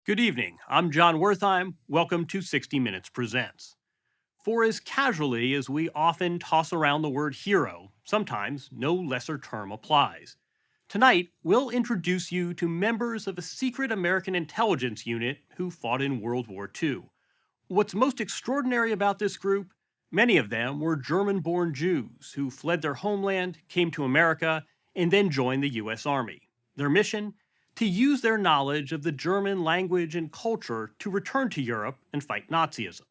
Good evening. I'm Jon Wertheim. Welcome to 60 Minutes Presents. For as casually as we often toss around the word hero, sometimes no lesser term applies. Tonight, we'll introduce you to members of a secret American intelligence unit who fought in World War II. What's most extraordinary about this group? Many of them were German-born Jews who fled their homeland, came to America, and then joined the U.S. Army. Their mission? To use their knowledge of the German language and culture to return to Europe and fight Nazism.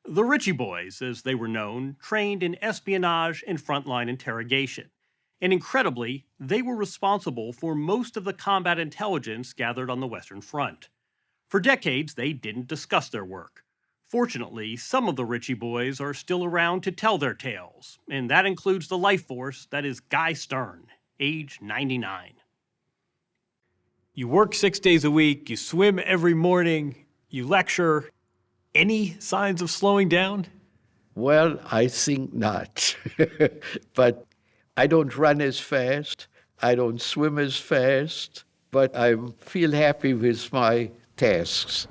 The Ritchie Boys, as they were known, trained in espionage and frontline interrogation. And incredibly, they were responsible for most of the combat intelligence gathered on the Western Front. For decades, they didn't discuss their work. Fortunately, some of the Ritchie Boys are still around to tell their tales, and that includes the life force that is Guy Stern, age 99. You work 6 days a week, you swim every morning, you lecture. Any signs of slowing down? Well, I think not. But I don't run as fast, I don't swim as fast, but I feel happy with my tasks.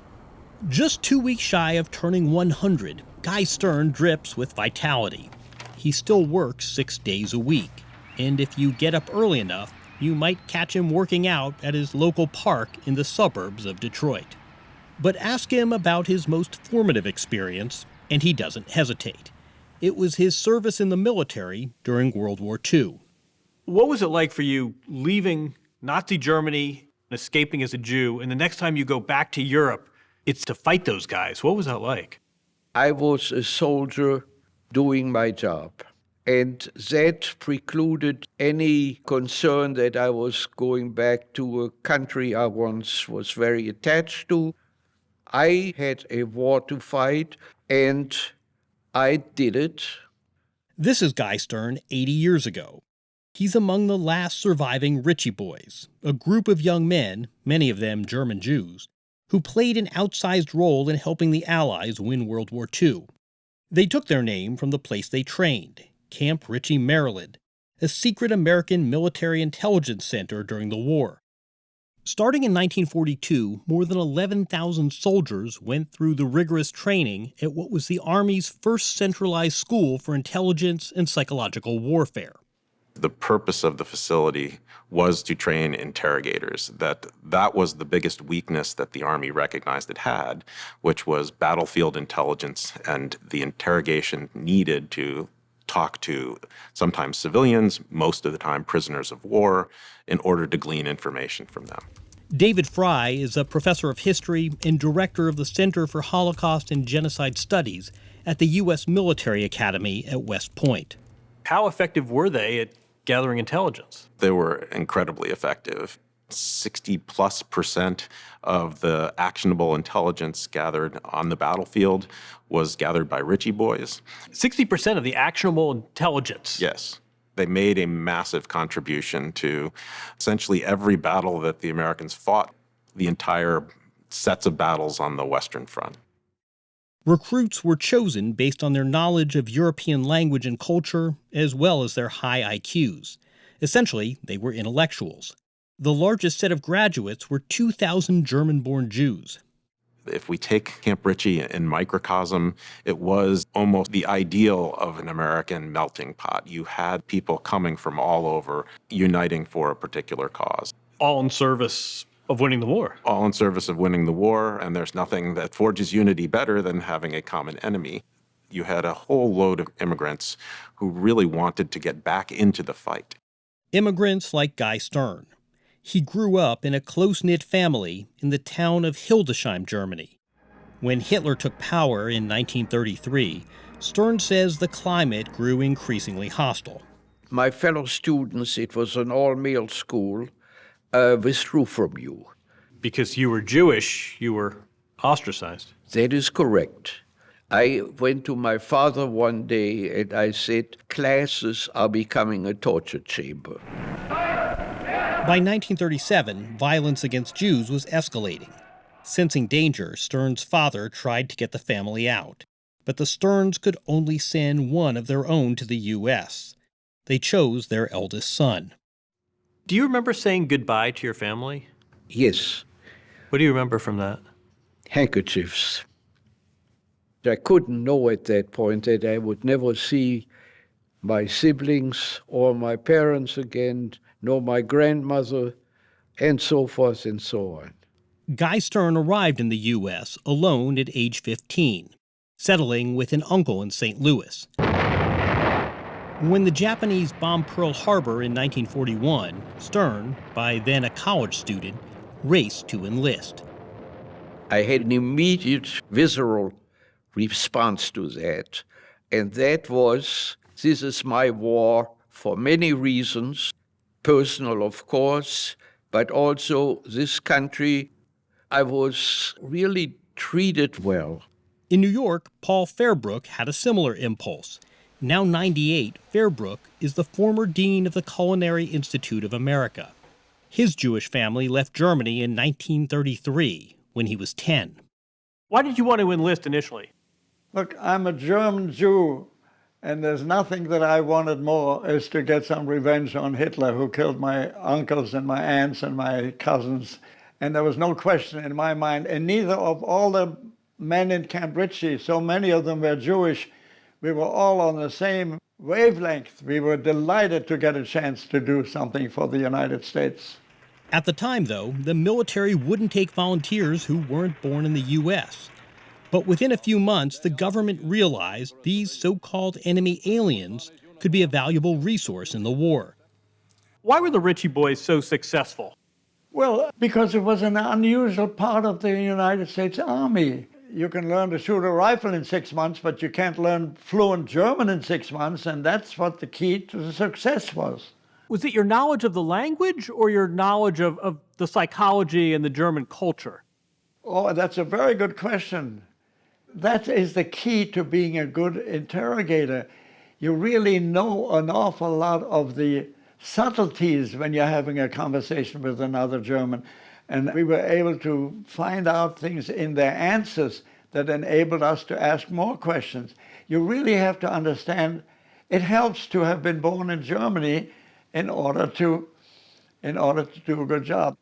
Just 2 weeks shy of turning 100, Guy Stern drips with vitality. He still works 6 days a week, and if you get up early enough, you might catch him working out at his local park in the suburbs of Detroit. But ask him about his most formative experience, and he doesn't hesitate. It was his service in the military during World War II. What was it like for you leaving Nazi Germany and escaping as a Jew, and the next time you go back to Europe, it's to fight those guys? What was that like? I was a soldier doing my job. And that precluded any concern that I was going back to a country I once was very attached to. I had a war to fight, and I did it. This is Guy Stern 80 years ago. He's among the last surviving Ritchie Boys, a group of young men, many of them German Jews, who played an outsized role in helping the Allies win World War II. They took their name from the place they trained, Camp Ritchie, Maryland, a secret American military intelligence center during the war. Starting in 1942, more than 11,000 soldiers went through the rigorous training at what was the Army's first centralized school for intelligence and psychological warfare. The purpose of the facility was to train interrogators. That was the biggest weakness that the Army recognized it had, which was battlefield intelligence and the interrogation needed to talk to sometimes civilians, most of the time prisoners of war, in order to glean information from them. David Fry is a professor of history and director of the Center for Holocaust and Genocide Studies at the U.S. Military Academy at West Point. How effective were they at gathering intelligence? They were incredibly effective. 60+% of the actionable intelligence gathered on the battlefield was gathered by Ritchie Boys. 60% of the actionable intelligence? Yes. They made a massive contribution to essentially every battle that the Americans fought, the entire sets of battles on the Western Front. Recruits were chosen based on their knowledge of European language and culture, as well as their high IQs. Essentially, they were intellectuals. The largest set of graduates were 2,000 German-born Jews. If we take Camp Ritchie in microcosm, it was almost the ideal of an American melting pot. You had people coming from all over, uniting for a particular cause. All in service of winning the war. All in service of winning the war, and there's nothing that forges unity better than having a common enemy. You had a whole load of immigrants who really wanted to get back into the fight. Immigrants like Guy Stern. He grew up in a close-knit family in the town of Hildesheim, Germany. When Hitler took power in 1933, Stern says the climate grew increasingly hostile. My fellow students, it was an all-male school, withdrew from you. Because you were Jewish, you were ostracized. That is correct. I went to my father one day and I said, classes are becoming a torture chamber. By 1937, violence against Jews was escalating. Sensing danger, Stern's father tried to get the family out. But the Sterns could only send one of their own to the U.S. They chose their eldest son. Do you remember saying goodbye to your family? Yes. What do you remember from that? handkerchiefs. I couldn't know at that point that I would never see my siblings or my parents again, nor my grandmother, and so forth and so on. Guy Stern arrived in the U.S. alone at age 15, settling with an uncle in St. Louis. When the Japanese bombed Pearl Harbor in 1941, Stern, by then a college student, raced to enlist. I had an immediate visceral response to that, and that was, this is my war for many reasons, personal of course, but also this country, I was really treated well. In New York, Paul Fairbrook had a similar impulse. Now 98, Fairbrook is the former dean of the Culinary Institute of America. His Jewish family left Germany in 1933 when he was 10. Why did you want to enlist initially? Look, I'm a German Jew, and there's nothing that I wanted more is to get some revenge on Hitler, who killed my uncles and my aunts and my cousins. And there was no question in my mind, and neither of all the men in Camp Ritchie, so many of them were Jewish, we were all on the same wavelength. We were delighted to get a chance to do something for the United States. At the time, though, the military wouldn't take volunteers who weren't born in the U.S. But within a few months, the government realized these so-called enemy aliens could be a valuable resource in the war. Why were the Ritchie Boys so successful? Well, because it was an unusual part of the United States Army. You can learn to shoot a rifle in 6 months, but you can't learn fluent German in 6 months, and that's what the key to the success was. Was it your knowledge of the language or your knowledge of the psychology and the German culture? Oh, that's a very good question. That is the key to being a good interrogator. You really know an awful lot of the subtleties when you're having a conversation with another German. And we were able to find out things in their answers that enabled us to ask more questions. You really have to understand, it helps to have been born in Germany in order to do a good job.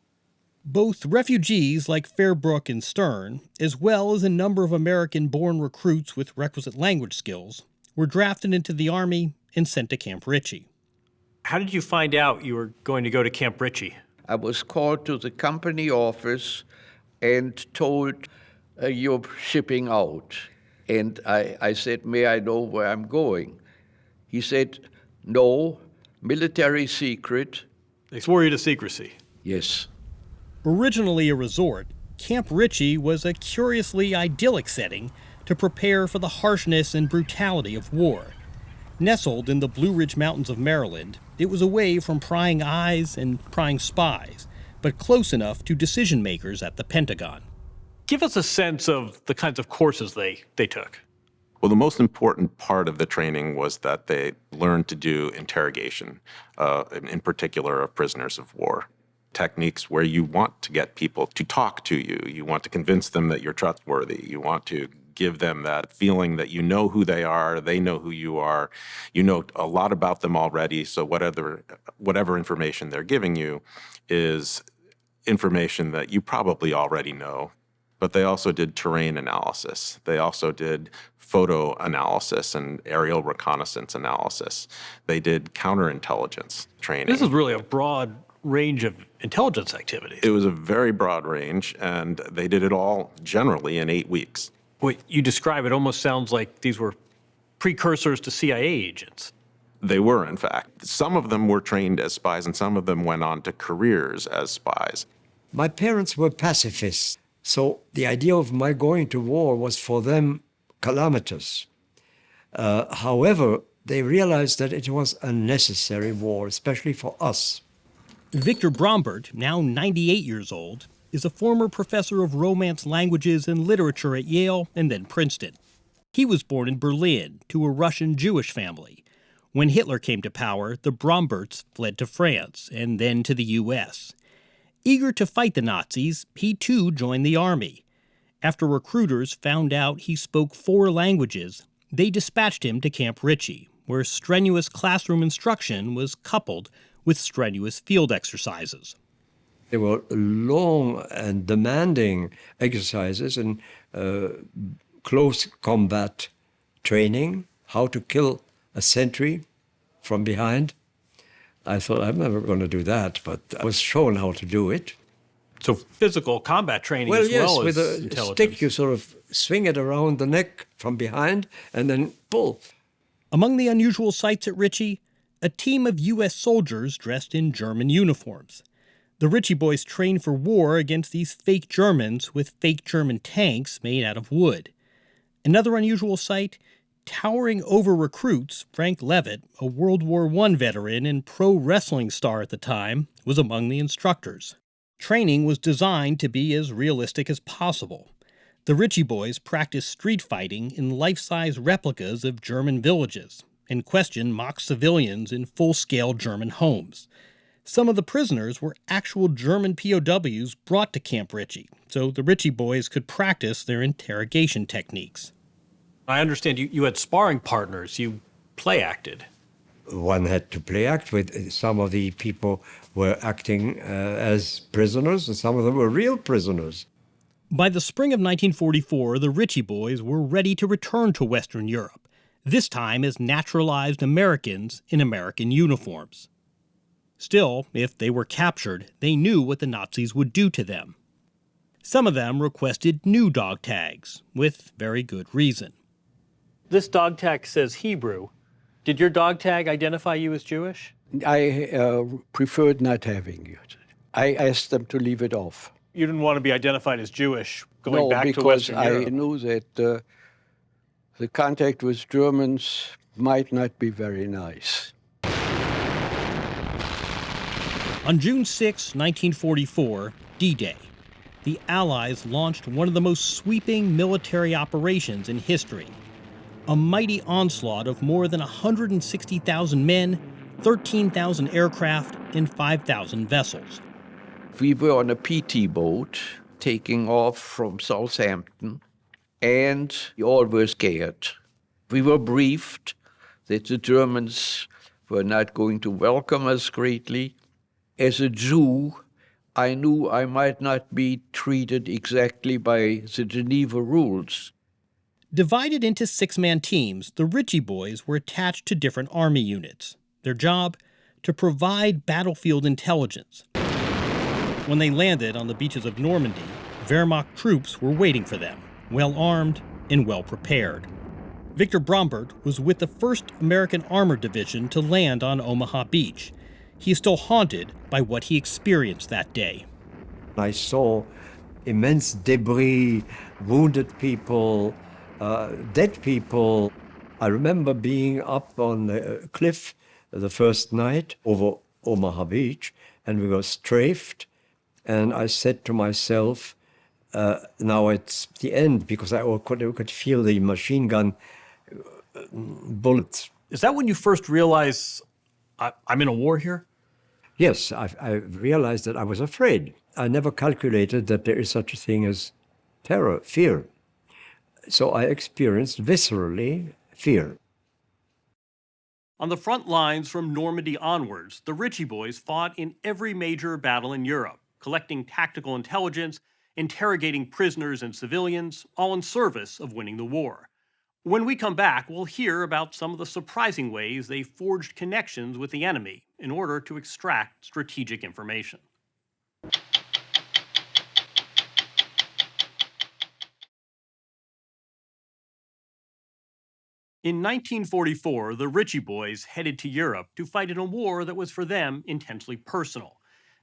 Both refugees like Fairbrook and Stern, as well as a number of American-born recruits with requisite language skills, were drafted into the Army and sent to Camp Ritchie. How did you find out you were going to go to Camp Ritchie? I was called to the company office and told, you're shipping out. And I said, may I know where I'm going? He said, no, military secret. They swore you to secrecy. Yes. Originally a resort, Camp Ritchie was a curiously idyllic setting to prepare for the harshness and brutality of war. Nestled in the Blue Ridge Mountains of Maryland, it was away from prying eyes and prying spies, but close enough to decision makers at the Pentagon. Give us a sense of the kinds of courses they took. Well, the most important part of the training was that they learned to do interrogation, in particular of prisoners of war. Techniques where you want to get people to talk to you. You want to convince them that you're trustworthy. You want to give them that feeling that you know who they are, they know who you are. You know a lot about them already, so whatever information they're giving you is information that you probably already know. But they also did terrain analysis. They also did photo analysis and aerial reconnaissance analysis. They did counterintelligence training. This is really a broad range of intelligence activities. It was a very broad range, and they did it all generally in 8 weeks. What you describe, it almost sounds like these were precursors to CIA agents. They were, in fact. Some of them were trained as spies, and some of them went on to careers as spies. My parents were pacifists, so the idea of my going to war was for them calamitous. However, they realized that it was a necessary war, especially for us. Victor Brombert, now 98 years old, is a former professor of Romance languages and literature at Yale and then Princeton. He was born in Berlin to a Russian Jewish family. When Hitler came to power, the Bromberts fled to France and then to the U.S. Eager to fight the Nazis, he too joined the army. After recruiters found out he spoke 4 languages, they dispatched him to Camp Ritchie, where strenuous classroom instruction was coupled with strenuous field exercises. They were long and demanding exercises and close combat training, how to kill a sentry from behind. I thought, I'm never going to do that, but I was shown how to do it. So physical combat training Well, as yes, well as with a intelligence. stick, you sort of swing it around the neck from behind and then pull. Among the unusual sights at Ritchie, a team of U.S. soldiers dressed in German uniforms. The Ritchie Boys trained for war against these fake Germans with fake German tanks made out of wood. Another unusual sight, towering over recruits, Frank Levitt, a World War I veteran and pro wrestling star at the time, was among the instructors. Training was designed to be as realistic as possible. The Ritchie Boys practiced street fighting in life-size replicas of German villages and questioned mock civilians in full-scale German homes. Some of the prisoners were actual German POWs brought to Camp Ritchie, so the Ritchie Boys could practice their interrogation techniques. I understand you had sparring partners. You play-acted. One had to play act with. Some of the people were acting as prisoners, and some of them were real prisoners. By the spring of 1944, the Ritchie Boys were ready to return to Western Europe, this time as naturalized Americans in American uniforms. Still, if they were captured, they knew what the Nazis would do to them. Some of them requested new dog tags, with very good reason. This dog tag says Hebrew. Did your dog tag identify you as Jewish? I preferred not having it. I asked them to leave it off. You didn't want to be identified as Jewish going back to Western Europe. Europe. I knew that the contact with Germans might not be very nice. On June 6, 1944, D-Day, the Allies launched one of the most sweeping military operations in history. A mighty onslaught of more than 160,000 men, 13,000 aircraft, and 5,000 vessels. We were on a PT boat taking off from Southampton, and we all were scared. We were briefed that the Germans were not going to welcome us greatly. As a Jew, I knew I might not be treated exactly by the Geneva rules. Divided into six-man teams, the Ritchie Boys were attached to different army units. Their job? To provide battlefield intelligence. When they landed on the beaches of Normandy, Wehrmacht troops were waiting for them, well-armed and well-prepared. Victor Brombert was with the 1st American Armored Division to land on Omaha Beach. He is still haunted by what he experienced that day. I saw immense debris, wounded people, dead people. I remember being up on the cliff the first night over Omaha Beach, and we were strafed. And I said to myself, now it's the end, because I could feel the machine gun bullets. Is that when you first realized, I'm in a war here? Yes, I realized that I was afraid. I never calculated that there is such a thing as terror, fear. So I experienced viscerally fear. On the front lines from Normandy onwards, the Ritchie Boys fought in every major battle in Europe, collecting tactical intelligence, interrogating prisoners and civilians, all in service of winning the war. When we come back, we'll hear about some of the surprising ways they forged connections with the enemy in order to extract strategic information. In 1944, the Ritchie Boys headed to Europe to fight in a war that was for them intensely personal.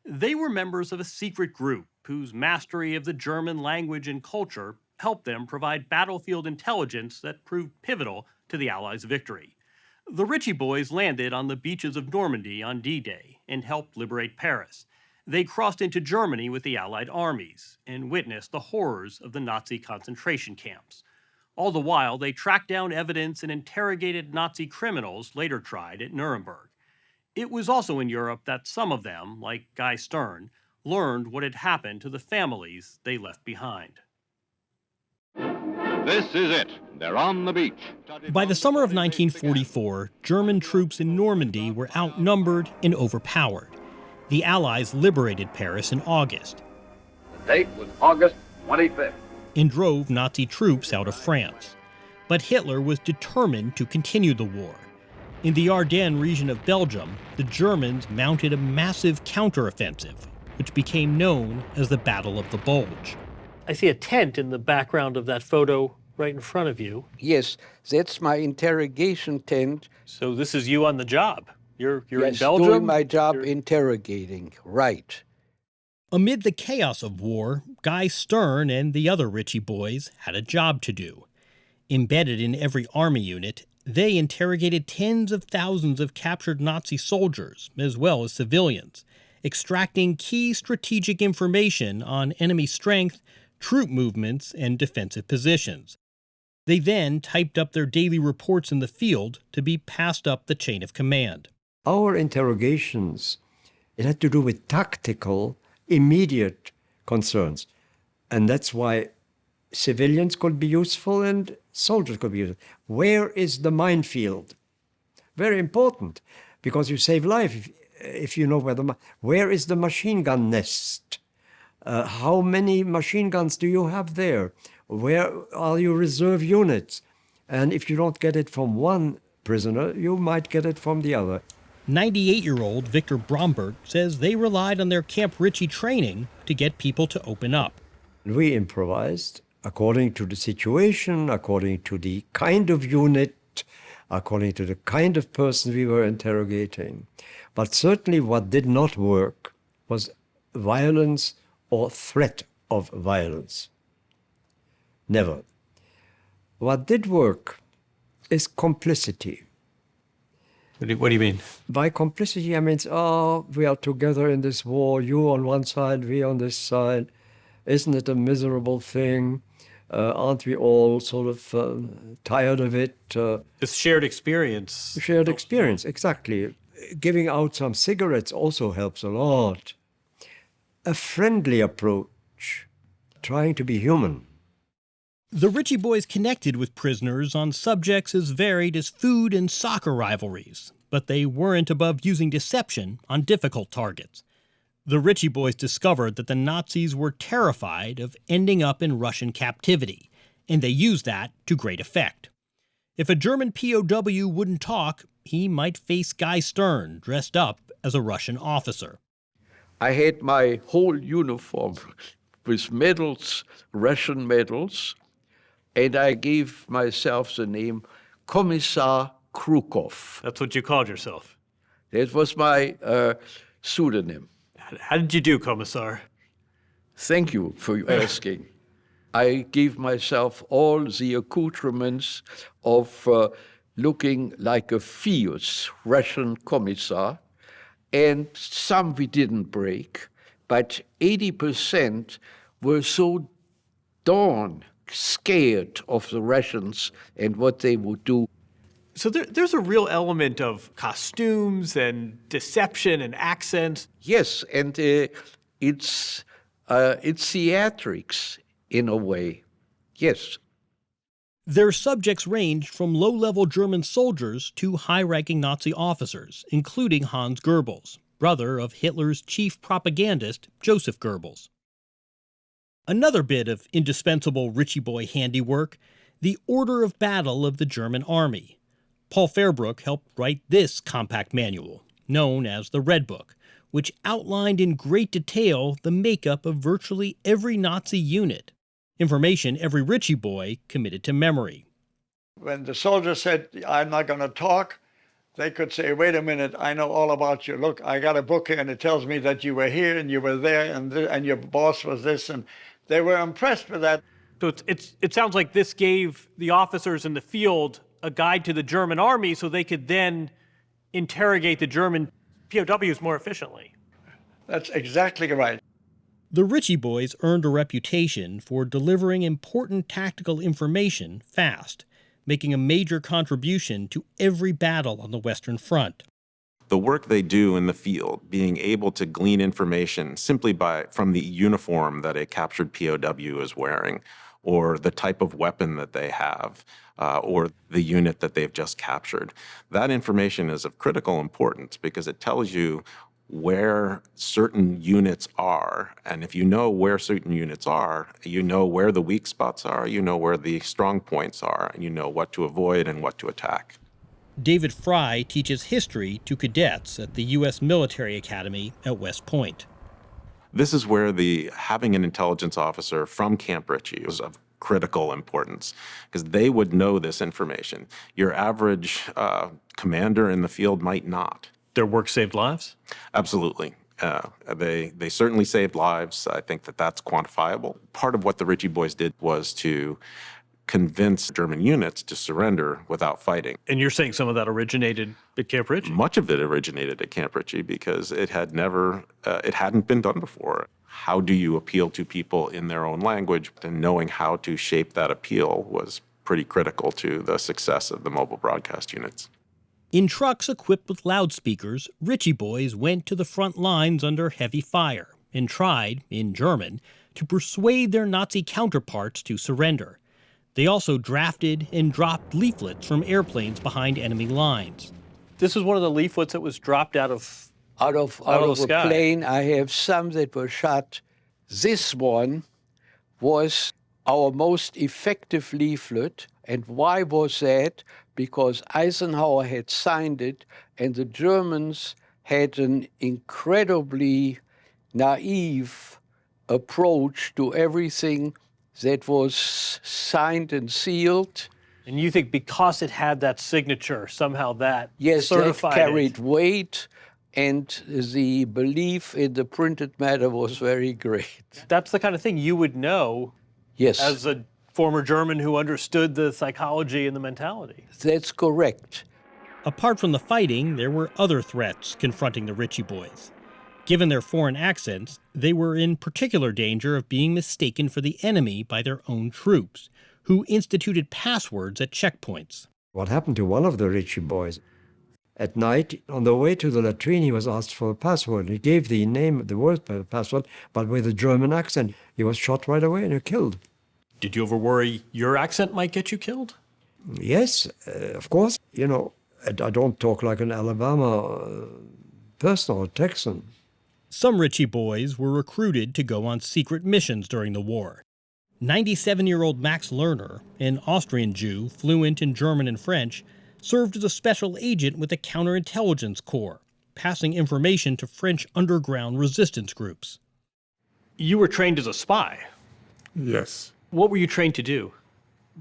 They were members of a secret group whose mastery of the German language and culture helped them provide battlefield intelligence that proved pivotal to the Allies' victory. The Ritchie Boys landed on the beaches of Normandy on D-Day and helped liberate Paris. They crossed into Germany with the Allied armies and witnessed the horrors of the Nazi concentration camps. All the while, they tracked down evidence and interrogated Nazi criminals later tried at Nuremberg. It was also in Europe that some of them, like Guy Stern, learned what had happened to the families they left behind. This is it. They're on the beach. By the summer of 1944, German troops in Normandy were outnumbered and overpowered. The Allies liberated Paris in August. The date was August 25th. And drove Nazi troops out of France. But Hitler was determined to continue the war. In the Ardennes region of Belgium, the Germans mounted a massive counteroffensive, which became known as the Battle of the Bulge. I see a tent in the background of that photo right in front of you. Yes, that's my interrogation tent. So this is you on the job. You're in Yes, Belgium? doing my job interrogating, right. Amid the chaos of war, Guy Stern and the other Ritchie Boys had a job to do. Embedded in every army unit, they interrogated tens of thousands of captured Nazi soldiers, as well as civilians, extracting key strategic information on enemy strength, troop movements, and defensive positions. They then typed up their daily reports in the field to be passed up the chain of command. Our interrogations, it had to do with tactical, immediate concerns. And that's why civilians could be useful and soldiers could be useful. Where is the minefield? Very important, because you save life if you know where is the machine gun nest? How many machine guns do you have there? Where are your reserve units? And if you don't get it from one prisoner, you might get it from the other. 98-year-old Victor Bromberg says they relied on their Camp Ritchie training to get people to open up. We improvised according to the situation, according to the kind of unit, according to the kind of person we were interrogating. But certainly what did not work was violence or threat of violence. Never. What did work is complicity. What do you mean? By complicity, I mean, we are together in this war, you on one side, we on this side. Isn't it a miserable thing? Aren't we all sort of tired of it? This shared experience. Shared experience, exactly. Giving out some cigarettes also helps a lot. A friendly approach, trying to be human. The Ritchie Boys connected with prisoners on subjects as varied as food and soccer rivalries, but they weren't above using deception on difficult targets. The Ritchie Boys discovered that the Nazis were terrified of ending up in Russian captivity, and they used that to great effect. If a German POW wouldn't talk, he might face Guy Stern dressed up as a Russian officer. I had my whole uniform with medals, Russian medals, and I gave myself the name Kommissar Krukov. That's what you called yourself. That was my pseudonym. How did you do, Commissar? Thank you for asking. I gave myself all the accoutrements of looking like a fierce Russian commissar, and some we didn't break, but 80% were so darn scared of the Russians and what they would do. So there's a real element of costumes and deception and accents. Yes, and it's theatrics in a way. Yes. Their subjects ranged from low-level German soldiers to high-ranking Nazi officers, including Hans Goebbels, brother of Hitler's chief propagandist, Joseph Goebbels. Another bit of indispensable Ritchie Boy handiwork, the order of battle of the German army. Paul Fairbrook helped write this compact manual, known as the Red Book, which outlined in great detail the makeup of virtually every Nazi unit, information every Ritchie Boy committed to memory. When the soldier said, I'm not going to talk, they could say, wait a minute, I know all about you. Look, I got a book here and it tells me that you were here and you were there and your boss was this. And they were impressed with that. So it sounds like this gave the officers in the field a guide to the German army so they could then interrogate the German POWs more efficiently. That's exactly right. The Ritchie Boys earned a reputation for delivering important tactical information fast, making a major contribution to every battle on the Western Front. The work they do in the field, being able to glean information simply from the uniform that a captured POW is wearing, or the type of weapon that they have, or the unit that they've just captured. That information is of critical importance because it tells you where certain units are. And if you know where certain units are, you know where the weak spots are, you know where the strong points are, and you know what to avoid and what to attack. David Fry teaches history to cadets at the U.S. Military Academy at West Point. This is where having an intelligence officer from Camp Ritchie was of critical importance, because they would know this information. Your average commander in the field might not. Their work saved lives? Absolutely. They certainly saved lives. I think that's quantifiable. Part of what the Ritchie Boys did was to convince German units to surrender without fighting. And you're saying some of that originated at Camp Ritchie? Much of it originated at Camp Ritchie because it hadn't been done before. How do you appeal to people in their own language? And knowing how to shape that appeal was pretty critical to the success of the mobile broadcast units. In trucks equipped with loudspeakers, Ritchie Boys went to the front lines under heavy fire and tried, in German, to persuade their Nazi counterparts to surrender. They also drafted and dropped leaflets from airplanes behind enemy lines. This is one of the leaflets that was dropped out of the sky. plane. I have some that were shot. This one was our most effective leaflet. And why was that? Because Eisenhower had signed it, and the Germans had an incredibly naive approach to everything that was signed and sealed. And you think because it had that signature, somehow that Yes, that certified carried it? weight, and the belief in the printed matter was very great. That's the kind of thing you would know Yes, as a former German who understood the psychology and the mentality. that's correct. Apart from the fighting, there were other threats confronting the Ritchie Boys. Given their foreign accents, they were in particular danger of being mistaken for the enemy by their own troops, who instituted passwords at checkpoints. What happened to one of the Ritchie Boys? At night, on the way to the latrine, he was asked for a password. He gave the name, the word password, but with a German accent. He was shot right away and killed. Did you ever worry your accent might get you killed? Yes, of course. You know, I don't talk like an Alabama person or Texan. Some Ritchie Boys were recruited to go on secret missions during the war. 97-year-old Max Lerner, an Austrian Jew fluent in German and French, served as a special agent with the Counterintelligence Corps, passing information to French underground resistance groups. You were trained as a spy. Yes. What were you trained to do?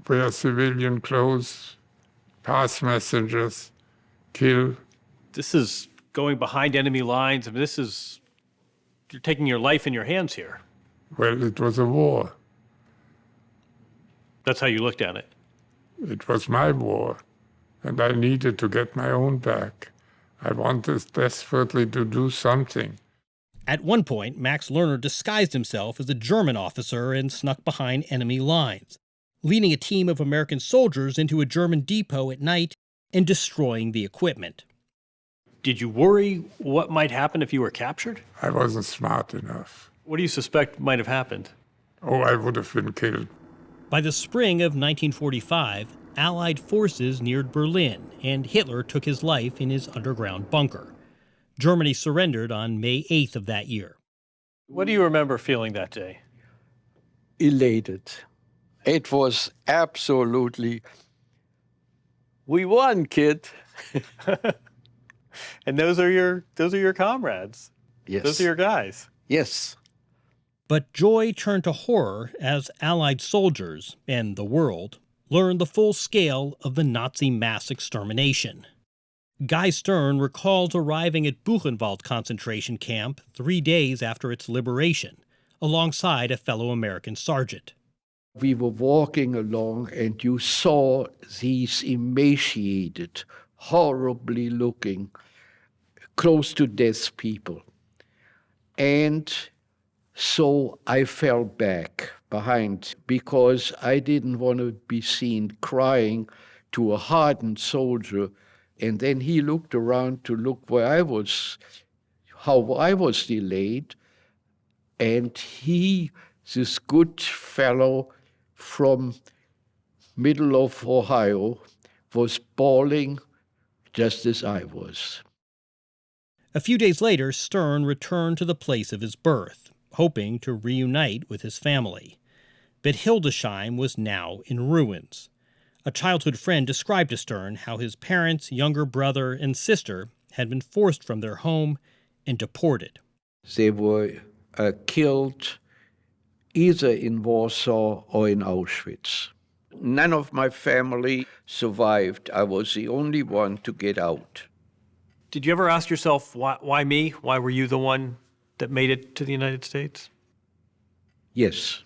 Wear civilian clothes, pass messages, kill. This is going behind enemy lines. I mean, you're taking your life in your hands here. Well, it was a war. That's how you looked at it. It was my war, and I needed to get my own back. I wanted desperately to do something. At one point, Max Lerner disguised himself as a German officer and snuck behind enemy lines, leading a team of American soldiers into a German depot at night and destroying the equipment. Did you worry what might happen if you were captured? I wasn't smart enough. What do you suspect might have happened? Oh, I would have been killed. By the spring of 1945, Allied forces neared Berlin, and Hitler took his life in his underground bunker. Germany surrendered on May 8th of that year. What do you remember feeling that day? Elated. It was absolutely, we won, kid. And those are your comrades. Yes. Those are your guys. Yes. But joy turned to horror as Allied soldiers, and the world, learned the full scale of the Nazi mass extermination. Guy Stern recalls arriving at Buchenwald concentration camp 3 days after its liberation, alongside a fellow American sergeant. We were walking along, and you saw these emaciated, horribly looking, close to death people. And so I fell back behind because I didn't want to be seen crying to a hardened soldier. And then he looked around to look where I was, how I was delayed. And he, this good fellow from middle of Ohio, was bawling just as I was. A few days later, Stern returned to the place of his birth, hoping to reunite with his family. But Hildesheim was now in ruins. A childhood friend described to Stern how his parents, younger brother, and sister had been forced from their home and deported. They were killed either in Warsaw or in Auschwitz. None of my family survived. I was the only one to get out. Did you ever ask yourself, why me? Why were you the one that made it to the United States? Yes,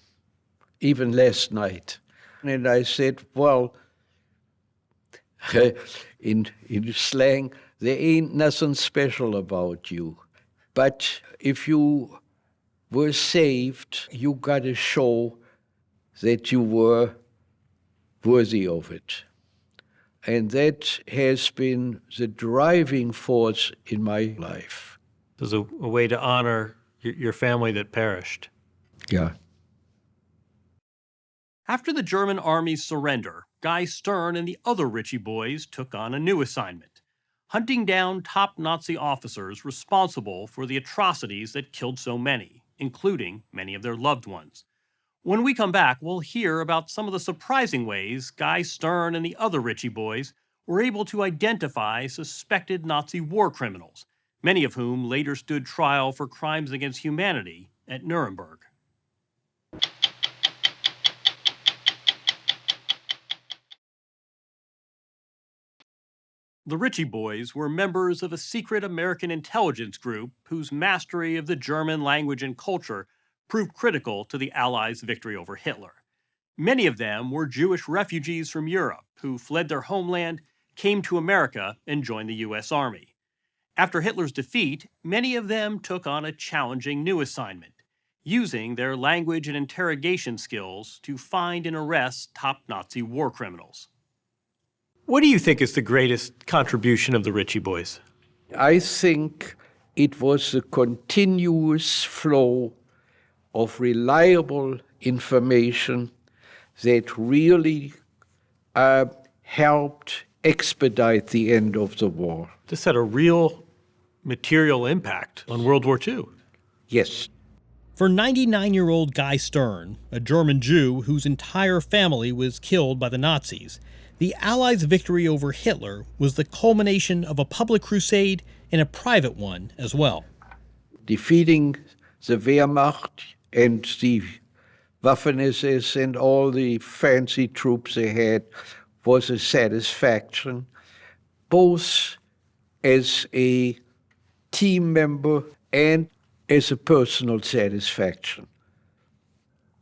even last night. And I said, well, in slang, there ain't nothing special about you. But if you were saved, you got to show that you were worthy of it. And that has been the driving force in my life. There's a way to honor your family that perished. Yeah. After the German army's surrender, Guy Stern and the other Ritchie Boys took on a new assignment, hunting down top Nazi officers responsible for the atrocities that killed so many, including many of their loved ones. When we come back, we'll hear about some of the surprising ways Guy Stern and the other Ritchie Boys were able to identify suspected Nazi war criminals, many of whom later stood trial for crimes against humanity at Nuremberg. The Ritchie Boys were members of a secret American intelligence group whose mastery of the German language and culture proved critical to the Allies' victory over Hitler. Many of them were Jewish refugees from Europe who fled their homeland, came to America, and joined the U.S. Army. After Hitler's defeat, many of them took on a challenging new assignment, using their language and interrogation skills to find and arrest top Nazi war criminals. What do you think is the greatest contribution of the Ritchie Boys? I think it was the continuous flow of reliable information that really helped expedite the end of the war. This had a real material impact on World War II. Yes. For 99-year-old Guy Stern, a German Jew whose entire family was killed by the Nazis, the Allies' victory over Hitler was the culmination of a public crusade and a private one as well. Defeating the Wehrmacht and the Waffen-SS and all the fancy troops they had was a satisfaction, both as a team member and as a personal satisfaction.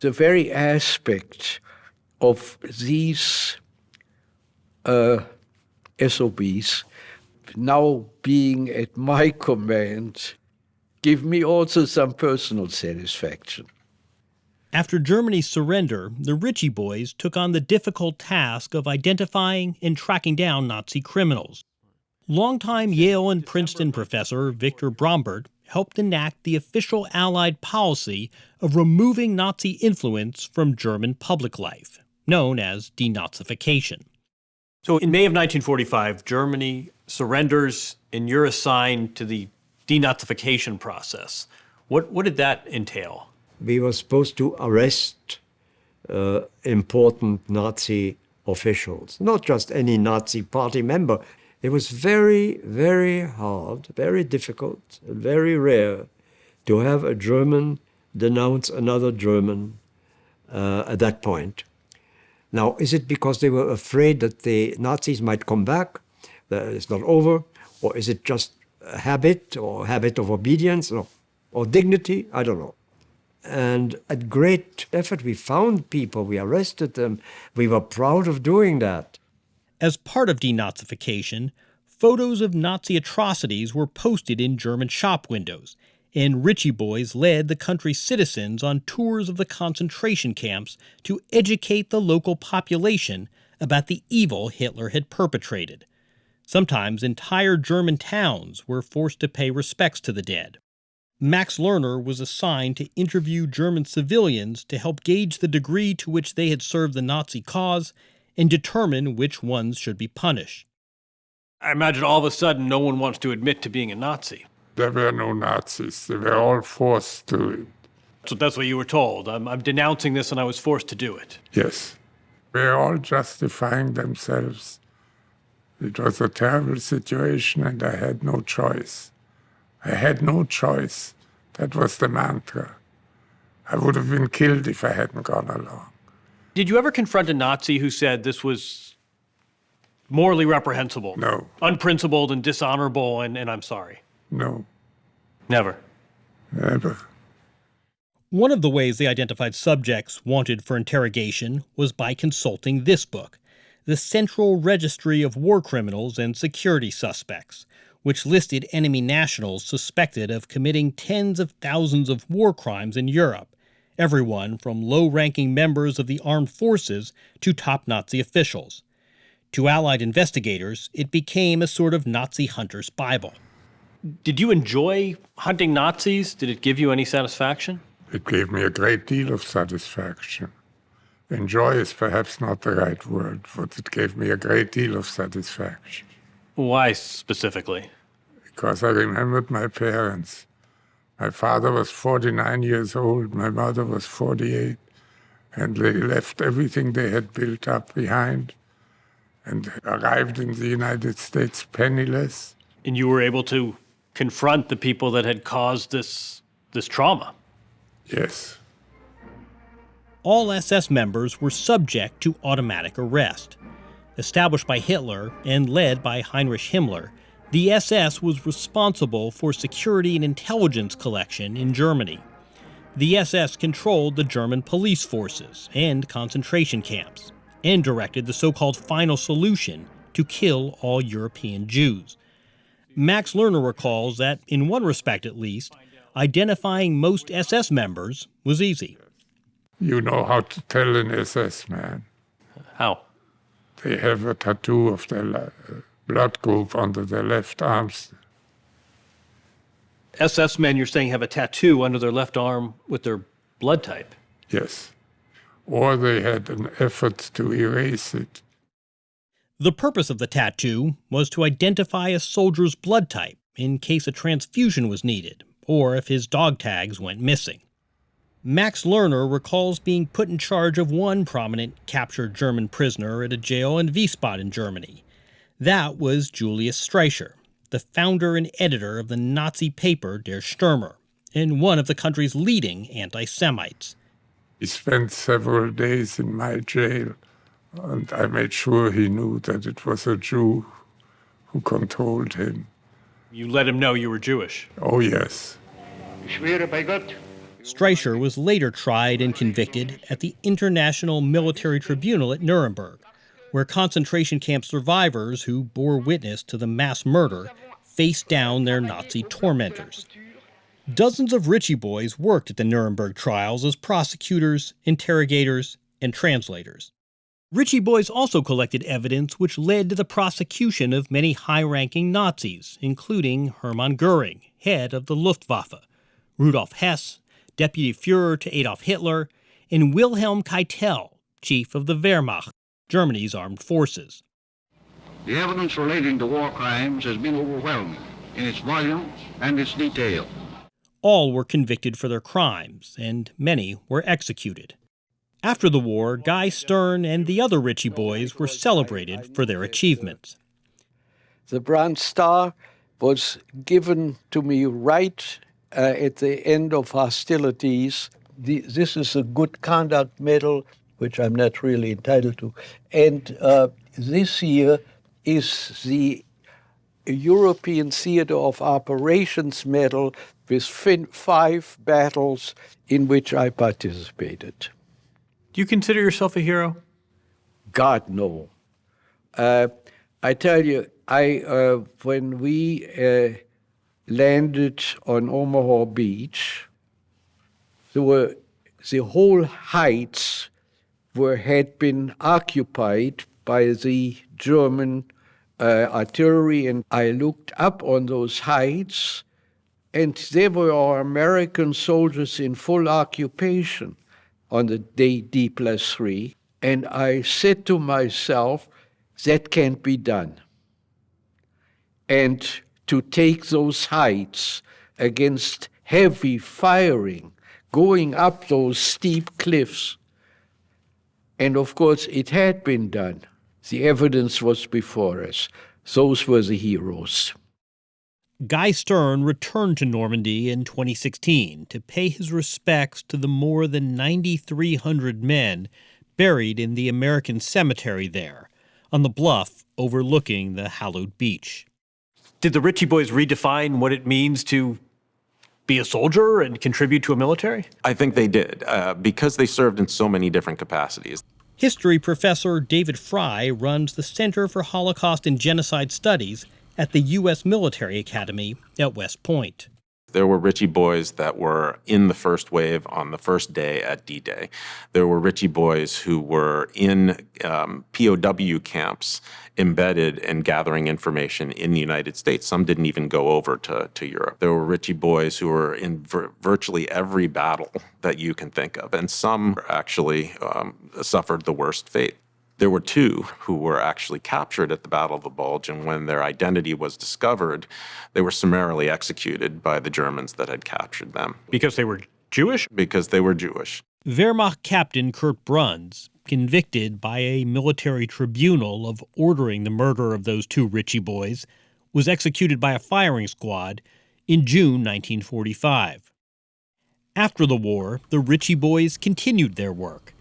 The very aspect of these SOBs now being at my command give me also some personal satisfaction. After Germany's surrender, the Ritchie Boys took on the difficult task of identifying and tracking down Nazi criminals. Longtime Yale and Princeton professor Victor Brombert helped enact the official Allied policy of removing Nazi influence from German public life, known as denazification. So in May of 1945, Germany surrenders and you're assigned to the denazification process. What did that entail? We were supposed to arrest important Nazi officials, not just any Nazi party member. It was very, very hard, very difficult, very rare to have a German denounce another German at that point. Now, is it because they were afraid that the Nazis might come back, that it's not over, or is it just a habit or habit of obedience or dignity? I don't know. And at great effort, we found people, we arrested them. We were proud of doing that. As part of denazification, photos of Nazi atrocities were posted in German shop windows, and Ritchie Boys led the country's citizens on tours of the concentration camps to educate the local population about the evil Hitler had perpetrated. Sometimes entire German towns were forced to pay respects to the dead. Max Lerner was assigned to interview German civilians to help gauge the degree to which they had served the Nazi cause and determine which ones should be punished. I imagine all of a sudden no one wants to admit to being a Nazi. There were no Nazis. They were all forced to it. So that's what you were told. I'm denouncing this and I was forced to do it. Yes. They were all justifying themselves. It was a terrible situation and I had no choice. I had no choice. That was the mantra. I would have been killed if I hadn't gone along. Did you ever confront a Nazi who said this was morally reprehensible? No. Unprincipled and dishonorable, and I'm sorry? No. Never. Never. One of the ways they identified subjects wanted for interrogation was by consulting this book, The Central Registry of War Criminals and Security Suspects, which listed enemy nationals suspected of committing tens of thousands of war crimes in Europe, everyone from low-ranking members of the armed forces to top Nazi officials. To Allied investigators, it became a sort of Nazi hunter's Bible. Did you enjoy hunting Nazis? Did it give you any satisfaction? It gave me a great deal of satisfaction. Enjoy is perhaps not the right word, but it gave me a great deal of satisfaction. Why specifically? Because I remembered my parents. My father was 49 years old, my mother was 48, and they left everything they had built up behind and arrived in the United States penniless. And you were able to confront the people that had caused this trauma? Yes. All SS members were subject to automatic arrest. Established by Hitler and led by Heinrich Himmler, the SS was responsible for security and intelligence collection in Germany. The SS controlled the German police forces and concentration camps, and directed the so-called final solution to kill all European Jews. Max Lerner recalls that, in one respect at least, identifying most SS members was easy. You know how to tell an SS man. How? They have a tattoo of their blood group under their left arms. SS men, you're saying, have a tattoo under their left arm with their blood type? Yes. Or they had an effort to erase it. The purpose of the tattoo was to identify a soldier's blood type in case a transfusion was needed, or if his dog tags went missing. Max Lerner recalls being put in charge of one prominent captured German prisoner at a jail in Wiesbaden, Germany. That was Julius Streicher, the founder and editor of the Nazi paper Der Stürmer, and one of the country's leading anti-Semites. He spent several days in my jail, and I made sure he knew that it was a Jew who controlled him. You let him know you were Jewish? Oh, yes. Streicher was later tried and convicted at the International Military Tribunal at Nuremberg, where concentration camp survivors who bore witness to the mass murder faced down their Nazi tormentors. Dozens of Ritchie Boys worked at the Nuremberg trials as prosecutors, interrogators, and translators. Ritchie Boys also collected evidence which led to the prosecution of many high-ranking Nazis, including Hermann Göring, head of the Luftwaffe, Rudolf Hess, Deputy Führer to Adolf Hitler, and Wilhelm Keitel, chief of the Wehrmacht, Germany's armed forces. The evidence relating to war crimes has been overwhelming in its volume and its detail. All were convicted for their crimes, and many were executed. After the war, Guy Stern and the other Ritchie Boys were celebrated for their achievements. The Bronze Star was given to me right at the end of hostilities. This is a good conduct medal, which I'm not really entitled to. And this year is the European Theater of Operations medal with 5 battles in which I participated. Do you consider yourself a hero? God, no. I tell you, when we landed on Omaha Beach, the whole heights had been occupied by the German artillery, and I looked up on those heights, and there were our American soldiers in full occupation on the day D+3, and I said to myself, that can't be done. And to take those heights against heavy firing, going up those steep cliffs. And of course, it had been done. The evidence was before us. Those were the heroes. Guy Stern returned to Normandy in 2016 to pay his respects to the more than 9,300 men buried in the American cemetery there, on the bluff overlooking the hallowed beach. Did the Ritchie Boys redefine what it means to be a soldier and contribute to a military? I think they did, because they served in so many different capacities. History professor David Fry runs the Center for Holocaust and Genocide Studies at the U.S. Military Academy at West Point. There were Ritchie Boys that were in the first wave on the first day at D-Day. There were Ritchie Boys who were in POW camps embedded and gathering information in the United States. Some didn't even go over to Europe. There were Ritchie Boys who were in virtually every battle that you can think of, and some actually suffered the worst fate. There were two who were actually captured at the Battle of the Bulge, and when their identity was discovered, they were summarily executed by the Germans that had captured them. Because they were Jewish? Because they were Jewish. Wehrmacht Captain Kurt Bruns, convicted by a military tribunal of ordering the murder of those two Ritchie Boys, was executed by a firing squad in June 1945. After the war, the Ritchie Boys continued their work.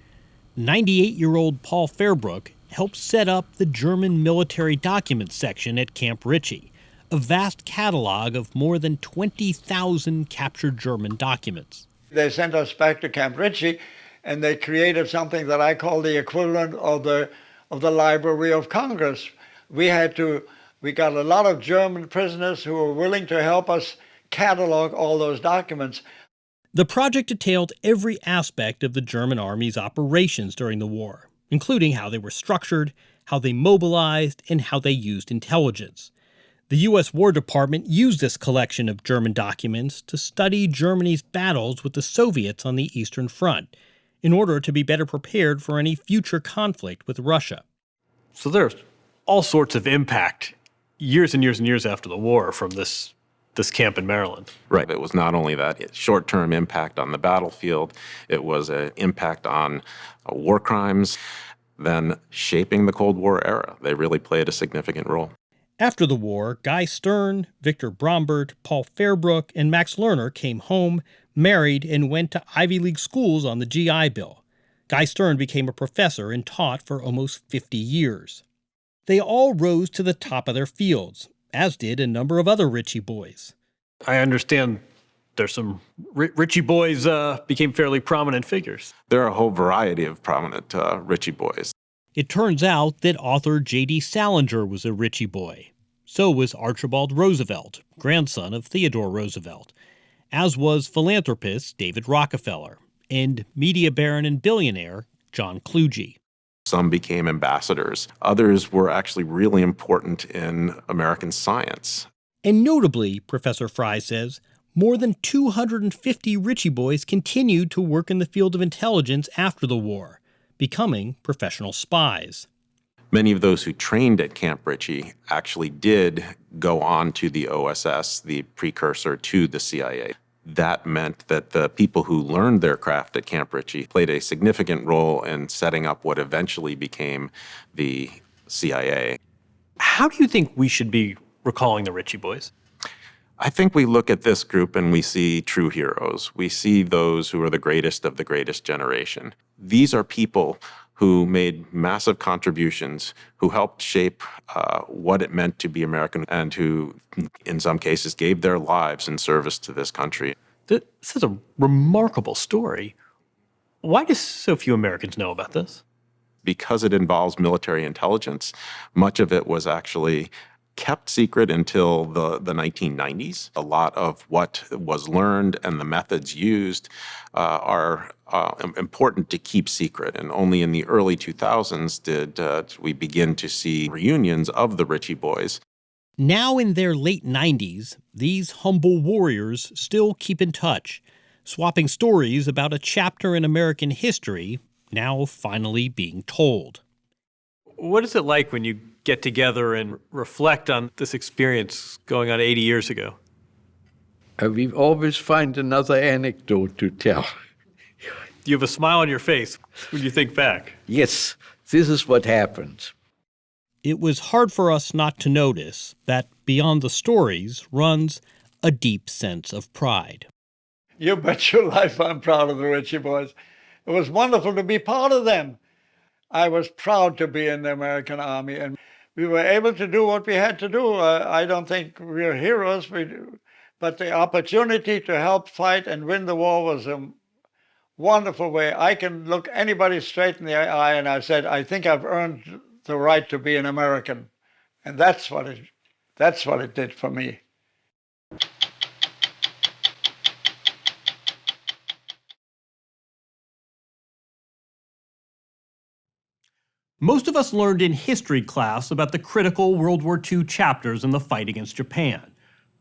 98-year-old Paul Fairbrook helped set up the German military documents section at Camp Ritchie, a vast catalog of more than 20,000 captured German documents. They sent us back to Camp Ritchie, and they created something that I call the equivalent of the Library of Congress. We got a lot of German prisoners who were willing to help us catalog all those documents. The project detailed every aspect of the German army's operations during the war, including how they were structured, how they mobilized, and how they used intelligence. The U.S. War Department used this collection of German documents to study Germany's battles with the Soviets on the Eastern Front, in order to be better prepared for any future conflict with Russia. So there's all sorts of impact years and years and years after the war from this camp in Maryland. Right. It was not only that short-term impact on the battlefield, it was an impact on war crimes, then shaping the Cold War era. They really played a significant role. After the war, Guy Stern, Victor Brombert, Paul Fairbrook, and Max Lerner came home, married, and went to Ivy League schools on the GI Bill. Guy Stern became a professor and taught for almost 50 years. They all rose to the top of their fields, as did a number of other Ritchie Boys. I understand there's some Ritchie Boys became fairly prominent figures. There are a whole variety of prominent Ritchie Boys. It turns out that author J.D. Salinger was a Ritchie Boy. So was Archibald Roosevelt, grandson of Theodore Roosevelt, as was philanthropist David Rockefeller and media baron and billionaire John Kluge. Some became ambassadors. Others were actually really important in American science. And notably, Professor Fry says, more than 250 Ritchie Boys continued to work in the field of intelligence after the war, becoming professional spies. Many of those who trained at Camp Ritchie actually did go on to the OSS, the precursor to the CIA. That meant that the people who learned their craft at Camp Ritchie played a significant role in setting up what eventually became the CIA. How do you think we should be recalling the Ritchie Boys? I think we look at this group and we see true heroes. We see those who are the greatest of the greatest generation. These are people who made massive contributions, who helped shape what it meant to be American, and who, in some cases, gave their lives in service to this country. This is a remarkable story. Why do so few Americans know about this? Because it involves military intelligence, much of it was actually kept secret until the 1990s. A lot of what was learned and the methods used are important to keep secret. And only in the early 2000s did we begin to see reunions of the Ritchie Boys. Now in their late 90s, these humble warriors still keep in touch, swapping stories about a chapter in American history now finally being told. What is it like when you get together and reflect on this experience going on 80 years ago? We always find another anecdote to tell. You have a smile on your face when you think back. Yes, this is what happened. It was hard for us not to notice that beyond the stories runs a deep sense of pride. You bet your life I'm proud of the Ritchie Boys. It was wonderful to be part of them. I was proud to be in the American Army, and we were able to do what we had to do. I don't think we're heroes, but the opportunity to help fight and win the war was a wonderful way. I can look anybody straight in the eye and I said, I think I've earned the right to be an American. And that's what it did for me. Most of us learned in history class about the critical World War II chapters in the fight against Japan: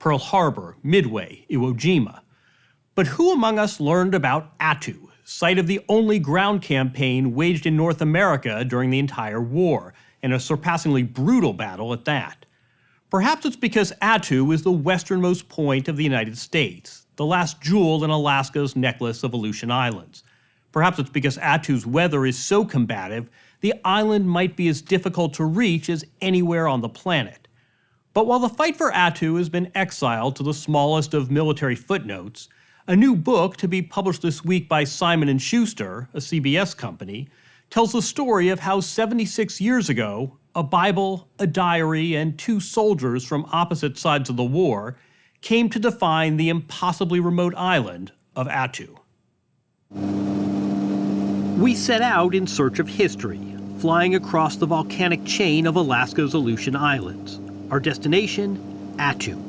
Pearl Harbor, Midway, Iwo Jima. But who among us learned about Attu, site of the only ground campaign waged in North America during the entire war, and a surpassingly brutal battle at that? Perhaps it's because Attu is the westernmost point of the United States, the last jewel in Alaska's necklace of Aleutian Islands. Perhaps it's because Attu's weather is so combative, the island might be as difficult to reach as anywhere on the planet. But while the fight for Attu has been exiled to the smallest of military footnotes, a new book to be published this week by Simon & Schuster, a CBS company, tells the story of how 76 years ago, a Bible, a diary, and two soldiers from opposite sides of the war came to define the impossibly remote island of Attu. We set out in search of history, flying across the volcanic chain of Alaska's Aleutian Islands. Our destination, Attu.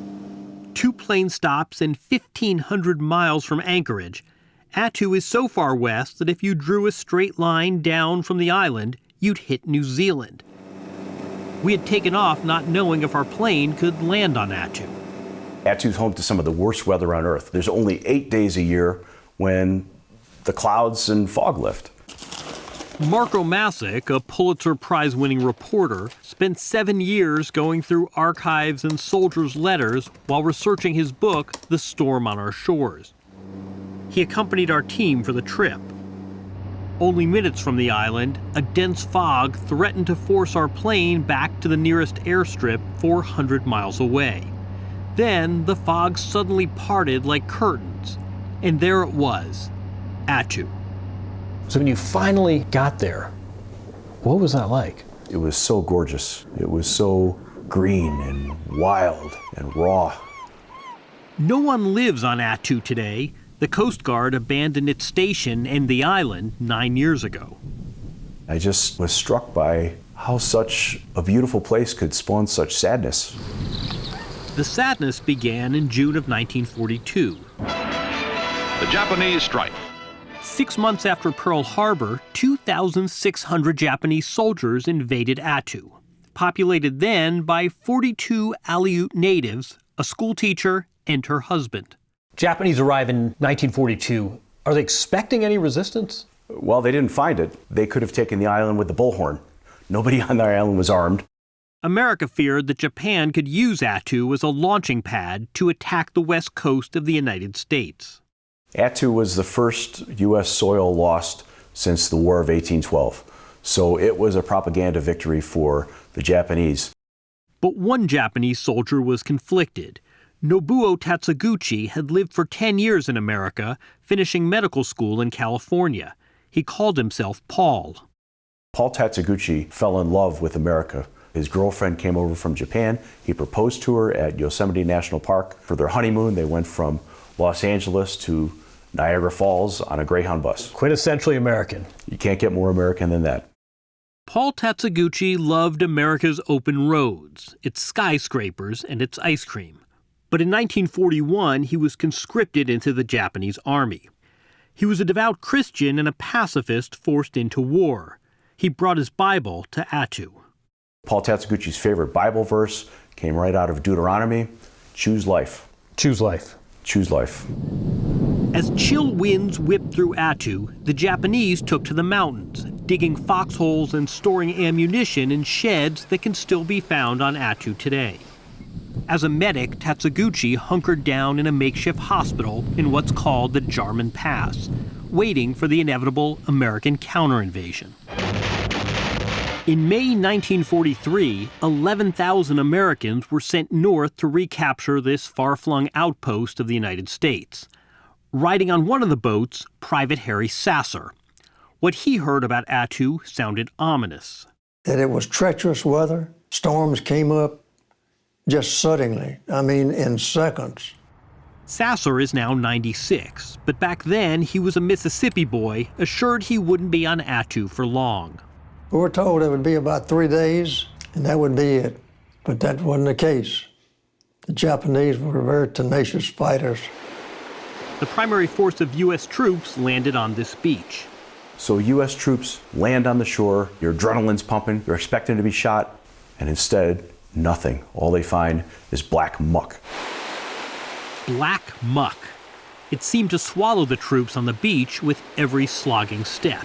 2 plane stops and 1,500 miles from Anchorage, Attu is so far west that if you drew a straight line down from the island, you'd hit New Zealand. We had taken off not knowing if our plane could land on Attu. Attu's home to some of the worst weather on Earth. There's only 8 days a year when the clouds and fog lift. Marco Masick, a Pulitzer Prize-winning reporter, spent 7 years going through archives and soldiers' letters while researching his book, The Storm on Our Shores. He accompanied our team for the trip. Only minutes from the island, a dense fog threatened to force our plane back to the nearest airstrip 400 miles away. Then the fog suddenly parted like curtains, and there it was, Attu. So when you finally got there, what was that like? It was so gorgeous. It was so green and wild and raw. No one lives on Attu today. The Coast Guard abandoned its station and the island 9 years ago. I just was struck by how such a beautiful place could spawn such sadness. The sadness began in June of 1942. The Japanese strike. 6 months after Pearl Harbor, 2,600 Japanese soldiers invaded Attu, populated then by 42 Aleut natives, a schoolteacher, and her husband. Japanese arrive in 1942. Are they expecting any resistance? Well, they didn't find it. They could have taken the island with the bullhorn. Nobody on the island was armed. America feared that Japan could use Attu as a launching pad to attack the west coast of the United States. Attu was the first U.S. soil lost since the War of 1812, so it was a propaganda victory for the Japanese. But one Japanese soldier was conflicted. Nobuo Tatsuguchi had lived for 10 years in America, finishing medical school in California. He called himself Paul. Paul Tatsuguchi fell in love with America. His girlfriend came over from Japan. He proposed to her at Yosemite National Park. For their honeymoon, they went from Los Angeles to Niagara Falls on a Greyhound bus. Quintessentially American. You can't get more American than that. Paul Tatsuguchi loved America's open roads, its skyscrapers, and its ice cream. But in 1941, he was conscripted into the Japanese army. He was a devout Christian and a pacifist forced into war. He brought his Bible to Attu. Paul Tatsuguchi's favorite Bible verse came right out of Deuteronomy: choose life. Choose life. Choose life. As chill winds whipped through Attu, the Japanese took to the mountains, digging foxholes and storing ammunition in sheds that can still be found on Attu today. As a medic, Tatsuguchi hunkered down in a makeshift hospital in what's called the Jarman Pass, waiting for the inevitable American counterinvasion. In May 1943, 11,000 Americans were sent north to recapture this far-flung outpost of the United States. Riding on one of the boats, Private Harry Sasser. What he heard about Attu sounded ominous. That it was treacherous weather. Storms came up just suddenly, in seconds. Sasser is now 96, but back then he was a Mississippi boy, assured he wouldn't be on Attu for long. We were told it would be about 3 days, and that would be it. But that wasn't the case. The Japanese were very tenacious fighters. The primary force of U.S. troops landed on this beach. So U.S. troops land on the shore, your adrenaline's pumping, you're expecting to be shot, and instead, nothing. All they find is black muck. Black muck. It seemed to swallow the troops on the beach with every slogging step.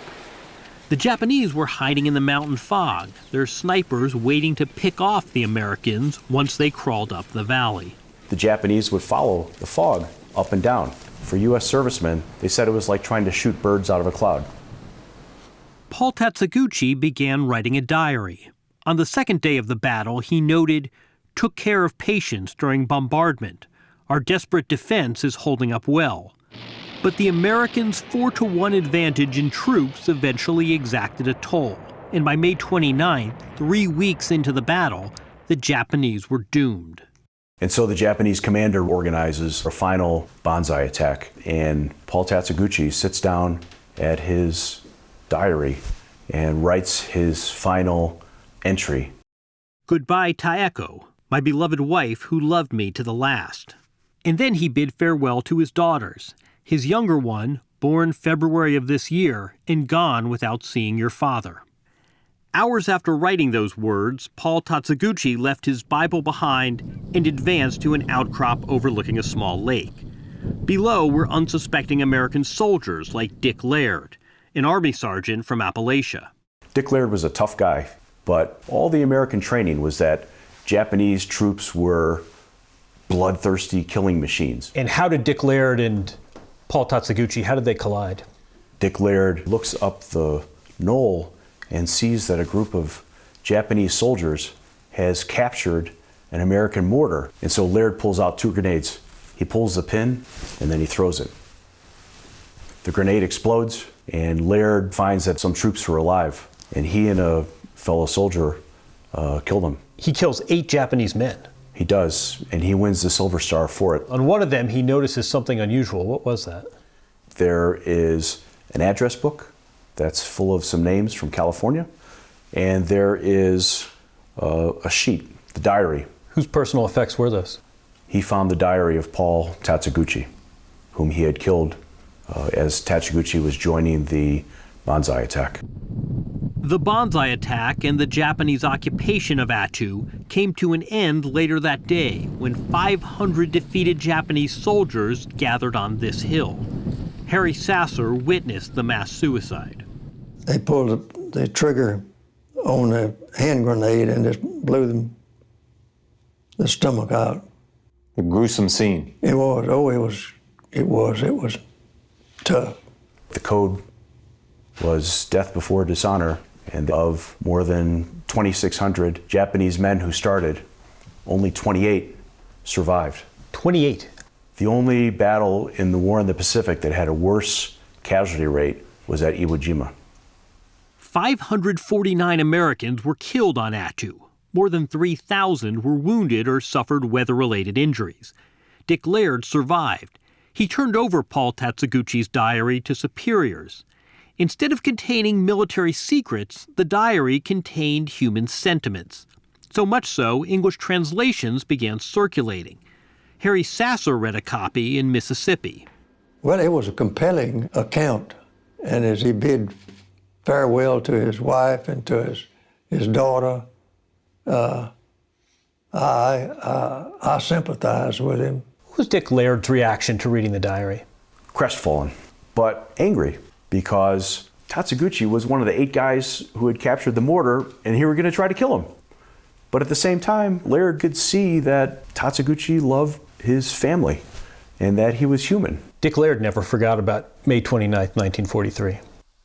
The Japanese were hiding in the mountain fog, their snipers waiting to pick off the Americans once they crawled up the valley. The Japanese would follow the fog up and down. For U.S. servicemen, they said it was like trying to shoot birds out of a cloud. Paul Tatsuguchi began writing a diary. On the second day of the battle, he noted, "Took care of patients during bombardment. Our desperate defense is holding up well." But the Americans' 4-to-1 advantage in troops eventually exacted a toll. And by May 29th, 3 weeks into the battle, the Japanese were doomed. And so the Japanese commander organizes a final banzai attack. And Paul Tatsuguchi sits down at his diary and writes his final entry. "Goodbye, Taeko, my beloved wife who loved me to the last." And then he bid farewell to his daughters. His younger one, born February of this year, and gone without seeing your father. Hours after writing those words, Paul Tatsuguchi left his Bible behind and advanced to an outcrop overlooking a small lake. Below were unsuspecting American soldiers like Dick Laird, an army sergeant from Appalachia. Dick Laird was a tough guy, but all the American training was that Japanese troops were bloodthirsty killing machines. And how did Dick Laird and Paul Tatsuguchi, how did they collide? Dick Laird looks up the knoll and sees that a group of Japanese soldiers has captured an American mortar. And so Laird pulls out 2 grenades. He pulls the pin and then he throws it. The grenade explodes and Laird finds that some troops were alive. And he and a fellow soldier killed them. He kills 8 Japanese men. He does, and he wins the Silver Star for it. On one of them, he notices something unusual. What was that? There is an address book that's full of some names from California, and there is a sheet, the diary. Whose personal effects were those? He found the diary of Paul Tatsuguchi, whom he had killed as Tatsuguchi was joining the banzai attack. The banzai attack and the Japanese occupation of Attu came to an end later that day when 500 defeated Japanese soldiers gathered on this hill. Harry Sasser witnessed the mass suicide. They pulled the trigger on a hand grenade and just blew them the stomach out. A gruesome scene. It was. Oh, it was tough. The code was death before dishonor, and of more than 2,600 Japanese men who started, only 28 survived. 28? The only battle in the war in the Pacific that had a worse casualty rate was at Iwo Jima. 549 Americans were killed on Attu. More than 3,000 were wounded or suffered weather-related injuries. Dick Laird survived. He turned over Paul Tatsuguchi's diary to superiors. Instead of containing military secrets, the diary contained human sentiments. So much so, English translations began circulating. Harry Sasser read a copy in Mississippi. Well, it was a compelling account, and as he bid farewell to his wife and to his daughter, I sympathized with him. What was Dick Laird's reaction to reading the diary? Crestfallen, but angry, because Tatsuguchi was one of the 8 guys who had captured the mortar, and he were going to try to kill him. But at the same time, Laird could see that Tatsuguchi loved his family and that he was human. Dick Laird never forgot about May 29th, 1943.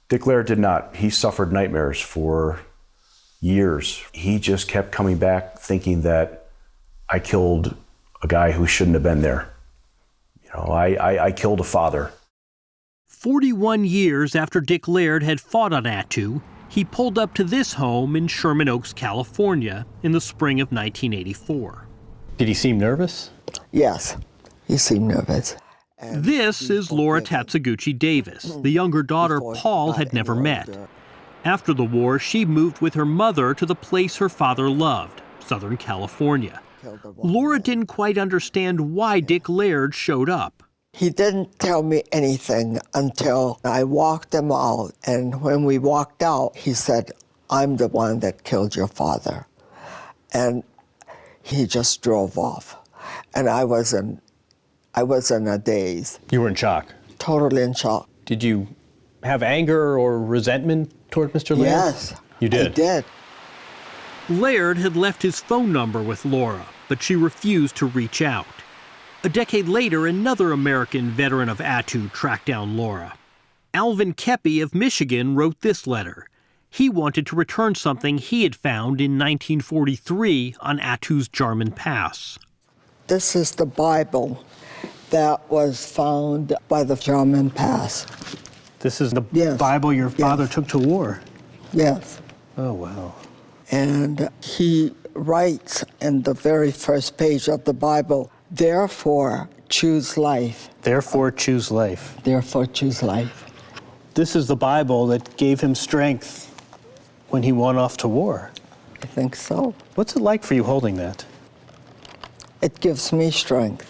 Dick Laird did not. He suffered nightmares for years. He just kept coming back thinking that I killed a guy who shouldn't have been there. You know, I killed a father. 41 years after Dick Laird had fought on Attu, he pulled up to this home in Sherman Oaks, California in the spring of 1984. Did he seem nervous? Yes, he seemed nervous. This is Laura Tatsuguchi Davis. The younger daughter Paul had never met. After the war, she moved with her mother to the place her father loved, Southern California. Laura didn't quite understand why Dick Laird showed up. He didn't tell me anything until I walked him out, and when we walked out, he said, "I'm the one that killed your father." And he just drove off. And I was in a daze. You were in shock? Totally in shock. Did you have anger or resentment toward Mr. Laird? Yes. You did? I did. Laird had left his phone number with Laura, but she refused to reach out. A decade later, another American veteran of Attu tracked down Laura. Alvin Kepi of Michigan wrote this letter. He wanted to return something he had found in 1943 on Attu's Jarman Pass. This is the Bible that was found by the Jarman Pass. This is the Bible your father took to war? Yes. Oh, wow. And he writes in the very first page of the Bible, "Therefore, choose life." Therefore, choose life. Therefore, choose life. This is the Bible that gave him strength when he went off to war. I think so. What's it like for you holding that? It gives me strength.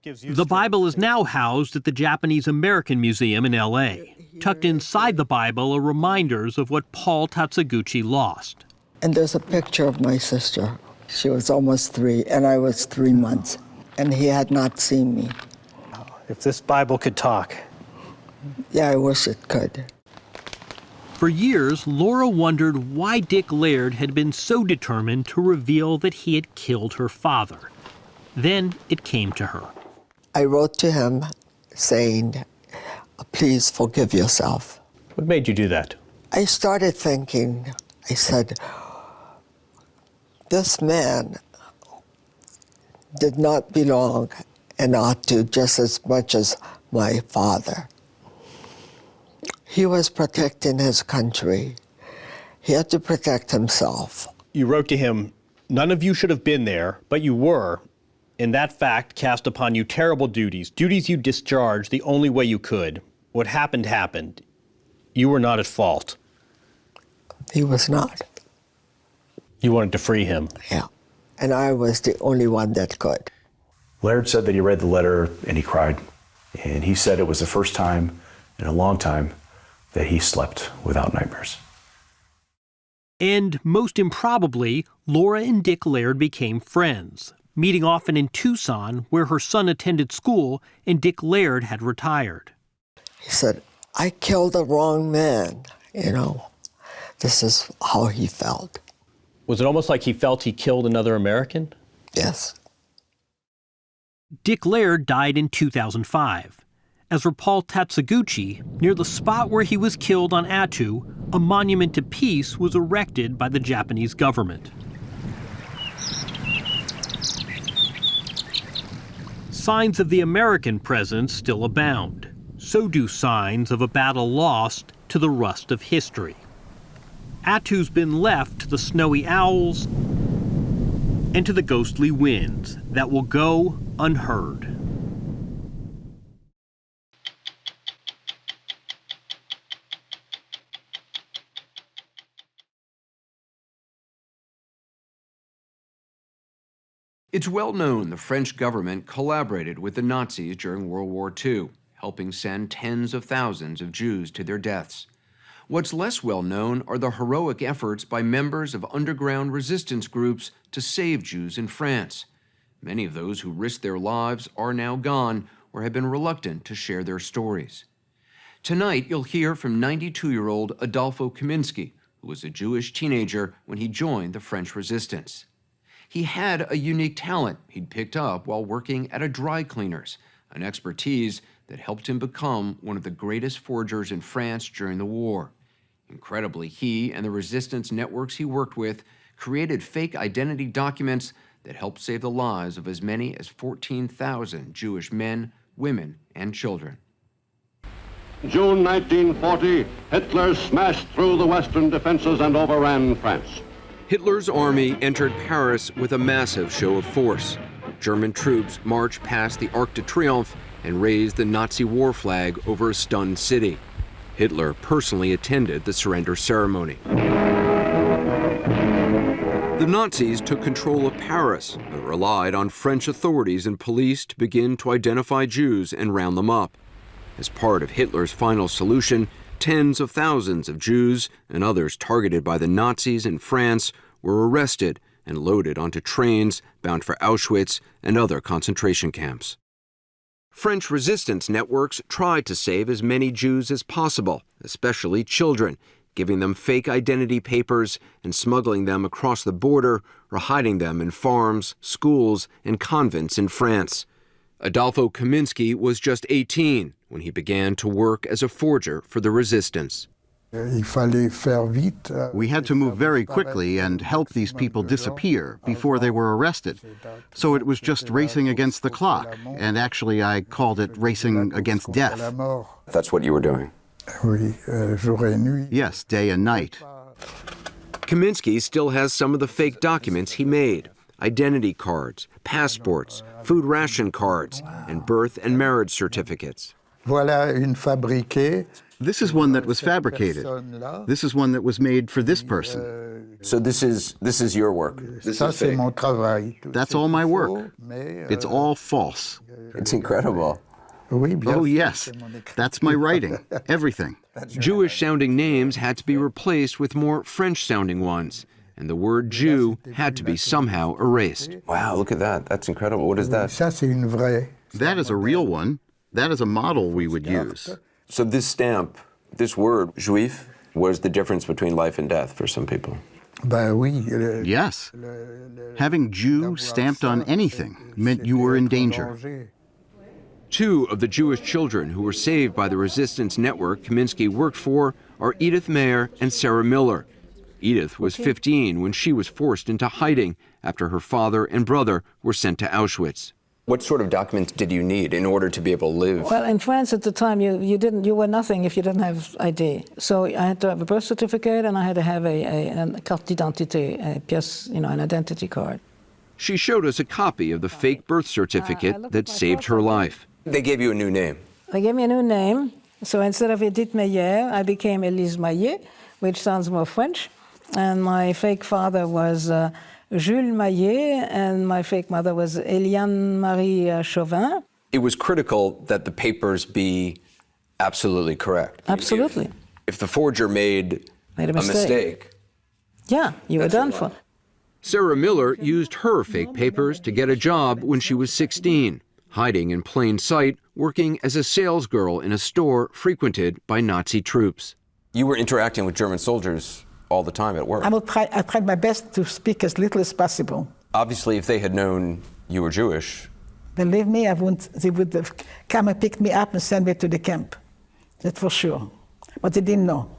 The Bible is now housed at the Japanese American Museum in L.A. Tucked inside the Bible are reminders of what Paul Tatsuguchi lost. And there's a picture of my sister. She was almost 3, and I was 3 months, and he had not seen me. If this Bible could talk. Yeah, I wish it could. For years, Laura wondered why Dick Laird had been so determined to reveal that he had killed her father. Then it came to her. I wrote to him saying, "Please forgive yourself." What made you do that? I started thinking, I said, this man did not belong in Attu just as much as my father. He was protecting his country. He had to protect himself. You wrote to him, "None of you should have been there, but you were, and that fact cast upon you terrible duties you discharged the only way you could. What happened, happened. You were not at fault." He was not. You wanted to free him. Yeah, and I was the only one that could. Laird said that he read the letter and he cried. And he said it was the first time in a long time that he slept without nightmares. And most improbably, Laura and Dick Laird became friends, meeting often in Tucson, where her son attended school and Dick Laird had retired. He said, "I killed the wrong man," This is how he felt. Was it almost like he felt he killed another American? Yes. Dick Laird died in 2005. As for Paul Tatsuguchi, near the spot where he was killed on Attu, a monument to peace was erected by the Japanese government. Signs of the American presence still abound. So do signs of a battle lost to the rust of history. Attu's been left to the snowy owls and to the ghostly winds that will go unheard. It's well known the French government collaborated with the Nazis during World War II, helping send tens of thousands of Jews to their deaths. What's less well known are the heroic efforts by members of underground resistance groups to save Jews in France. Many of those who risked their lives are now gone or have been reluctant to share their stories. Tonight, you'll hear from 92-year-old Adolfo Kaminsky, who was a Jewish teenager when he joined the French resistance. He had a unique talent he'd picked up while working at a dry cleaner's, an expertise that helped him become one of the greatest forgers in France during the war. Incredibly, he and the resistance networks he worked with created fake identity documents that helped save the lives of as many as 14,000 Jewish men, women, and children. June 1940, Hitler smashed through the western defenses and overran France. Hitler's army entered Paris with a massive show of force. German troops marched past the Arc de Triomphe and raised the Nazi war flag over a stunned city. Hitler personally attended the surrender ceremony. The Nazis took control of Paris, but relied on French authorities and police to begin to identify Jews and round them up. As part of Hitler's final solution, tens of thousands of Jews and others targeted by the Nazis in France were arrested and loaded onto trains bound for Auschwitz and other concentration camps. French resistance networks tried to save as many Jews as possible, especially children, giving them fake identity papers and smuggling them across the border or hiding them in farms, schools, and convents in France. Adolfo Kaminsky was just 18 when he began to work as a forger for the resistance. We had to move very quickly and help these people disappear before they were arrested. So it was just racing against the clock, and actually I called it racing against death. That's what you were doing? Yes, day and night. Kaminsky still has some of the fake documents he made: identity cards, passports, food ration cards, and birth and marriage certificates. This is one that was fabricated. This is one that was made for this person. So this is your work? This is fake? That's all my work. It's all false. It's incredible. Oh, yes. That's my writing. Everything. Jewish-sounding names had to be replaced with more French-sounding ones, and the word Jew had to be somehow erased. Wow, look at that. That's incredible. What is that? That is a real one. That is a model we would use. So this stamp, this word, juif, was the difference between life and death for some people. Yes. Having Jew stamped on anything meant you were in danger. Two of the Jewish children who were saved by the resistance network Kaminsky worked for are Edith Mayer and Sarah Miller. Edith was 15 when she was forced into hiding after her father and brother were sent to Auschwitz. What sort of documents did you need in order to be able to live? Well, in France at the time, you were nothing if you didn't have ID. So I had to have a birth certificate, and I had to have a carte d'identité, a pièce, an identity card. She showed us a copy of the fake birth certificate that saved her life. They gave you a new name. They gave me a new name. So instead of Edith Meyer, I became Elise Maillet, which sounds more French. And my fake father was Jules Maillet, and my fake mother was Eliane Marie Chauvin. It was critical that the papers be absolutely correct. Absolutely. If the forger made a mistake. Yeah, you were done for. Sarah Miller used her fake papers to get a job when she was 16, hiding in plain sight, working as a salesgirl in a store frequented by Nazi troops. You were interacting with German soldiers all the time at work. I tried my best to speak as little as possible. Obviously, if they had known you were Jewish. Believe me, they would have come and picked me up and sent me to the camp. That's for sure. But they didn't know.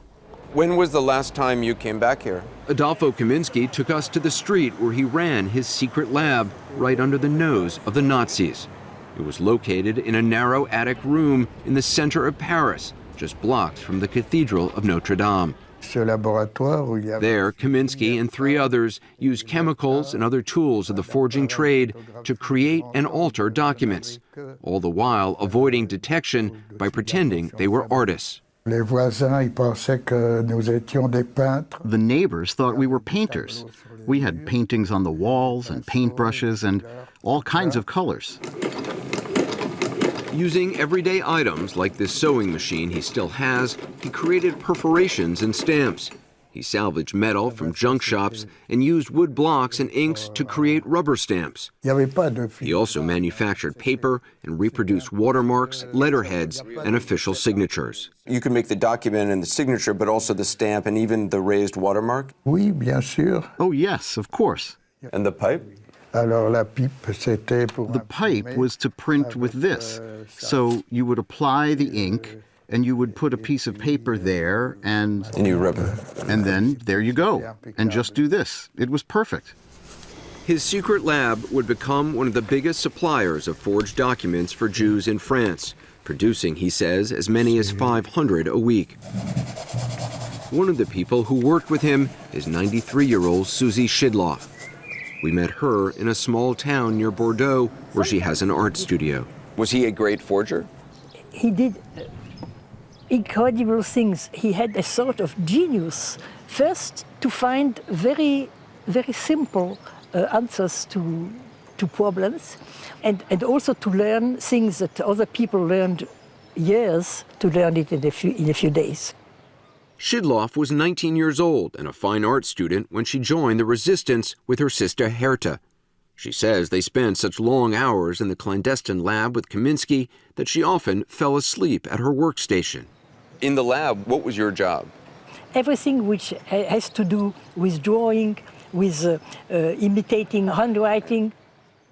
When was the last time you came back here? Adolfo Kaminsky took us to the street where he ran his secret lab right under the nose of the Nazis. It was located in a narrow attic room in the center of Paris, just blocks from the Cathedral of Notre Dame. There, Kaminsky and 3 others used chemicals and other tools of the forging trade to create and alter documents, all the while avoiding detection by pretending they were artists. The neighbors thought we were painters. We had paintings on the walls and paintbrushes and all kinds of colors. Using everyday items like this sewing machine he still has, he created perforations and stamps. He salvaged metal from junk shops and used wood blocks and inks to create rubber stamps. He also manufactured paper and reproduced watermarks, letterheads, and official signatures. You can make the document and the signature, but also the stamp and even the raised watermark? Oui, bien sûr. Oh, yes, of course. And the pipe? The pipe was to print with this. So you would apply the ink, and you would put a piece of paper there, and you rub it. And then there you go. And just do this. It was perfect. His secret lab would become one of the biggest suppliers of forged documents for Jews in France, producing, he says, as many as 500 a week. One of the people who worked with him is 93-year-old Susie Shidloff. We met her in a small town near Bordeaux where she has an art studio. Was he a great forger? He did incredible things. He had a sort of genius. First, to find very, very simple answers to problems, and also to learn things that other people learned years to learn it in a few days. Shidloff was 19 years old and a fine art student when she joined the resistance with her sister Herta. She says they spent such long hours in the clandestine lab with Kaminsky that she often fell asleep at her workstation. In the lab, what was your job? Everything which has to do with drawing, with imitating handwriting.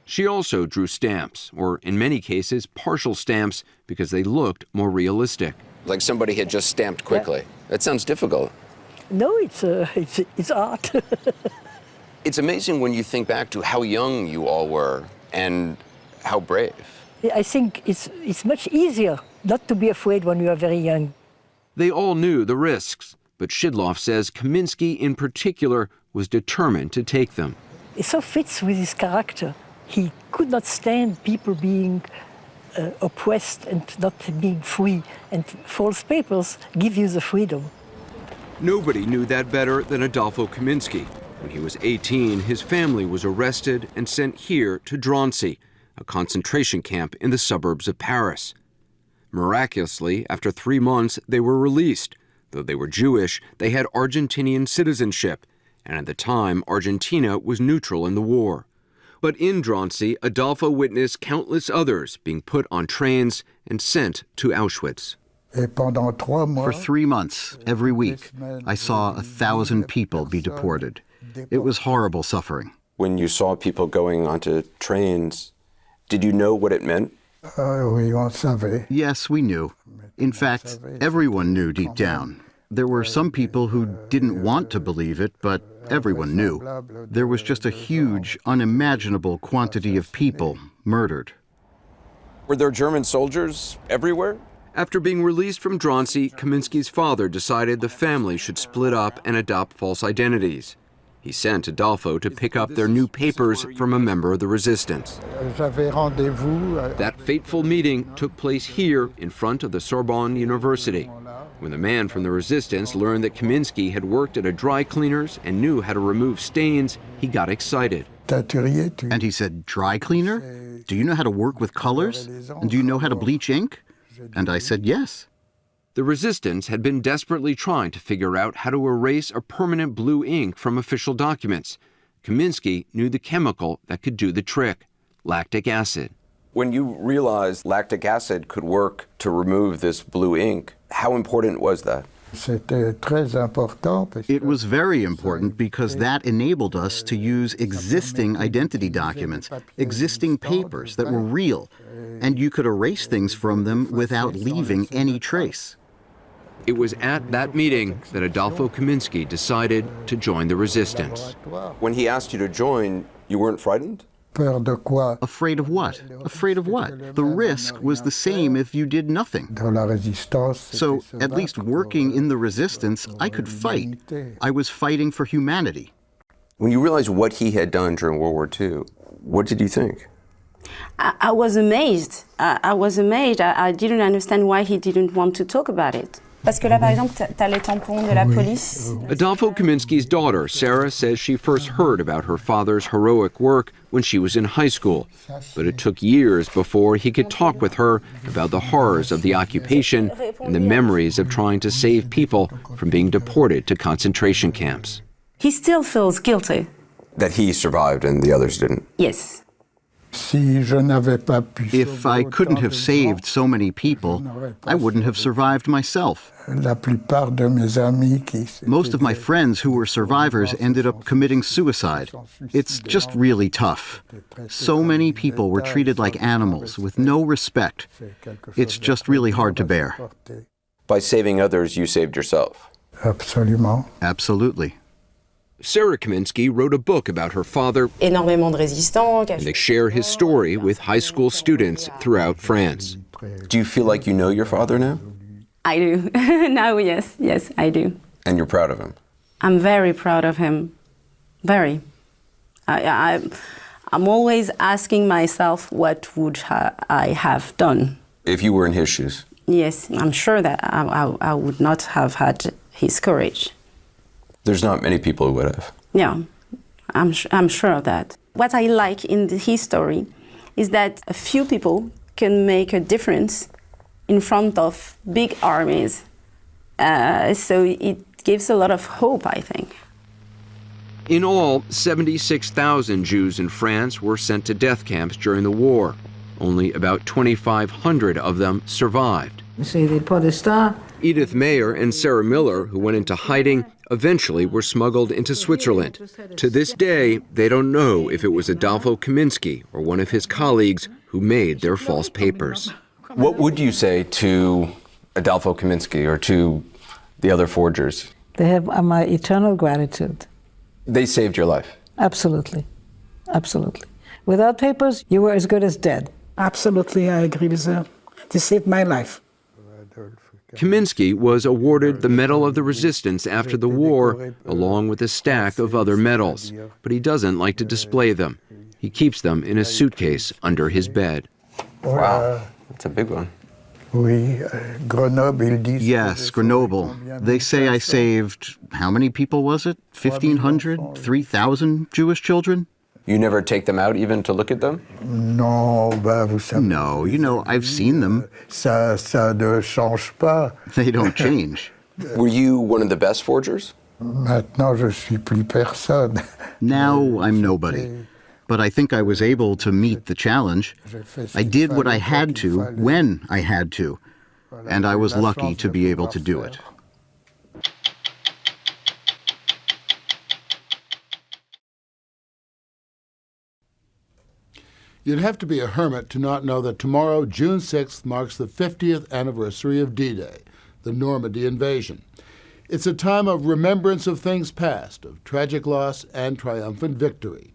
She also drew stamps, or in many cases, partial stamps, because they looked more realistic. Like somebody had just stamped quickly. Yeah. That sounds difficult. No, it's art. It's amazing when you think back to how young you all were and how brave. I think it's much easier not to be afraid when you are very young. They all knew the risks, but Shidloff says Kaminsky in particular was determined to take them. It so fits with his character. He could not stand people being oppressed and not being free, and false papers give you the freedom. Nobody knew that better than Adolfo Kaminsky. When he was 18, his family was arrested and sent here to Drancy, a concentration camp in the suburbs of Paris. Miraculously, after 3 months, they were released. Though they were Jewish, they had Argentinian citizenship, and at the time, Argentina was neutral in the war. But in Drancy, Adolfo witnessed countless others being put on trains and sent to Auschwitz. For 3 months, every week, I saw 1,000 people be deported. It was horrible suffering. When you saw people going onto trains, did you know what it meant? Yes, we knew. In fact, everyone knew deep down. There were some people who didn't want to believe it, but everyone knew. There was just a huge, unimaginable quantity of people murdered. Were there German soldiers everywhere? After being released from Drancy, Kaminsky's father decided the family should split up and adopt false identities. He sent Adolfo to pick up their new papers from a member of the resistance. That fateful meeting took place here in front of the Sorbonne University. When the man from the resistance learned that Kaminsky had worked at a dry cleaner's and knew how to remove stains, he got excited. And he said, "Dry cleaner? Do you know how to work with colors? And do you know how to bleach ink?" And I said, "Yes." The resistance had been desperately trying to figure out how to erase a permanent blue ink from official documents. Kaminsky knew the chemical that could do the trick: lactic acid. When you realized lactic acid could work to remove this blue ink, how important was that? It was very important because that enabled us to use existing identity documents, existing papers that were real, and you could erase things from them without leaving any trace. It was at that meeting that Adolfo Kaminsky decided to join the resistance. When he asked you to join, you weren't frightened? Afraid of what? Afraid of what? The risk was the same if you did nothing. So, at least working in the resistance, I could fight. I was fighting for humanity. When you realized what he had done during World War II, what did you think? I was amazed. I was amazed. I didn't understand why he didn't want to talk about it. Parce que là, par exemple, t'as les tampons de la police. Adolfo Kaminsky's daughter, Sarah, says she first heard about her father's heroic work when she was in high school. But it took years before he could talk with her about the horrors of the occupation and the memories of trying to save people from being deported to concentration camps. He still feels guilty. That he survived and the others didn't. Yes. If I couldn't have saved so many people, I wouldn't have survived myself. Most of my friends who were survivors ended up committing suicide. It's just really tough. So many people were treated like animals with no respect. It's just really hard to bear. By saving others, you saved yourself. Absolutely. Sarah Kaminsky wrote a book about her father, and they share his story with high school students throughout France. Do you feel like you know your father now? I do. Now, yes, I do. And you're proud of him? I'm very proud of him. Very. I'm always asking myself, what would I have done? If you were in his shoes? Yes, I'm sure that I would not have had his courage. There's not many people who would have. Yeah, I'm sure of that. What I like in his story is that a few people can make a difference in front of big armies. So it gives a lot of hope, I think. In all, 76,000 Jews in France were sent to death camps during the war. Only about 2,500 of them survived. Edith Mayer and Sarah Miller, who went into hiding, eventually were smuggled into Switzerland. To this day, they don't know if it was Adolfo Kaminsky or one of his colleagues who made their false papers. What would you say to Adolfo Kaminsky or to the other forgers? They have my eternal gratitude. They saved your life? Absolutely. Absolutely. Without papers, you were as good as dead. Absolutely, I agree with her. They saved my life. Kaminsky was awarded the Medal of the Resistance after the war, along with a stack of other medals, but he doesn't like to display them. He keeps them in a suitcase under his bed. Wow, that's a big one. Yes, Grenoble. They say I saved, how many people was it? 1,500? 3,000 Jewish children? You never take them out even to look at them? No, you know, I've seen them. They don't change. Were you one of the best forgers? Now I'm nobody. But I think I was able to meet the challenge. I did what I had to, when I had to. And I was lucky to be able to do it. You'd have to be a hermit to not know that tomorrow, June 6th, marks the 50th anniversary of D-Day, the Normandy invasion. It's a time of remembrance of things past, of tragic loss and triumphant victory.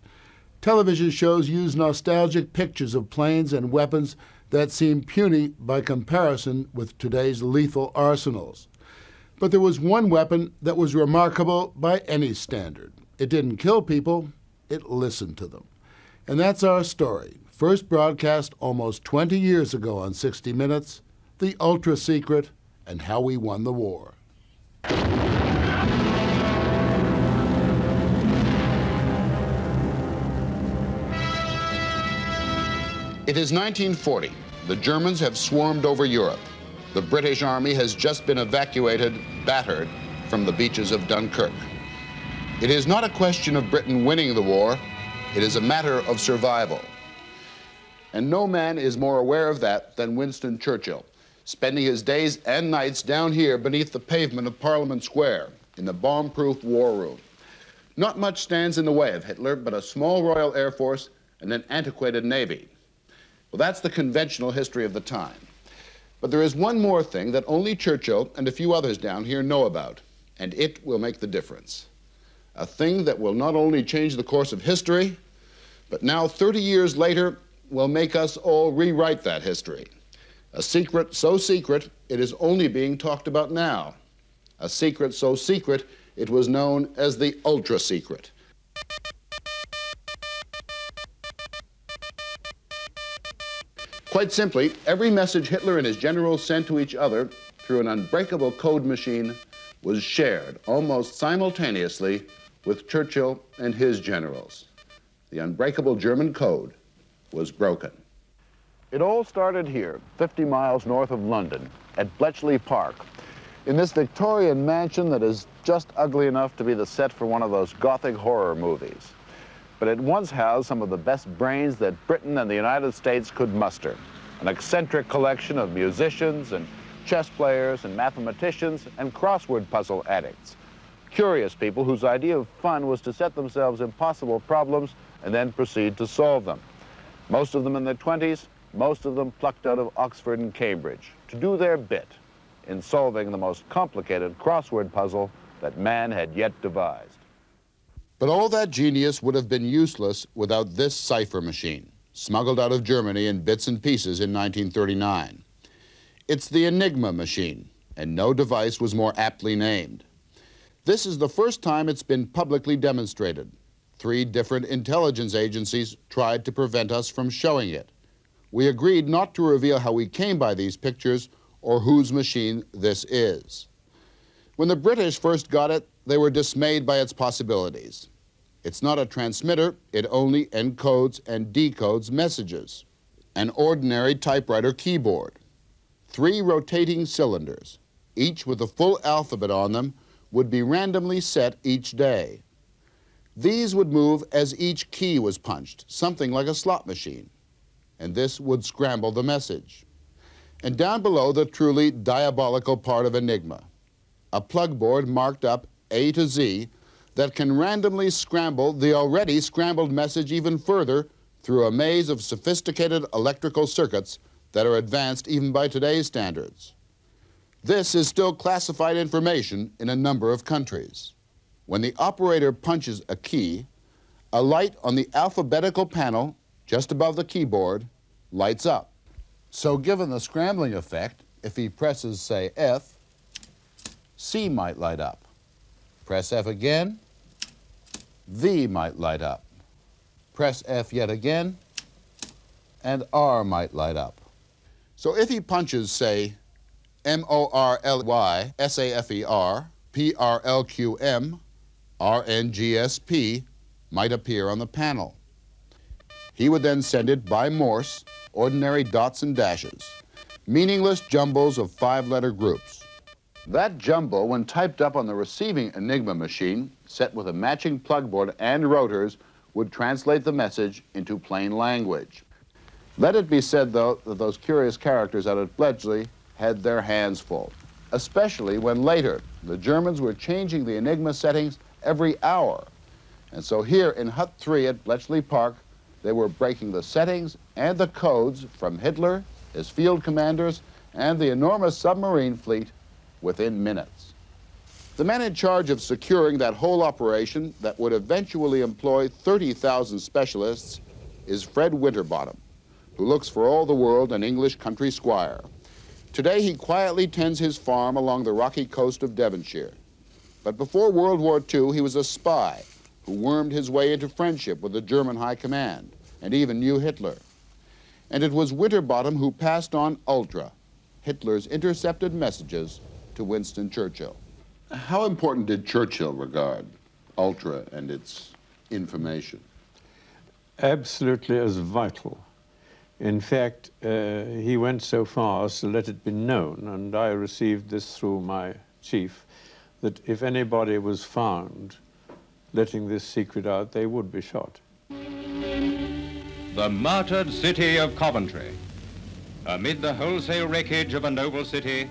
Television shows use nostalgic pictures of planes and weapons that seem puny by comparison with today's lethal arsenals. But there was one weapon that was remarkable by any standard. It didn't kill people, it listened to them. And that's our story, first broadcast almost 20 years ago on 60 Minutes, the ultra-secret and how we won the war. It is 1940. The Germans have swarmed over Europe. The British Army has just been evacuated, battered, from the beaches of Dunkirk. It is not a question of Britain winning the war. It is a matter of survival. And no man is more aware of that than Winston Churchill, spending his days and nights down here beneath the pavement of Parliament Square in the bomb-proof war room. Not much stands in the way of Hitler but a small Royal Air Force and an antiquated Navy. Well, that's the conventional history of the time. But there is one more thing that only Churchill and a few others down here know about, and it will make the difference. A thing that will not only change the course of history, but now 30 years later will make us all rewrite that history. A secret so secret it is only being talked about now. A secret so secret it was known as the ultra-secret. Quite simply, every message Hitler and his generals sent to each other through an unbreakable code machine was shared almost simultaneously with Churchill and his generals. The unbreakable German code was broken. It all started here, 50 miles north of London, at Bletchley Park, in this Victorian mansion that is just ugly enough to be the set for one of those Gothic horror movies. But it once housed some of the best brains that Britain and the United States could muster, an eccentric collection of musicians and chess players and mathematicians and crossword puzzle addicts, curious people whose idea of fun was to set themselves impossible problems and then proceed to solve them. Most of them in their 20s, most of them plucked out of Oxford and Cambridge to do their bit in solving the most complicated crossword puzzle that man had yet devised. But all that genius would have been useless without this cipher machine, smuggled out of Germany in bits and pieces in 1939. It's the Enigma machine, and no device was more aptly named. This is the first time it's been publicly demonstrated. 3 different intelligence agencies tried to prevent us from showing it. We agreed not to reveal how we came by these pictures or whose machine this is. When the British first got it, they were dismayed by its possibilities. It's not a transmitter, it only encodes and decodes messages. An ordinary typewriter keyboard. 3 rotating cylinders, each with a full alphabet on them, would be randomly set each day. These would move as each key was punched, something like a slot machine, and this would scramble the message. And down below, the truly diabolical part of Enigma, a plug board marked up A to Z that can randomly scramble the already scrambled message even further through a maze of sophisticated electrical circuits that are advanced even by today's standards. This is still classified information in a number of countries. When the operator punches a key, a light on the alphabetical panel just above the keyboard lights up. So given the scrambling effect, if he presses, say, F, C might light up. Press F again, V might light up. Press F yet again, and R might light up. So if he punches, say, MORLY SAFER, PRLQM, RNGSP might appear on the panel. He would then send it by Morse, ordinary dots and dashes, meaningless jumbles of 5-letter groups. That jumble, when typed up on the receiving Enigma machine, set with a matching plugboard and rotors, would translate the message into plain language. Let it be said, though, that those curious characters out at Bletchley had their hands full, especially when later the Germans were changing the Enigma settings every hour. And so here in Hut 3 at Bletchley Park, they were breaking the settings and the codes from Hitler, his field commanders, and the enormous submarine fleet within minutes. The man in charge of securing that whole operation that would eventually employ 30,000 specialists is Fred Winterbottom, who looks for all the world an English country squire. Today he quietly tends his farm along the rocky coast of Devonshire. But before World War II, he was a spy who wormed his way into friendship with the German High Command and even knew Hitler. And it was Winterbottom who passed on Ultra, Hitler's intercepted messages, to Winston Churchill. How important did Churchill regard Ultra and its information? Absolutely as vital. In fact, he went so far as to let it be known, and I received this through my chief, that if anybody was found letting this secret out, they would be shot. The martyred city of Coventry. Amid the wholesale wreckage of a noble city,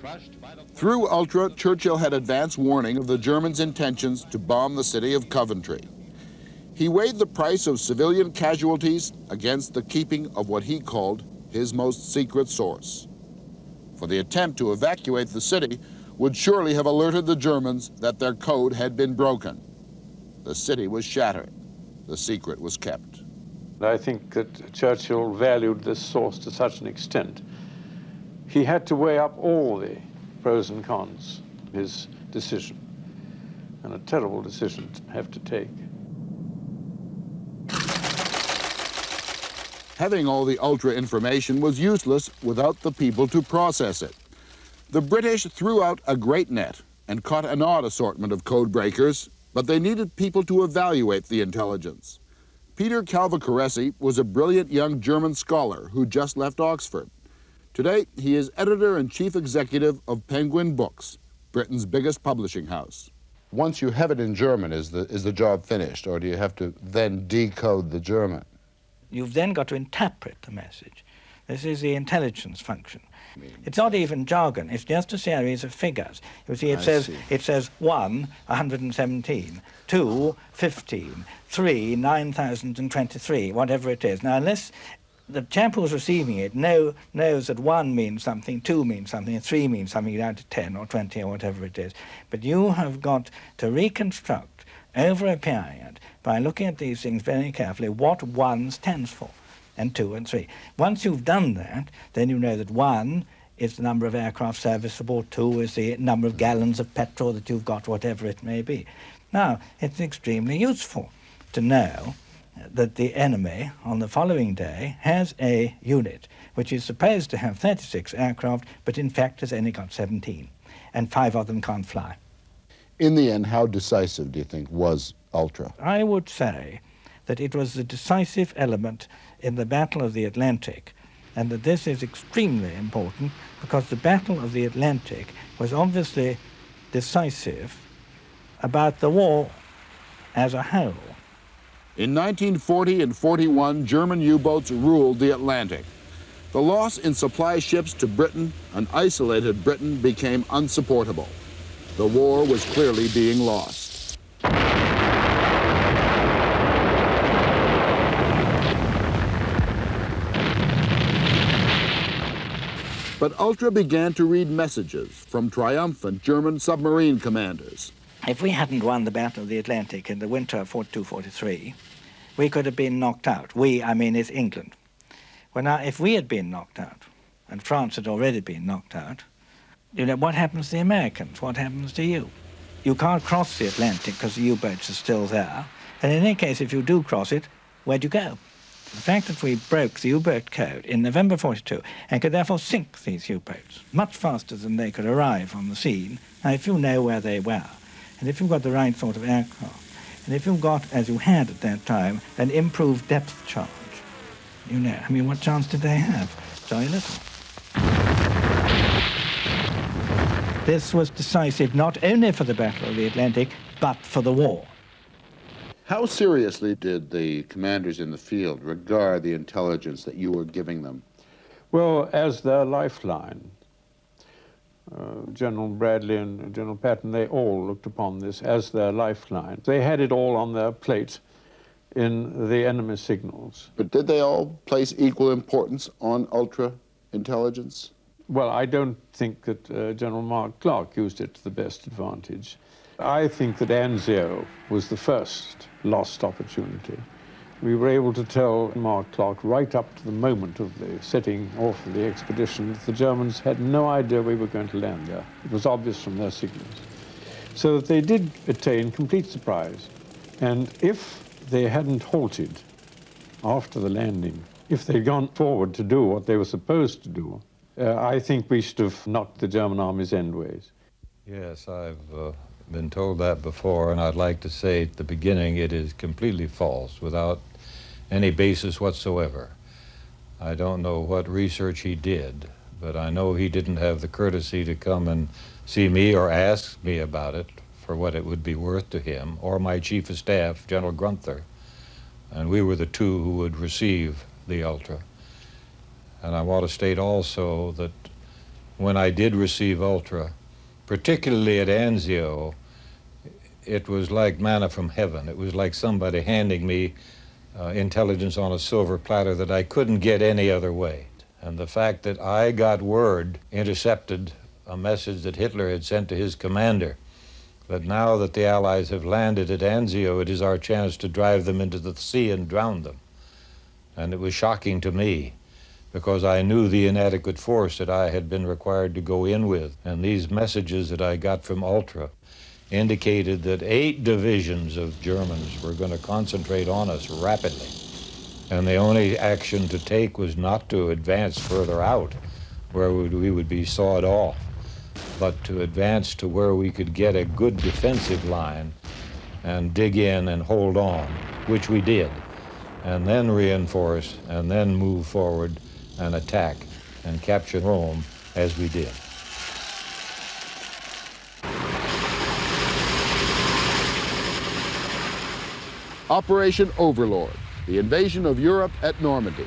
crushed by the... Through Ultra, Churchill had advance warning of the Germans' intentions to bomb the city of Coventry. He weighed the price of civilian casualties against the keeping of what he called his most secret source. For the attempt to evacuate the city would surely have alerted the Germans that their code had been broken. The city was shattered. The secret was kept. I think that Churchill valued this source to such an extent. He had to weigh up all the pros and cons of his decision, and a terrible decision to have to take. Having all the Ultra information was useless without the people to process it. The British threw out a great net and caught an odd assortment of code breakers, but they needed people to evaluate the intelligence. Peter Calvacaresi was a brilliant young German scholar who just left Oxford. Today, he is editor and chief executive of Penguin Books, Britain's biggest publishing house. Once you have it in German, is the job finished, or do you have to then decode the German? You've then got to interpret the message. This is the intelligence function. It's not even jargon, it's just a series of figures. You see, it says 1, 117, 2, 15, 3, 9,023, whatever it is. Now, unless the chap who's receiving it knows that 1 means something, 2 means something, and 3 means something down to 10 or 20 or whatever it is. But you have got to reconstruct over a period, by looking at these things very carefully, what 1 stands for, and 2 and 3. Once you've done that, then you know that 1 is the number of aircraft serviceable, 2 is the number of gallons of petrol that you've got, whatever it may be. Now, it's extremely useful to know that the enemy on the following day has a unit which is supposed to have 36 aircraft, but in fact has only got 17, and 5 of them can't fly. In the end, how decisive do you think was Ultra? I would say that it was the decisive element in the Battle of the Atlantic, and that this is extremely important because the Battle of the Atlantic was obviously decisive about the war as a whole. In 1940 and 41, German U-boats ruled the Atlantic. The loss in supply ships to Britain, an isolated Britain, became unsupportable. The war was clearly being lost. But Ultra began to read messages from triumphant German submarine commanders. If we hadn't won the Battle of the Atlantic in the winter of 42-43, we could have been knocked out. We, I mean, it's England. Well, now, if we had been knocked out, and France had already been knocked out, you know, what happens to the Americans? What happens to you? You can't cross the Atlantic because the U-boats are still there. And in any case, if you do cross it, where'd you go? The fact that we broke the U-boat code in November 42 and could therefore sink these U-boats much faster than they could arrive on the scene. Now, if you know where they were, and if you've got the right sort of aircraft, and if you've got, as you had at that time, an improved depth charge, you know, I mean, what chance did they have? Very little. This was decisive not only for the Battle of the Atlantic, but for the war. How seriously did the commanders in the field regard the intelligence that you were giving them? Well, as their lifeline. General Bradley and General Patton, they all looked upon this as their lifeline. They had it all on their plate in the enemy signals. But did they all place equal importance on Ultra intelligence? Well, I don't think that General Mark Clark used it to the best advantage. I think that Anzio was the first lost opportunity. We were able to tell Mark Clark right up to the moment of the setting off of the expedition that the Germans had no idea we were going to land there. It was obvious from their signals. So that they did attain complete surprise. And if they hadn't halted after the landing, if they'd gone forward to do what they were supposed to do, I think we should have knocked the German army's endways. Yes, I've been told that before, and I'd like to say at the beginning it is completely false, without any basis whatsoever. I don't know what research he did, but I know he didn't have the courtesy to come and see me or ask me about it for what it would be worth to him, or my chief of staff, General Grunther. And we were the two who would receive the Ultra. And I want to state also that when I did receive Ultra, particularly at Anzio, it was like manna from heaven. It was like somebody handing me intelligence on a silver platter that I couldn't get any other way. And the fact that I got word, intercepted a message that Hitler had sent to his commander, that now that the Allies have landed at Anzio, it is our chance to drive them into the sea and drown them. And it was shocking to me, because I knew the inadequate force that I had been required to go in with. And these messages that I got from Ultra indicated that 8 divisions of Germans were going to concentrate on us rapidly. And the only action to take was not to advance further out, where we would be sawed off, but to advance to where we could get a good defensive line and dig in and hold on, which we did, and then reinforce, and then move forward and attack and capture Rome as we did. Operation Overlord, the invasion of Europe at Normandy.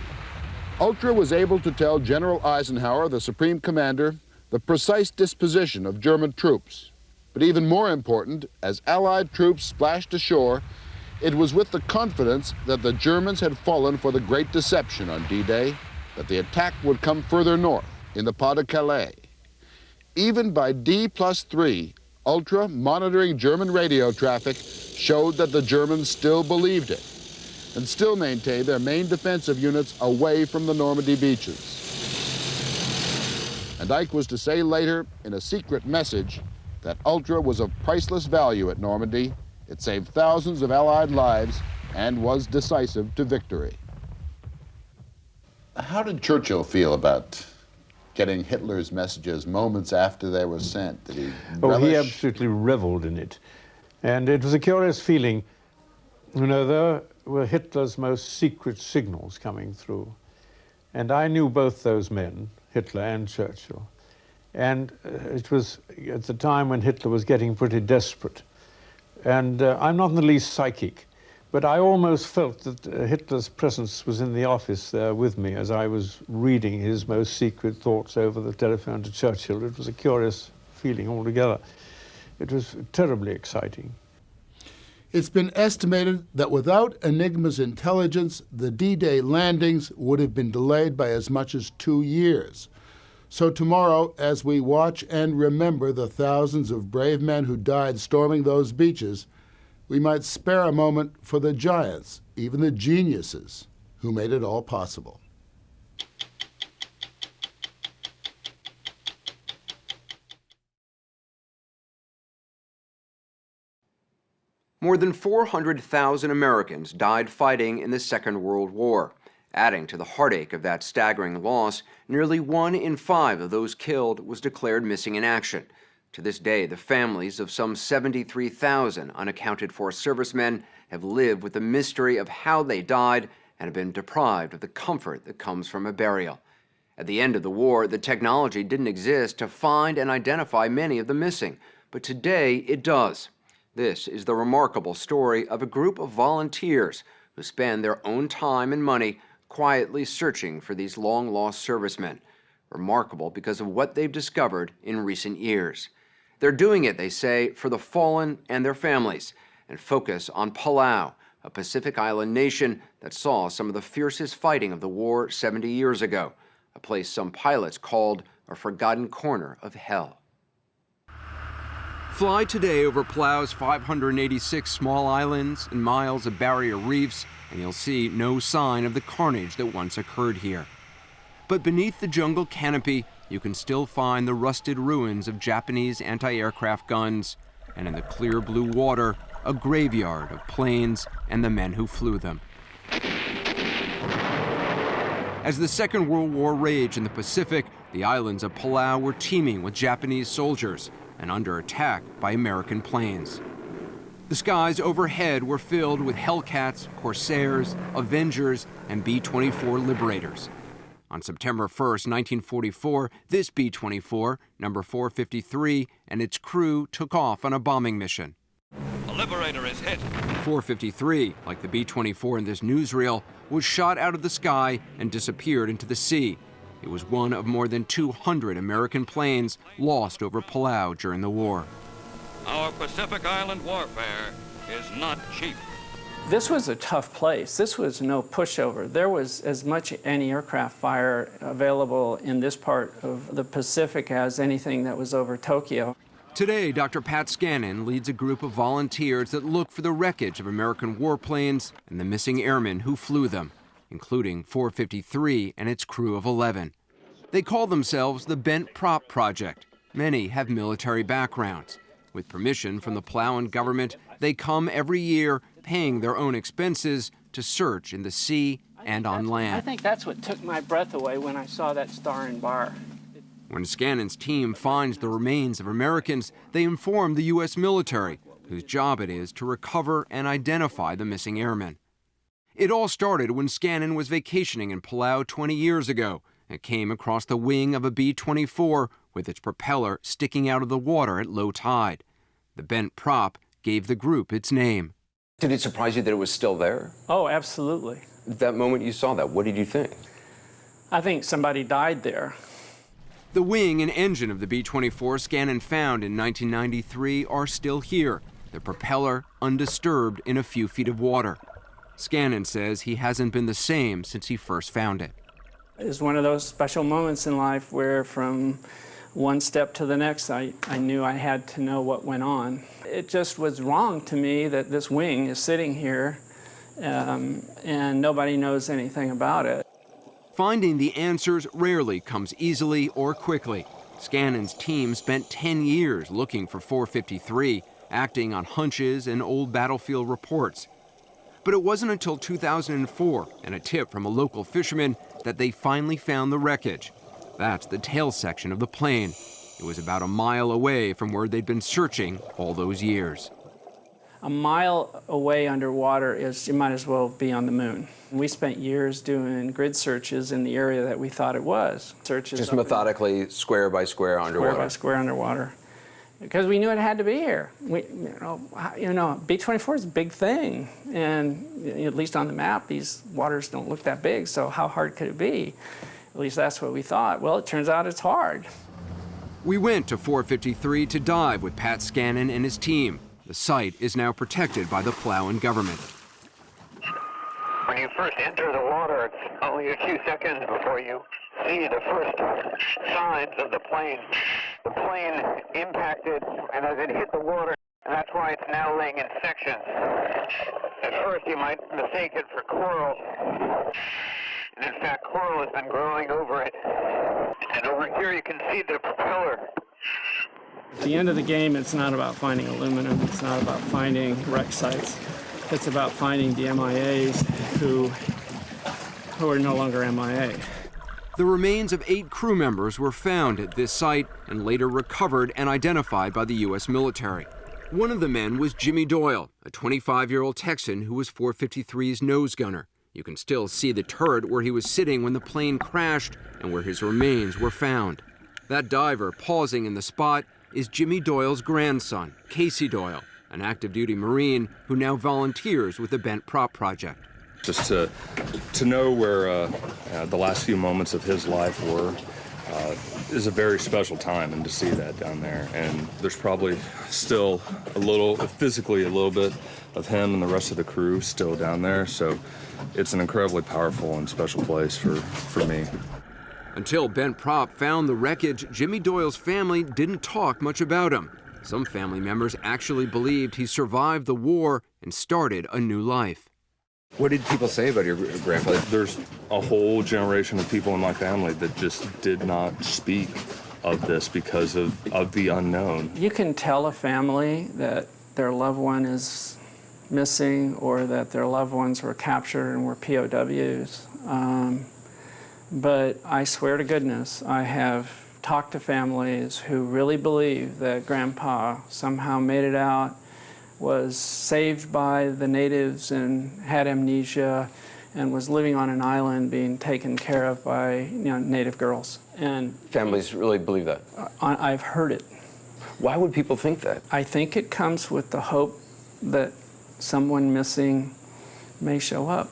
Ultra was able to tell General Eisenhower, the Supreme Commander, the precise disposition of German troops. But even more important, as Allied troops splashed ashore, it was with the confidence that the Germans had fallen for the Great Deception on D-Day, that the attack would come further north, in the Pas-de-Calais. Even by D+3, Ultra, monitoring German radio traffic, showed that the Germans still believed it, and still maintained their main defensive units away from the Normandy beaches. And Ike was to say later, in a secret message, that Ultra was of priceless value at Normandy. It saved thousands of Allied lives and was decisive to victory. How did Churchill feel about getting Hitler's messages moments after they were sent? Did he relish? Oh, he absolutely reveled in it. And it was a curious feeling. You know, there were Hitler's most secret signals coming through. And I knew both those men, Hitler and Churchill. And it was at the time when Hitler was getting pretty desperate. And I'm not in the least psychic, but I almost felt that Hitler's presence was in the office there with me as I was reading his most secret thoughts over the telephone to Churchill. It was a curious feeling altogether. It was terribly exciting. It's been estimated that without Enigma's intelligence, the D-Day landings would have been delayed by as much as 2 years. So tomorrow, as we watch and remember the thousands of brave men who died storming those beaches, we might spare a moment for the giants, even the geniuses, who made it all possible. More than 400,000 Americans died fighting in the Second World War. Adding to the heartache of that staggering loss, nearly 1 in 5 of those killed was declared missing in action. To this day, the families of some 73,000 unaccounted-for servicemen have lived with the mystery of how they died and have been deprived of the comfort that comes from a burial. At the end of the war, the technology didn't exist to find and identify many of the missing, but today it does. This is the remarkable story of a group of volunteers who spend their own time and money quietly searching for these long-lost servicemen. Remarkable because of what they've discovered in recent years. They're doing it, they say, for the fallen and their families, and focus on Palau, a Pacific island nation that saw some of the fiercest fighting of the war 70 years ago, a place some pilots called a forgotten corner of hell. Fly today over Palau's 586 small islands and miles of barrier reefs, and you'll see no sign of the carnage that once occurred here. But beneath the jungle canopy, you can still find the rusted ruins of Japanese anti-aircraft guns, and in the clear blue water, a graveyard of planes and the men who flew them. As the Second World War raged in the Pacific, the islands of Palau were teeming with Japanese soldiers and under attack by American planes. The skies overhead were filled with Hellcats, Corsairs, Avengers, and B-24 Liberators. On September 1st, 1944, this B-24, number 453, and its crew took off on a bombing mission. The Liberator is hit. 453, like the B-24 in this newsreel, was shot out of the sky and disappeared into the sea. It was one of more than 200 American planes lost over Palau during the war. Our Pacific Island warfare is not cheap. This was a tough place. This was no pushover. There was as much anti-aircraft fire available in this part of the Pacific as anything that was over Tokyo. Today, Dr. Pat Scannon leads a group of volunteers that look for the wreckage of American warplanes and the missing airmen who flew them, including 453 and its crew of 11. They call themselves the Bent Prop Project. Many have military backgrounds. With permission from the Palauan government, they come every year paying their own expenses to search in the sea and on land. I think that's what took my breath away when I saw that star and bar. When Scannon's team finds the remains of Americans, they inform the U.S. military, whose job it is to recover and identify the missing airmen. It all started when Skardon was vacationing in Palau 20 years ago and came across the wing of a B-24 with its propeller sticking out of the water at low tide. The bent prop gave the group its name. Did it surprise you that it was still there? Oh, absolutely. That moment you saw that, what did you think? I think somebody died there. The wing and engine of the B-24 Skardon found in 1993 are still here, the propeller undisturbed in a few feet of water. Skardon says he hasn't been the same since he first found it. It's one of those special moments in life where from one step to the next, I knew I had to know what went on. It just was wrong to me that this wing is sitting here and nobody knows anything about it. Finding the answers rarely comes easily or quickly. Skannon's team spent 10 years looking for 453, acting on hunches and old battlefield reports. But it wasn't until 2004 and a tip from a local fisherman that they finally found the wreckage. That's the tail section of the plane. It was about a mile away from where they'd been searching all those years. A mile away underwater is, you might as well be on the moon. We spent years doing grid searches in the area that we thought it was. Searches just methodically, square by square underwater? Square by square underwater. Because we knew it had to be here. B-24 is a big thing, and at least on the map, these waters don't look that big, so how hard could it be? At least that's what we thought. Well, it turns out it's hard. We went to 453 to dive with Pat Skardon and his team. The site is now protected by the Palauan government. When you first enter the water, it's only a few seconds before you see the first signs of the plane. The plane impacted, and as it hit the water, and that's why it's now laying in sections. At first, you might mistake it for coral. And in fact, coral has been growing over it. And over here, you can see the propeller. At the end of the game, it's not about finding aluminum. It's not about finding wreck sites. It's about finding the MIAs who are no longer MIA. The remains of 8 crew members were found at this site and later recovered and identified by the U.S. military. One of the men was Jimmy Doyle, a 25-year-old Texan who was 453's nose gunner. You can still see the turret where he was sitting when the plane crashed and where his remains were found. That diver pausing in the spot is Jimmy Doyle's grandson, Casey Doyle, an active-duty Marine who now volunteers with the Bent Prop Project. Just to know where the last few moments of his life were is a very special time, and to see that down there. And there's probably still physically a little bit of him and the rest of the crew still down there, so it's an incredibly powerful and special place for me. Until Bent Prop found the wreckage, Jimmy Doyle's family didn't talk much about him. Some family members actually believed he survived the war and started a new life. What did people say about your grandfather? There's a whole generation of people in my family that just did not speak of this because of the unknown. You can tell a family that their loved one is missing or that their loved ones were captured and were POWs. But I swear to goodness, I have talked to families who really believe that Grandpa somehow made it out, was saved by the natives and had amnesia, and was living on an island being taken care of by native girls. And families really believe that? I've heard it. Why would people think that? I think it comes with the hope that someone missing may show up.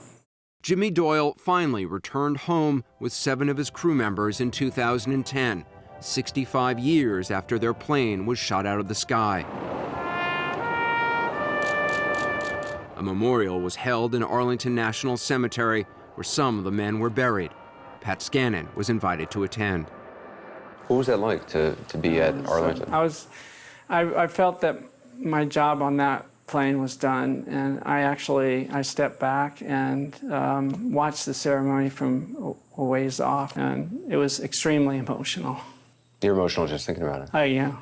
Jimmy Doyle finally returned home with 7 of his crew members in 2010, 65 years after their plane was shot out of the sky. A memorial was held in Arlington National Cemetery, where some of the men were buried. Pat Skardon was invited to attend. What was that like to be at Arlington? I felt that my job on that plane was done, and I stepped back and watched the ceremony from a ways off, and it was extremely emotional. You're emotional just thinking about it? Oh, yeah.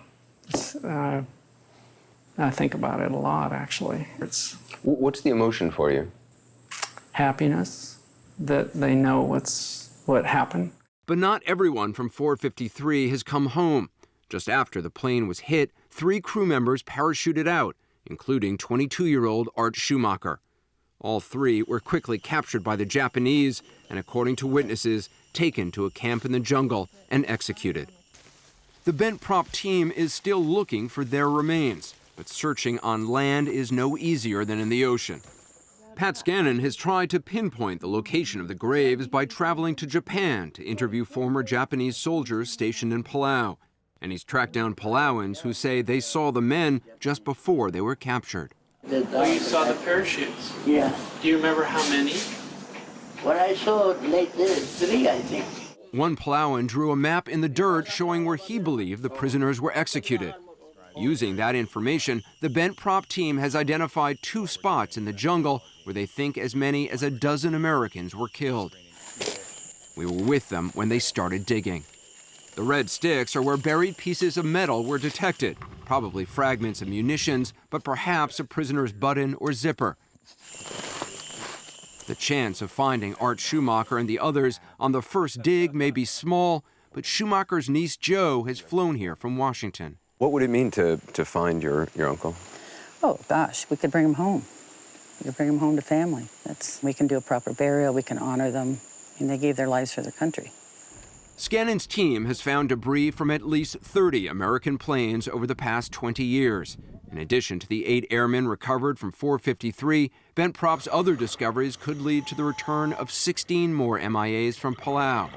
I think about it a lot, actually. What's the emotion for you? Happiness that they know what happened. But not everyone from 453 has come home. Just after the plane was hit, 3 crew members parachuted out, including 22-year-old Art Schumacher. All 3 were quickly captured by the Japanese and, according to witnesses, taken to a camp in the jungle and executed. The bent prop team is still looking for their remains, but searching on land is no easier than in the ocean. Pat Skardon has tried to pinpoint the location of the graves by traveling to Japan to interview former Japanese soldiers stationed in Palau. And he's tracked down Palauans who say they saw the men just before they were captured. Oh, you saw the parachutes? Yeah. Do you remember how many? What I saw later, 3, I think. One Palauan drew a map in the dirt showing where he believed the prisoners were executed. Using that information, the bent prop team has identified 2 spots in the jungle where they think as many as 12 Americans were killed. We were with them when they started digging. The red sticks are where buried pieces of metal were detected, probably fragments of munitions, but perhaps a prisoner's button or zipper. The chance of finding Art Schumacher and the others on the first dig may be small, but Schumacher's niece Jo has flown here from Washington. What would it mean to find your uncle? Oh, gosh, we could bring him home. We could bring him home to family. We can do a proper burial, we can honor them, and they gave their lives for their country. Skardon's team has found debris from at least 30 American planes over the past 20 years. In addition to the 8 airmen recovered from 453, bent prop's other discoveries could lead to the return of 16 more MIAs from Palau.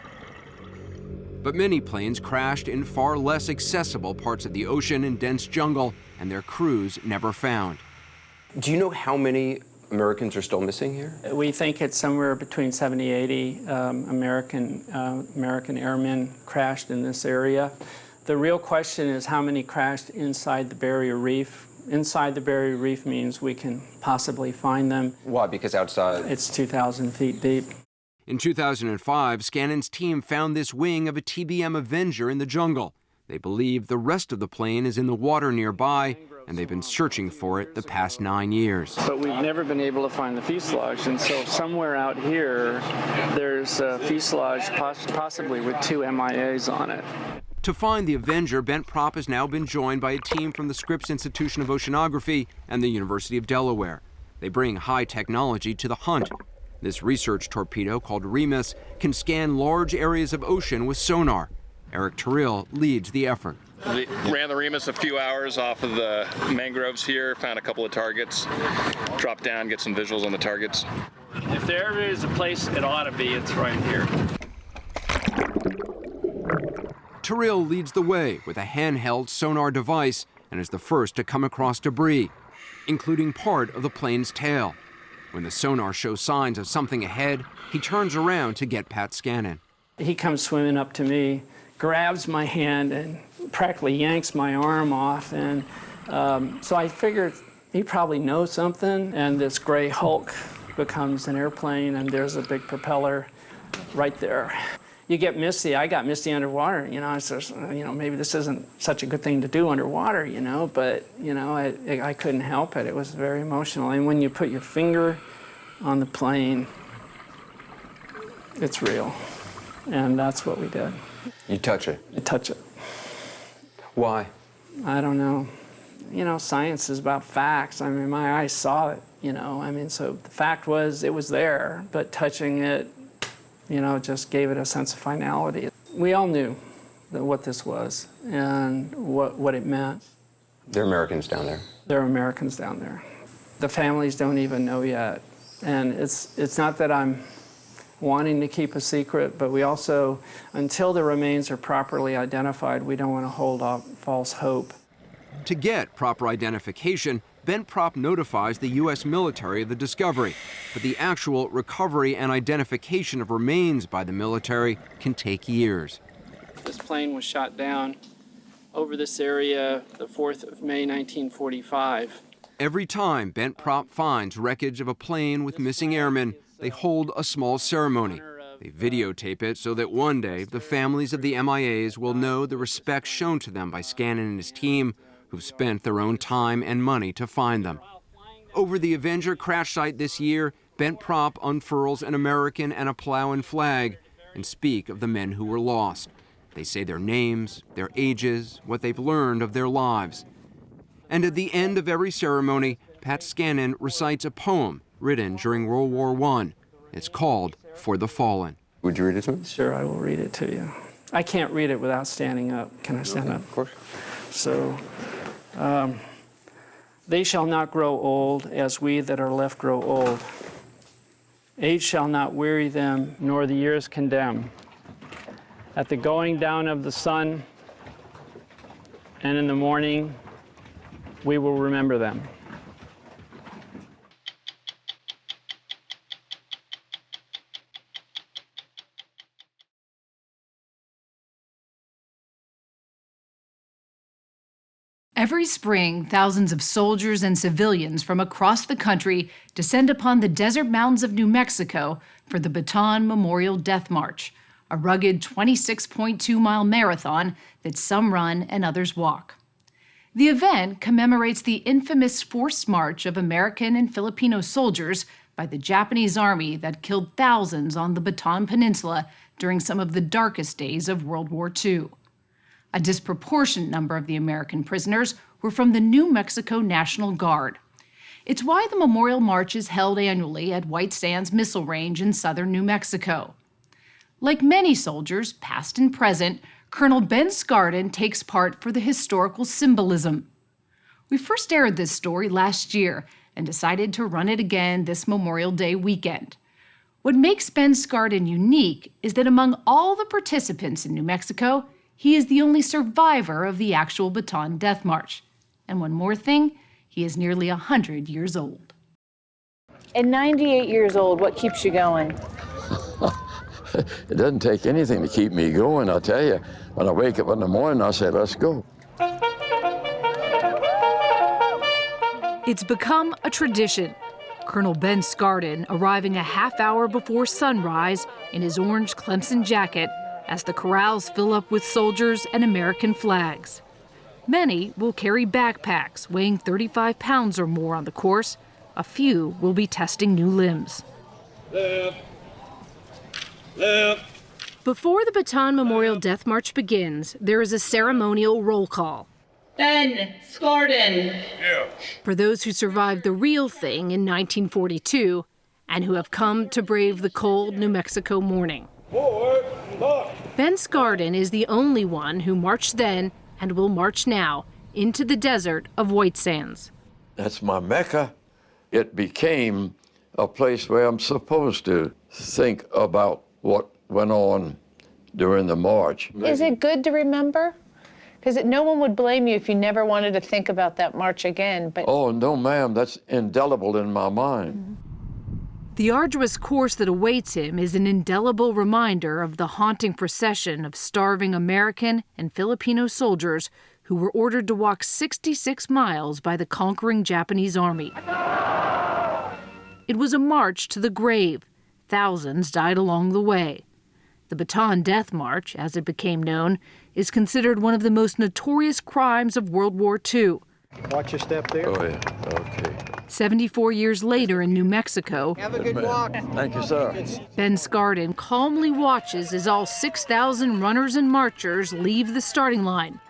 But many planes crashed in far less accessible parts of the ocean and dense jungle, and their crews never found. Do you know how many Americans are still missing here? We think it's somewhere between 70, 80 American airmen crashed in this area. The real question is how many crashed inside the barrier reef. Inside the barrier reef means we can possibly find them. Why? Because outside? It's 2,000 feet deep. In 2005, Skardon's team found this wing of a TBM Avenger in the jungle. They believe the rest of the plane is in the water nearby, and they've been searching for it the past 9 years. But we've never been able to find the fuselage, and so somewhere out here, there's a fuselage possibly with 2 MIAs on it. To find the Avenger, bent prop has now been joined by a team from the Scripps Institution of Oceanography and the University of Delaware. They bring high technology to the hunt. This research torpedo, called Remus, can scan large areas of ocean with sonar. Eric Terrell leads the effort. We ran the Remus a few hours off of the mangroves here, found a couple of targets, dropped down, get some visuals on the targets. If there ever is a place it ought to be, it's right here. Terrell leads the way with a handheld sonar device and is the first to come across debris, including part of the plane's tail. When the sonar shows signs of something ahead, he turns around to get Pat Skardon. He comes swimming up to me, grabs my hand, and practically yanks my arm off. And so I figured he probably knows something, and this gray Hulk becomes an airplane, and there's a big propeller right there. You get misty. I got misty underwater. I said, maybe this isn't such a good thing to do underwater, but, I couldn't help it. It was very emotional. And when you put your finger on the plane, it's real. And that's what we did. You touch it? You touch it. Why? I don't know. Science is about facts. My eyes saw it, so the fact was it was there, but touching it, just gave it a sense of finality. We all knew what this was and what it meant. There are Americans down there. There are Americans down there. The families don't even know yet. And it's not that I'm wanting to keep a secret, but we also, until the remains are properly identified, we don't want to hold up false hope. To get proper identification, bent prop notifies the U.S. military of the discovery, but the actual recovery and identification of remains by the military can take years. This plane was shot down over this area the 4th of May, 1945. Every time bent prop finds wreckage of a plane with missing airmen, they hold a small ceremony. They videotape it so that one day the families of the MIAs will know the respect shown to them by Skardon and his team, who've spent their own time and money to find them. Over the Avenger crash site this year, bent prop unfurls an American and a Palauan flag, and speak of the men who were lost. They say their names, their ages, what they've learned of their lives. And at the end of every ceremony, Pat Scannon recites a poem written during World War I. It's called For the Fallen. Would you read it to me? Sure, I will read it to you. I can't read it without standing up. Can I stand up? Of course. So, they shall not grow old as we that are left grow old. Age shall not weary them, nor the years condemn. At the going down of the sun and in the morning, we will remember them. Every spring, thousands of soldiers and civilians from across the country descend upon the desert mountains of New Mexico for the Bataan Memorial Death March, a rugged 26.2-mile marathon that some run and others walk. The event commemorates the infamous forced march of American and Filipino soldiers by the Japanese Army that killed thousands on the Bataan Peninsula during some of the darkest days of World War II. A disproportionate number of the American prisoners were from the New Mexico National Guard. It's why the Memorial March is held annually at White Sands Missile Range in southern New Mexico. Like many soldiers, past and present, Colonel Ben Skardon takes part for the historical symbolism. We first aired this story last year and decided to run it again this Memorial Day weekend. What makes Ben Skardon unique is that among all the participants in New Mexico, he is the only survivor of the actual Bataan Death March. And one more thing, he is nearly 100 years old. At 98 years old, what keeps you going? It doesn't take anything to keep me going, I'll tell you. When I wake up in the morning, I say, let's go. It's become a tradition. Colonel Ben Skardon arriving a half hour before sunrise in his orange Clemson jacket as the corrals fill up with soldiers and American flags. Many will carry backpacks weighing 35 pounds or more on the course. A few will be testing new limbs. Left. Left. Before the Bataan Memorial Death March begins, there is a ceremonial roll call. Ben Skardon. Yeah. For those who survived the real thing in 1942 and who have come to brave the cold New Mexico morning. Ben Skardon is the only one who marched then and will march now into the desert of White Sands. That's my Mecca. It became a place where I'm supposed to think about what went on during the march. Is it good to remember? Because no one would blame you if you never wanted to think about that march again. But oh, no, ma'am, that's indelible in my mind. Mm-hmm. The arduous course that awaits him is an indelible reminder of the haunting procession of starving American and Filipino soldiers who were ordered to walk 66 miles by the conquering Japanese Army. It was a march to the grave. Thousands died along the way. The Bataan Death March, as it became known, is considered one of the most notorious crimes of World War II. Watch your step there. Oh, yeah, okay. 74 years later in New Mexico, have a good walk. Thank you, sir. Ben Skardon calmly watches as all 6,000 runners and marchers leave the starting line.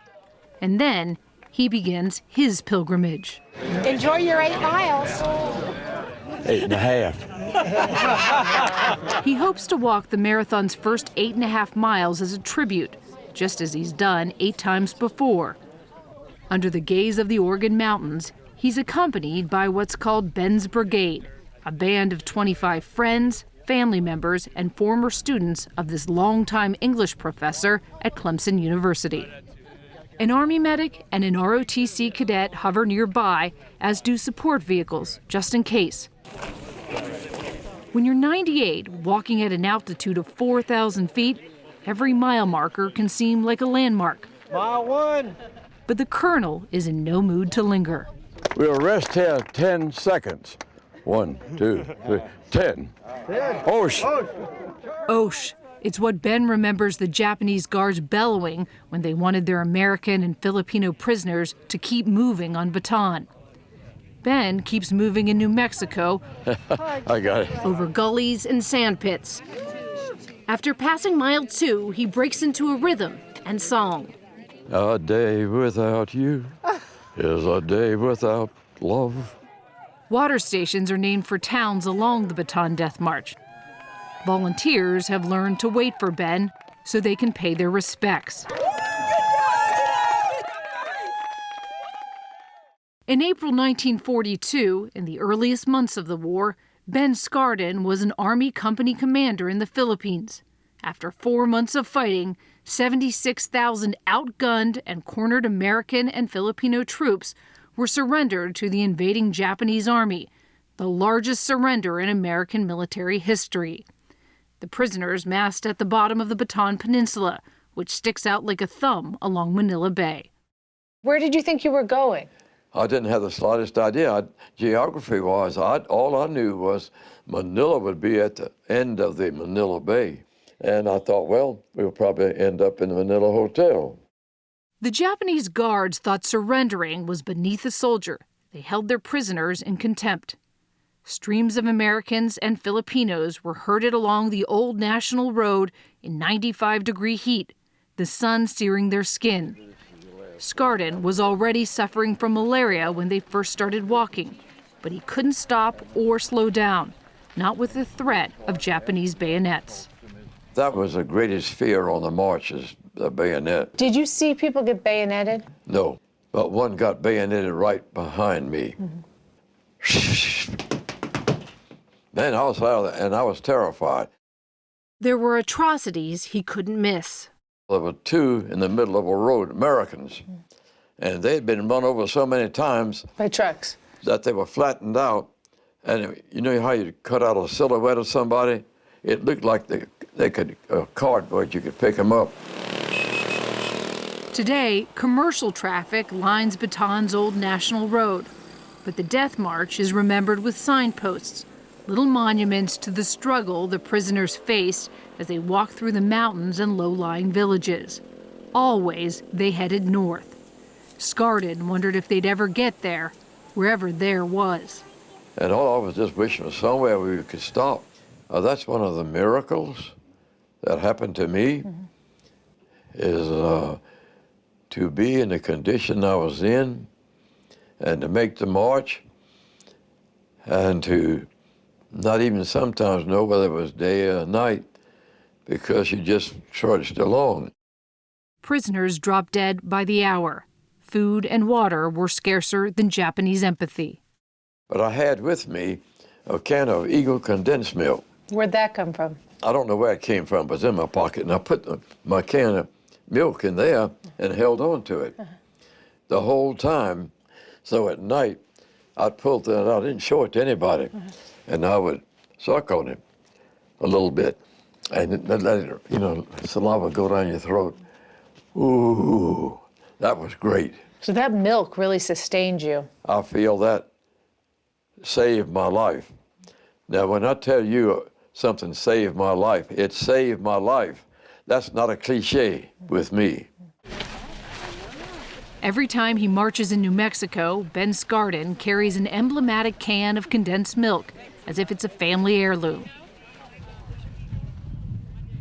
And then he begins his pilgrimage. enjoy your 8 miles. 8.5. He hopes to walk the marathon's first 8.5 miles as a tribute, just as he's done 8 times before. Under the gaze of the Oregon Mountains, he's accompanied by what's called Ben's Brigade, a band of 25 friends, family members, and former students of this longtime English professor at Clemson University. An Army medic and an ROTC cadet hover nearby, as do support vehicles, just in case. When you're 98, walking at an altitude of 4,000 feet, every mile marker can seem like a landmark. Mile 1. But the colonel is in no mood to linger. We'll rest here 10 seconds. 1, 2, 3, 10. Osh! Osh. It's what Ben remembers the Japanese guards bellowing when they wanted their American and Filipino prisoners to keep moving on Bataan. Ben keeps moving in New Mexico I got it. over gullies and sand pits. After passing mile 2, he breaks into a rhythm and song. A day without you is a day without love. Water stations are named for towns along the Bataan Death March. Volunteers have learned to wait for Ben so they can pay their respects. In April 1942, in the earliest months of the war, Ben Skardon was an Army company commander in the Philippines. After 4 months of fighting, 76,000 outgunned and cornered American and Filipino troops were surrendered to the invading Japanese army, the largest surrender in American military history. The prisoners massed at the bottom of the Bataan Peninsula, which sticks out like a thumb along Manila Bay. Where did you think you were going? I didn't have the slightest idea. Geography-wise, all I knew was Manila would be at the end of the Manila Bay. And I thought, well, we'll probably end up in the Manila Hotel. The Japanese guards thought surrendering was beneath a soldier. They held their prisoners in contempt. Streams of Americans and Filipinos were herded along the old national road in 95-degree heat, the sun searing their skin. Skardon was already suffering from malaria when they first started walking, but he couldn't stop or slow down, not with the threat of Japanese bayonets. That was the greatest fear on the march, is the bayonet. Did you see people get bayoneted? No, but one got bayoneted right behind me. Man, I was out of there, and I was terrified. There were atrocities he couldn't miss. There were 2 in the middle of a road, Americans, and they'd been run over so many times by trucks that they were flattened out. And you know how you cut out a silhouette of somebody? It looked like they could cardboard. You could pick them up. Today, commercial traffic lines Bataan's old national road, but the Death March is remembered with signposts, little monuments to the struggle the prisoners faced as they walked through the mountains and low-lying villages. Always, they headed north. Skardon wondered if they'd ever get there, wherever there was. And all I was just wishing was somewhere where we could stop. That's one of the miracles that happened to me, is to be in the condition I was in and to make the march and to not even sometimes know whether it was day or night because you just trudged along. Prisoners dropped dead by the hour. Food and water were scarcer than Japanese empathy. But I had with me a can of Eagle condensed milk. Where'd that come from? I don't know where it came from, but it's in my pocket, and I put my can of milk in there and held on to it the whole time. So at night, I'd pull that out. I didn't show it to anybody. And I would suck on it a little bit, and let it, saliva go down your throat. Ooh, that was great. So that milk really sustained you. I feel that saved my life. Now, when I tell you something saved my life, it saved my life. That's not a cliche with me. Every time he marches in New Mexico, Ben Skardon carries an emblematic can of condensed milk, as if it's a family heirloom.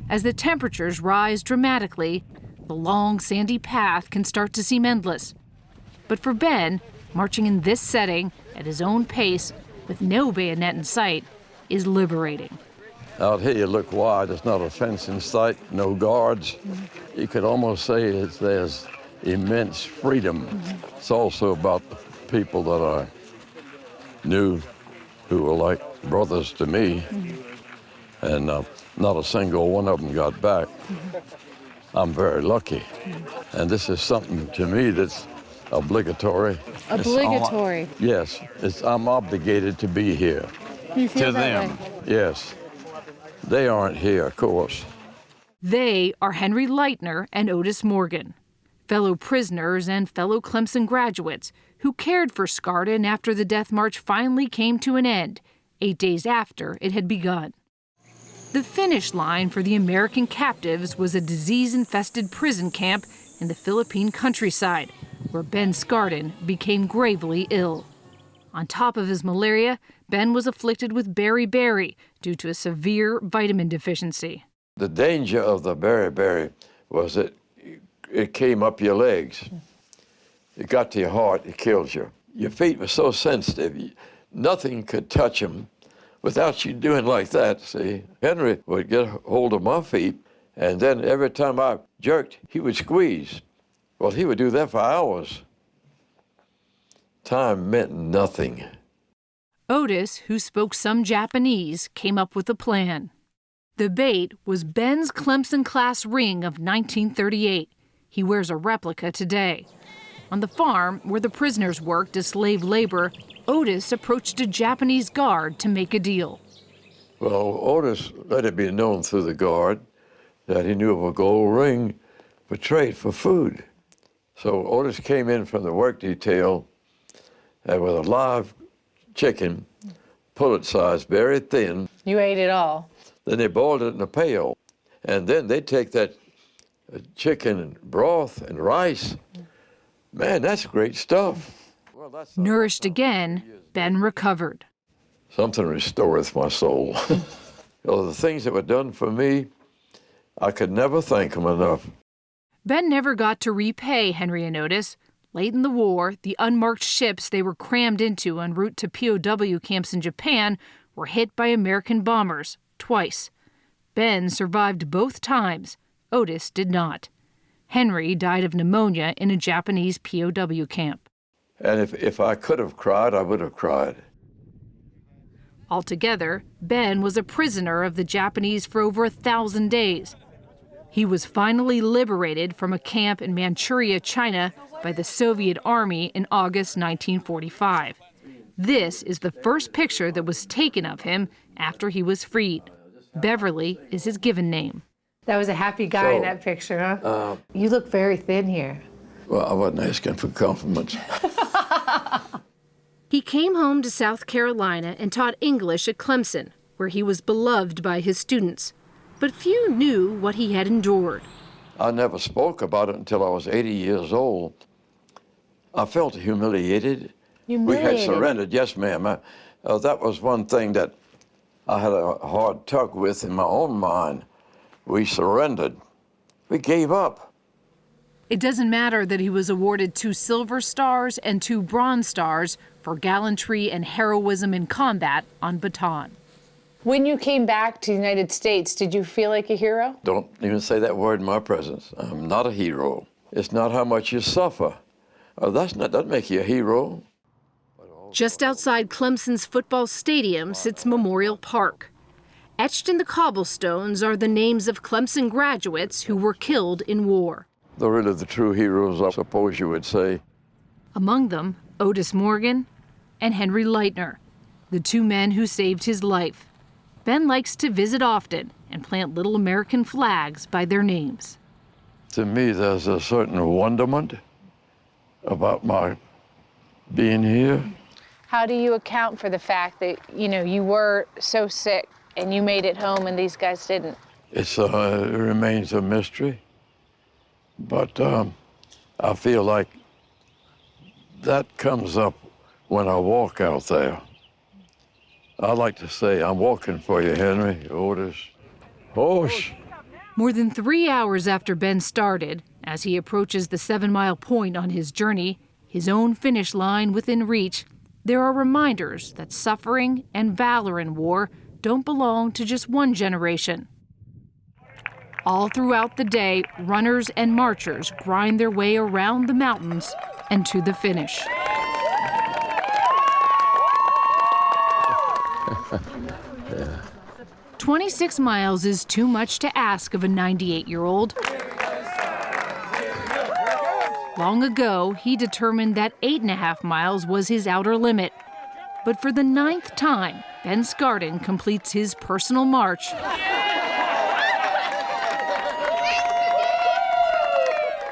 As the temperatures rise dramatically, the long, sandy path can start to seem endless. But for Ben, marching in this setting, at his own pace, with no bayonet in sight, is liberating. Out here you look wide, there's not a fence in sight, no guards. You could almost say there's immense freedom. It's also about the people that I knew who were like brothers to me, and not a single one of them got back. I'm very lucky, and this is something to me that's obligatory. Obligatory? Yes, I'm obligated to be here. You feel to that them, way? yes. They aren't here, of course. They are Henry Leitner and Otis Morgan, fellow prisoners and fellow Clemson graduates who cared for Skardon after the Death March finally came to an end, 8 days after it had begun. The finish line for the American captives was a disease-infested prison camp in the Philippine countryside, where Ben Skardon became gravely ill. On top of his malaria, Ben was afflicted with beriberi due to a severe vitamin deficiency. The danger of the beriberi was that it came up your legs. It got to your heart, it killed you. Your feet were so sensitive, nothing could touch them without you doing like that, see. Henry would get hold of my feet, and then every time I jerked, he would squeeze. Well, he would do that for hours. Time meant nothing. Otis, who spoke some Japanese, came up with a plan. The bait was Ben's Clemson-class ring of 1938. He wears a replica today. On the farm, where the prisoners worked as slave labor, Otis approached a Japanese guard to make a deal. Well, Otis let it be known through the guard that he knew of a gold ring for trade for food. So Otis came in from the work detail with a live chicken, pullet-sized, very thin. You ate it all. Then they boiled it in a pail. And then they take that chicken and broth and rice. Man, that's great stuff. Nourished again, Ben recovered. Something restoreth my soul. Well, the things that were done for me, I could never thank them enough. Ben never got to repay Henry and Otis. Late in the war, the unmarked ships they were crammed into en route to POW camps in Japan were hit by American bombers twice. Ben survived both times. Otis did not. Henry died of pneumonia in a Japanese POW camp. And if I could have cried, I would have cried. Altogether, Ben was a prisoner of the Japanese for over 1,000 days. He was finally liberated from a camp in Manchuria, China, by the Soviet Army in August 1945. This is the first picture that was taken of him after he was freed. Beverly is his given name. That was a happy guy in that picture, huh? You look very thin here. Well, I wasn't asking for compliments. He came home to South Carolina and taught English at Clemson, where he was beloved by his students. But few knew what he had endured. I never spoke about it until I was 80 years old. I felt humiliated. We had surrendered, yes, ma'am. That was one thing that I had a hard tug with in my own mind. We surrendered. We gave up. It doesn't matter that he was awarded 2 Silver Stars and 2 Bronze Stars for gallantry and heroism in combat on Bataan. When you came back to the United States, did you feel like a hero? Don't even say that word in my presence. I'm not a hero. It's not how much you suffer. That doesn't make you a hero. Just outside Clemson's football stadium sits Memorial Park. Etched in the cobblestones are the names of Clemson graduates who were killed in war. They're really the true heroes, I suppose you would say. Among them, Otis Morgan and Henry Leitner, the 2 men who saved his life. Ben likes to visit often and plant little American flags by their names. To me, there's a certain wonderment about my being here. How do you account for the fact that, you were so sick and you made it home and these guys didn't? It remains a mystery. But I feel like that comes up when I walk out there. I like to say, I'm walking for you, Henry, Otis. Hosh. More than 3 hours after Ben started, as he approaches the 7-mile point on his journey, his own finish line within reach, there are reminders that suffering and valor in war don't belong to just one generation. All throughout the day, runners and marchers grind their way around the mountains and to the finish. Yeah. 26 miles is too much to ask of a 98-year-old. Long ago, he determined that 8.5 miles was his outer limit. But for the 9th time, Ben Skardon completes his personal march.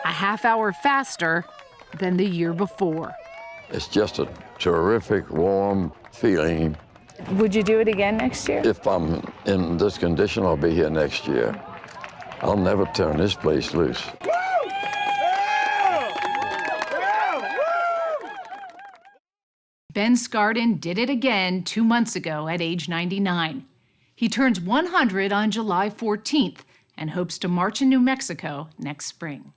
A half-hour faster than the year before. It's just a terrific, warm feeling. Would you do it again next year? If I'm in this condition, I'll be here next year. I'll never turn this place loose. Ben Skardon did it again 2 months ago at age 99. He turns 100 on July 14th, and hopes to march in New Mexico next spring.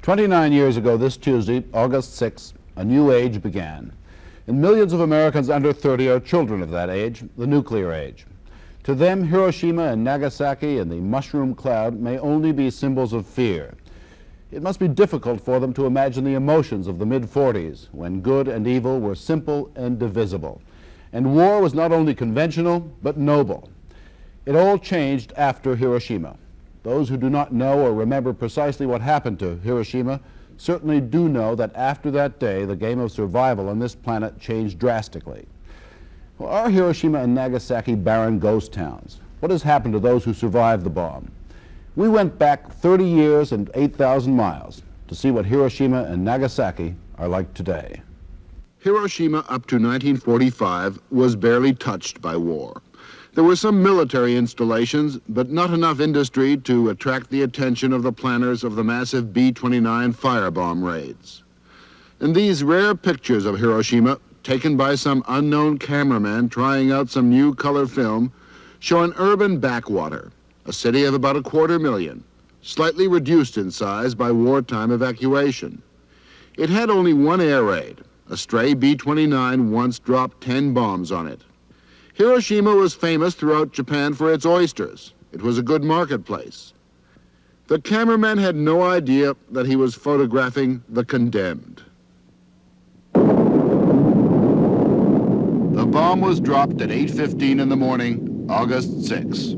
"29 years ago this Tuesday, August 6, a new age began. And millions of Americans under 30 are children of that age, the nuclear age. To them, Hiroshima and Nagasaki and the mushroom cloud may only be symbols of fear. It must be difficult for them to imagine the emotions of the mid-40s, when good and evil were simple and divisible. And war was not only conventional, but noble. It all changed after Hiroshima. Those who do not know or remember precisely what happened to Hiroshima certainly do know that after that day, the game of survival on this planet changed drastically. Well, are Hiroshima and Nagasaki barren ghost towns? What has happened to those who survived the bomb? We went back 30 years and 8,000 miles to see what Hiroshima and Nagasaki are like today. Hiroshima up to 1945 was barely touched by war. There were some military installations, but not enough industry to attract the attention of the planners of the massive B-29 firebomb raids. And these rare pictures of Hiroshima, taken by some unknown cameraman trying out some new color film, show an urban backwater, a city of about 250,000, slightly reduced in size by wartime evacuation. It had only one air raid. A stray B-29 once dropped 10 bombs on it. Hiroshima was famous throughout Japan for its oysters. It was a good marketplace. The cameraman had no idea that he was photographing the condemned. The bomb was dropped at 8:15 in the morning, August 6.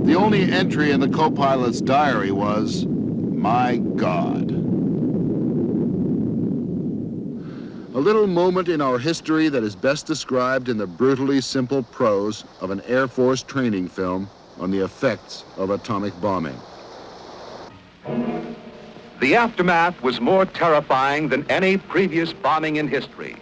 The only entry in the co-pilot's diary was, "My God." A little moment in our history that is best described in the brutally simple prose of an Air Force training film on the effects of atomic bombing. The aftermath was more terrifying than any previous bombing in history.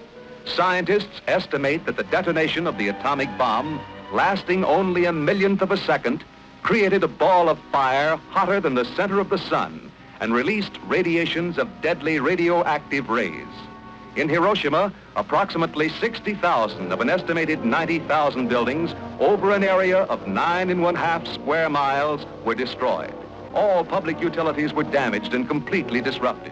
Scientists estimate that the detonation of the atomic bomb, lasting only a millionth of a second, created a ball of fire hotter than the center of the sun and released radiations of deadly radioactive rays. In Hiroshima, approximately 60,000 of an estimated 90,000 buildings over an area of 9½ square miles were destroyed. All public utilities were damaged and completely disrupted.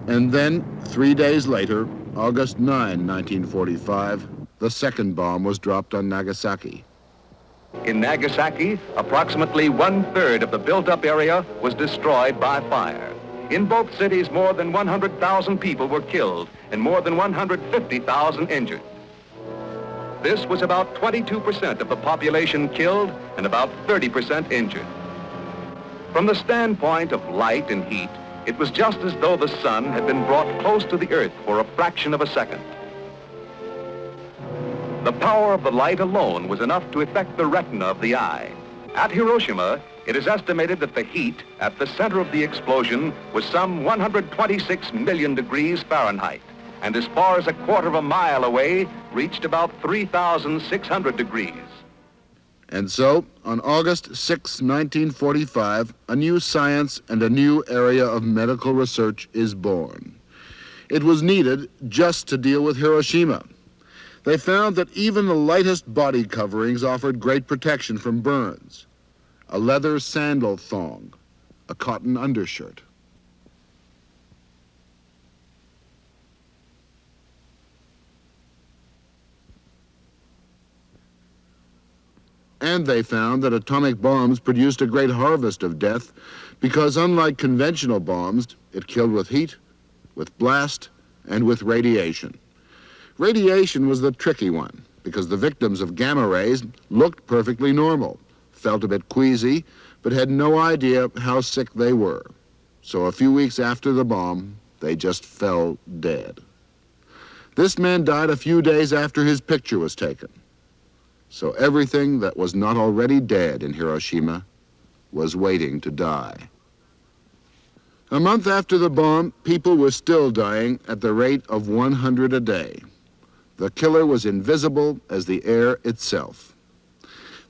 And then, 3 days later, August 9, 1945, the second bomb was dropped on Nagasaki. In Nagasaki, approximately 1/3 of the built-up area was destroyed by fire. In both cities, more than 100,000 people were killed and more than 150,000 injured. This was about 22% of the population killed and about 30% injured. From the standpoint of light and heat, it was just as though the sun had been brought close to the earth for a fraction of a second. The power of the light alone was enough to affect the retina of the eye. At Hiroshima, it is estimated that the heat at the center of the explosion was some 126 million degrees Fahrenheit, and as far as a quarter of a mile away, reached about 3,600 degrees. And so, on August 6, 1945, a new science and a new area of medical research is born. It was needed just to deal with Hiroshima. They found that even the lightest body coverings offered great protection from burns. A leather sandal thong, a cotton undershirt. And they found that atomic bombs produced a great harvest of death because, unlike conventional bombs, it killed with heat, with blast, and with radiation. Radiation was the tricky one because the victims of gamma rays looked perfectly normal, felt a bit queasy, but had no idea how sick they were. So a few weeks after the bomb, they just fell dead. This man died a few days after his picture was taken. So everything that was not already dead in Hiroshima was waiting to die. A month after the bomb, people were still dying at the rate of 100 a day. The killer was invisible as the air itself.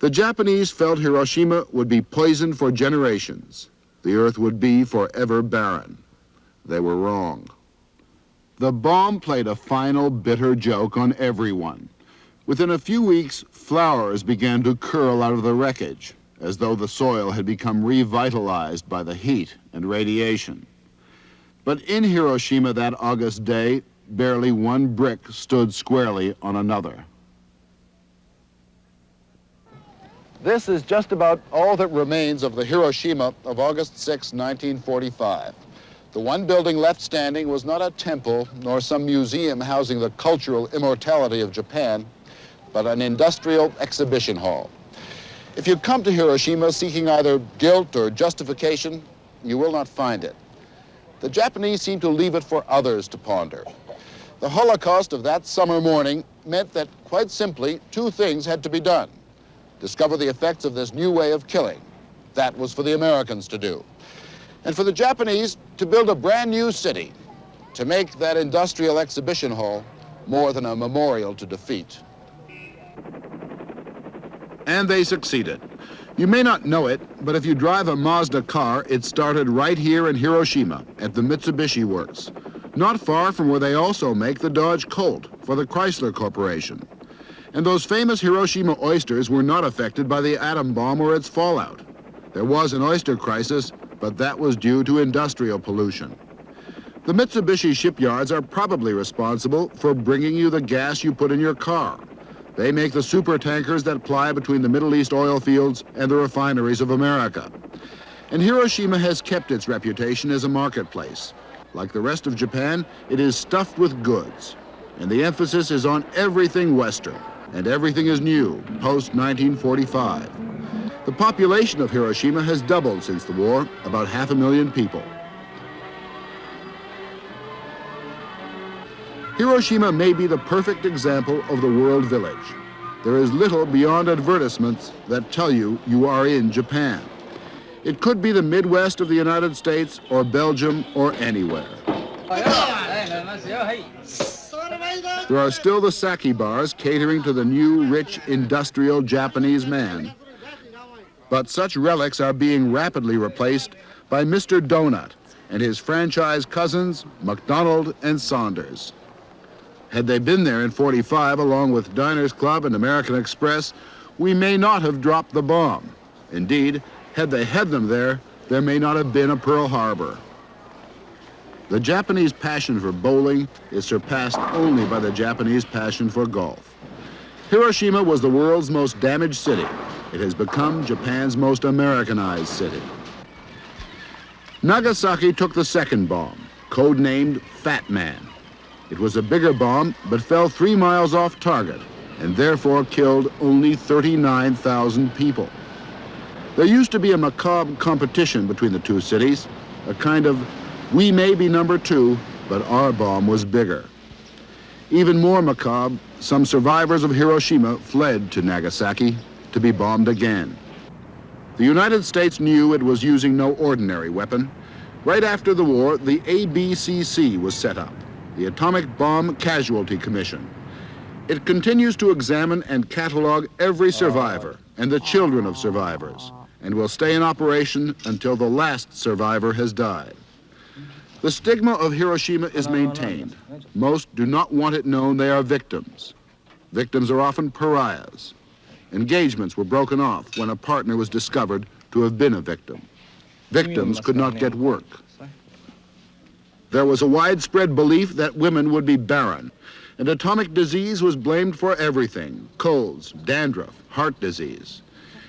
The Japanese felt Hiroshima would be poisoned for generations. The earth would be forever barren. They were wrong. The bomb played a final bitter joke on everyone. Within a few weeks, flowers began to curl out of the wreckage, as though the soil had become revitalized by the heat and radiation. But in Hiroshima that August day, barely one brick stood squarely on another. This is just about all that remains of the Hiroshima of August 6, 1945. The one building left standing was not a temple nor some museum housing the cultural immortality of Japan, but an industrial exhibition hall. If you come to Hiroshima seeking either guilt or justification, you will not find it. The Japanese seem to leave it for others to ponder. The Holocaust of that summer morning meant that, quite simply, two things had to be done. Discover the effects of this new way of killing. That was for the Americans to do. And for the Japanese to build a brand new city, to make that industrial exhibition hall more than a memorial to defeat. And they succeeded. You may not know it, but if you drive a Mazda car, it started right here in Hiroshima at the Mitsubishi Works, not far from where they also make the Dodge Colt for the Chrysler Corporation. And those famous Hiroshima oysters were not affected by the atom bomb or its fallout. There was an oyster crisis, but that was due to industrial pollution. The Mitsubishi shipyards are probably responsible for bringing you the gas you put in your car. They make the super tankers that ply between the Middle East oil fields and the refineries of America. And Hiroshima has kept its reputation as a marketplace. Like the rest of Japan, it is stuffed with goods. And the emphasis is on everything Western, and everything is new, post-1945. The population of Hiroshima has doubled since the war, about 500,000 people. Hiroshima may be the perfect example of the world village. There is little beyond advertisements that tell you you are in Japan. It could be the Midwest of the United States or Belgium or anywhere. There are still the sake bars catering to the new, rich, industrial Japanese man. But such relics are being rapidly replaced by Mr. Donut and his franchise cousins, McDonald and Saunders. Had they been there in '45 along with Diners Club and American Express, we may not have dropped the bomb. Indeed, had they had them there may not have been a Pearl Harbor. The Japanese passion for bowling is surpassed only by the Japanese passion for golf. Hiroshima was the world's most damaged city. It has become Japan's most Americanized city. Nagasaki took the second bomb, codenamed Fat Man. It was a bigger bomb, but fell 3 miles off target, and therefore killed only 39,000 people. There used to be a macabre competition between the two cities, a kind of, we may be number two, but our bomb was bigger. Even more macabre, some survivors of Hiroshima fled to Nagasaki to be bombed again. The United States knew it was using no ordinary weapon. Right after the war, the ABCC was set up, the Atomic Bomb Casualty Commission. It continues to examine and catalog every survivor and the children of survivors, and will stay in operation until the last survivor has died. The stigma of Hiroshima is maintained. Most do not want it known they are victims. Victims are often pariahs. Engagements were broken off when a partner was discovered to have been a victim. Victims could not get work. There was a widespread belief that women would be barren, and atomic disease was blamed for everything: colds, dandruff, heart disease.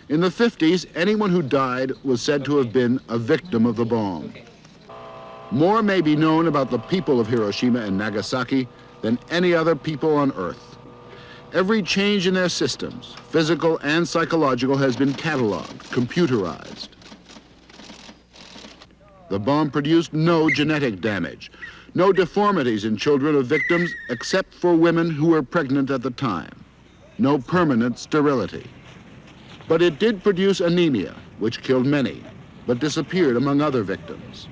In the 50s, anyone who died was said to have been a victim of the bomb. More may be known about the people of Hiroshima and Nagasaki than any other people on Earth. Every change in their systems, physical and psychological, has been cataloged, computerized. The bomb produced no genetic damage, no deformities in children of victims except for women who were pregnant at the time, no permanent sterility. But it did produce anemia, which killed many, but disappeared among other victims,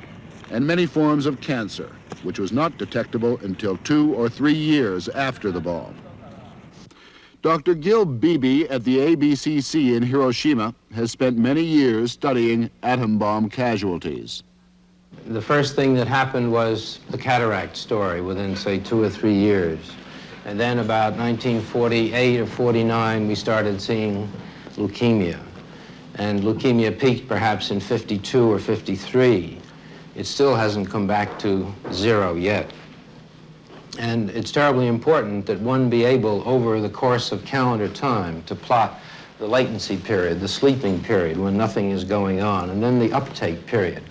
and many forms of cancer, which was not detectable until 2 or 3 years after the bomb. Dr. Gil Beebe at the ABCC in Hiroshima has spent many years studying atom bomb casualties. The first thing that happened was the cataract story within, say, 2 or 3 years. And then about 1948 or 49, we started seeing leukemia. And leukemia peaked perhaps in 52 or 53. It still hasn't come back to zero yet. And it's terribly important that one be able, over the course of calendar time, to plot the latency period, the sleeping period, when nothing is going on, and then the uptake period.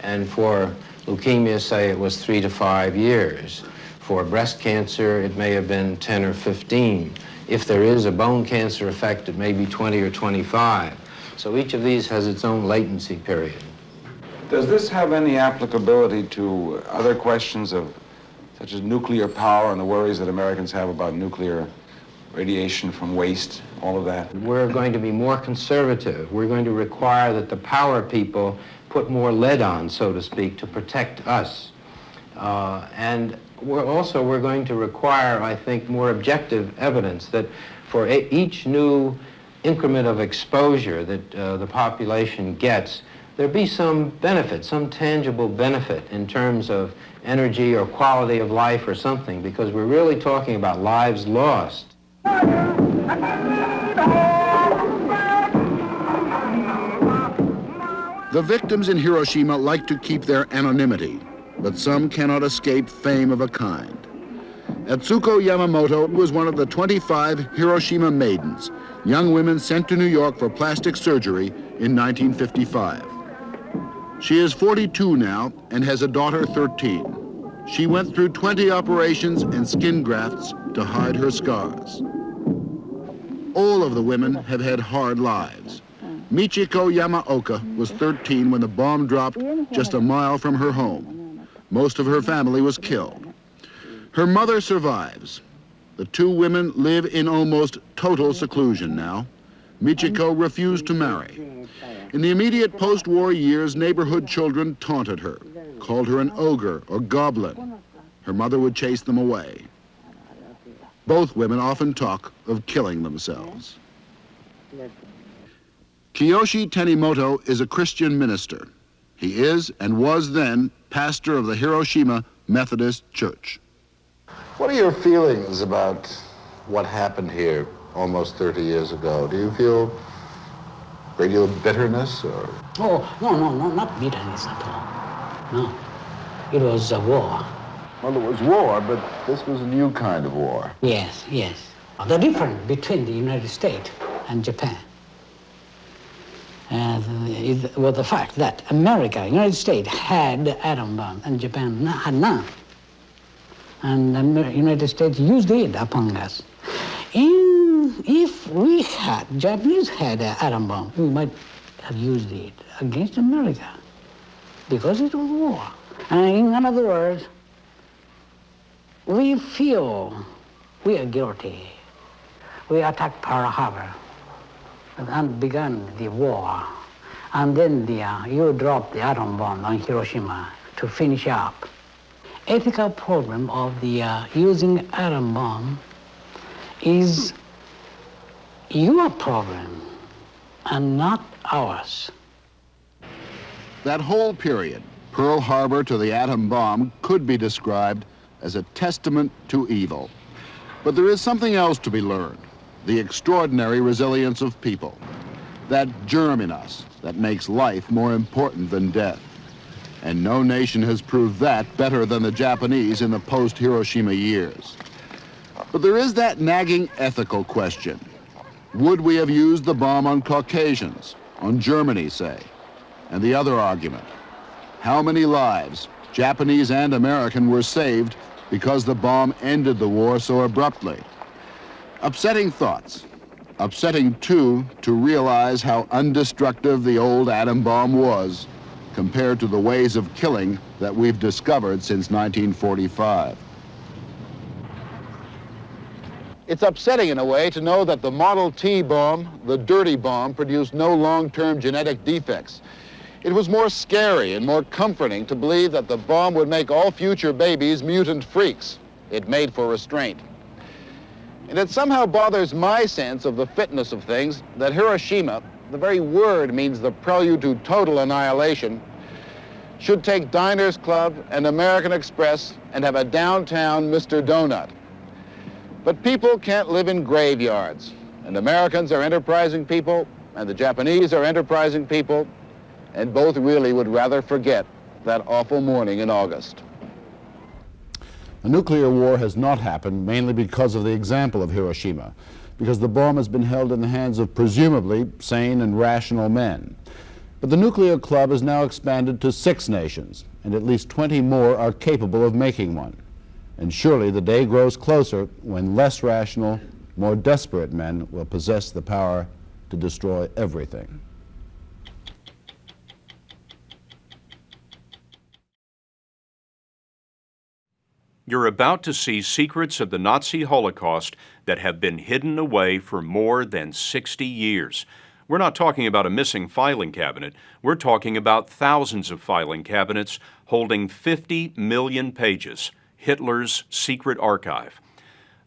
And for leukemia, say it was 3 to 5 years. For breast cancer, it may have been 10 or 15. If there is a bone cancer effect, it may be 20 or 25. So each of these has its own latency period. Does this have any applicability to other questions of such as nuclear power and the worries that Americans have about nuclear radiation from waste, all of that? We're going to be more conservative. We're going to require that the power people put more lead on, so to speak, to protect us. And we're going to require, I think, more objective evidence that for each new increment of exposure that the population gets, there be some benefit, some tangible benefit in terms of energy or quality of life or something, because we're really talking about lives lost. The victims in Hiroshima like to keep their anonymity, but some cannot escape fame of a kind. Atsuko Yamamoto was one of the 25 Hiroshima maidens, young women sent to New York for plastic surgery in 1955. She is 42 now and has a daughter 13. She went through 20 operations and skin grafts to hide her scars. All of the women have had hard lives. Michiko Yamaoka was 13 when the bomb dropped just a mile from her home. Most of her family was killed. Her mother survives. The two women live in almost total seclusion now. Michiko refused to marry. In the immediate post-war years, neighborhood children taunted her, called her an ogre or goblin. Her mother would chase them away. Both women often talk of killing themselves. Kiyoshi Tanimoto is a Christian minister. He is and was then pastor of the Hiroshima Methodist Church. What are your feelings about what happened here almost 30 years ago? Do you feel a great deal of bitterness or? Oh, no, not bitterness at all. No, it was a war. Well, it was war, but this was a new kind of war. Yes. The difference between the United States and Japan was the fact that America, United States, had atom bomb and Japan had none. And the United States used it upon us. If Japanese had an atom bomb, we might have used it against America because it was war. And in other words, we feel we are guilty. We attacked Pearl Harbor and began the war. And then you dropped the atom bomb on Hiroshima to finish up. Ethical problem of the using atom bomb is your problem and not ours. That whole period, Pearl Harbor to the atom bomb, could be described as a testament to evil. But there is something else to be learned, the extraordinary resilience of people, that germ in us that makes life more important than death. And no nation has proved that better than the Japanese in the post-Hiroshima years. But there is that nagging ethical question. Would we have used the bomb on Caucasians, on Germany, say? And the other argument, how many lives, Japanese and American, were saved because the bomb ended the war so abruptly? Upsetting thoughts. Upsetting, too, to realize how undestructive the old atom bomb was compared to the ways of killing that we've discovered since 1945. It's upsetting in a way to know that the Model T bomb, the dirty bomb, produced no long-term genetic defects. It was more scary and more comforting to believe that the bomb would make all future babies mutant freaks. It made for restraint. And it somehow bothers my sense of the fitness of things that Hiroshima, the very word means the prelude to total annihilation, should take Diners Club and American Express and have a downtown Mr. Donut. But people can't live in graveyards, and Americans are enterprising people, and the Japanese are enterprising people, and both really would rather forget that awful morning in August. A nuclear war has not happened mainly because of the example of Hiroshima, because the bomb has been held in the hands of presumably sane and rational men. But the nuclear club has now expanded to 6 nations, and at least 20 more are capable of making one. And surely the day grows closer when less rational, more desperate men will possess the power to destroy everything. You're about to see secrets of the Nazi Holocaust that have been hidden away for more than 60 years. We're not talking about a missing filing cabinet. We're talking about thousands of filing cabinets holding 50 million pages, Hitler's secret archive.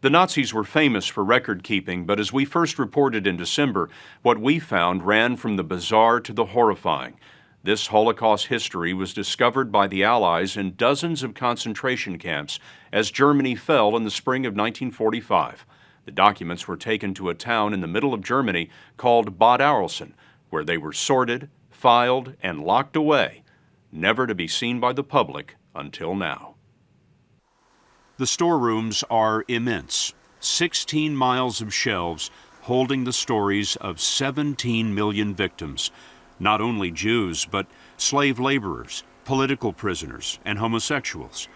The Nazis were famous for record keeping, but as we first reported in December, what we found ran from the bizarre to the horrifying. This Holocaust history was discovered by the Allies in dozens of concentration camps as Germany fell in the spring of 1945. The documents were taken to a town in the middle of Germany called Bad Arolsen, where they were sorted, filed, and locked away, never to be seen by the public until now. The storerooms are immense, 16 miles of shelves holding the stories of 17 million victims. Not only Jews, but slave laborers, political prisoners, and homosexuals.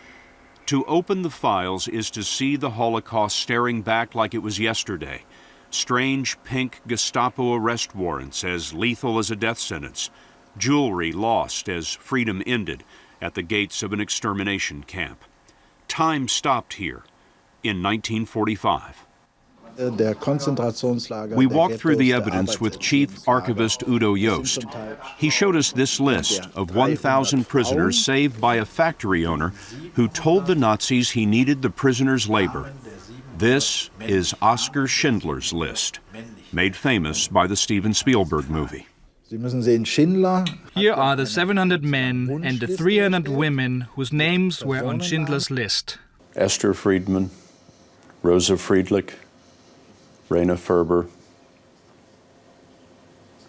To open the files is to see the Holocaust staring back like it was yesterday. Strange pink Gestapo arrest warrants as lethal as a death sentence. Jewelry lost as freedom ended at the gates of an extermination camp. Time stopped here in 1945. We walked through the evidence with Chief Archivist Udo Joost. He showed us this list of 1,000 prisoners saved by a factory owner who told the Nazis he needed the prisoners' labor. This is Oskar Schindler's List, made famous by the Steven Spielberg movie. Here are the 700 men and the 300 women whose names were on Schindler's List. Esther Friedman, Rosa Friedrich, Raina Ferber,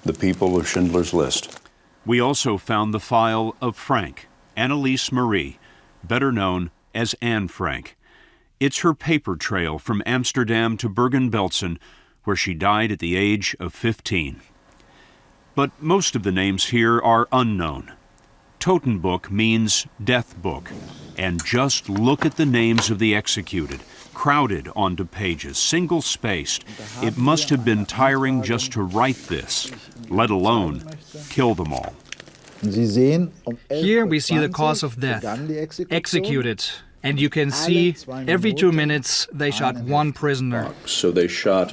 the people of Schindler's List. We also found the file of Frank, Anneliese Marie, better known as Anne Frank. It's her paper trail from Amsterdam to Bergen-Belsen, where she died at the age of 15. But most of the names here are unknown. Totenboek means death book, and just look at the names of the executed, crowded onto pages, single-spaced. It must have been tiring just to write this, let alone kill them all. Here we see the cause of death, executed, and you can see every 2 minutes they shot one prisoner. So they shot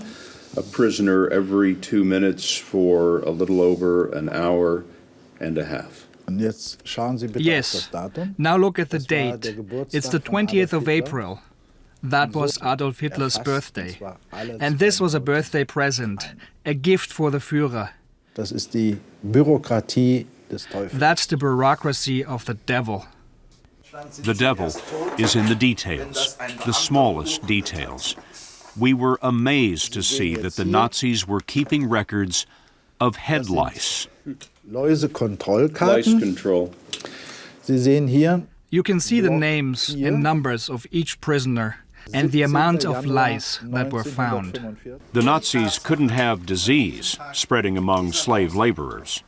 a prisoner every 2 minutes for a little over an hour and a half. Yes. Now look at the date. It's the 20th of April. That was Adolf Hitler's birthday. And this was a birthday present, a gift for the Führer. That's the bureaucracy of the devil. The devil is in the details, the smallest details. We were amazed to see that the Nazis were keeping records of head lice. Lice control. You can see the names and numbers of each prisoner and the amount of lice that were found. The Nazis couldn't have disease spreading among slave laborers.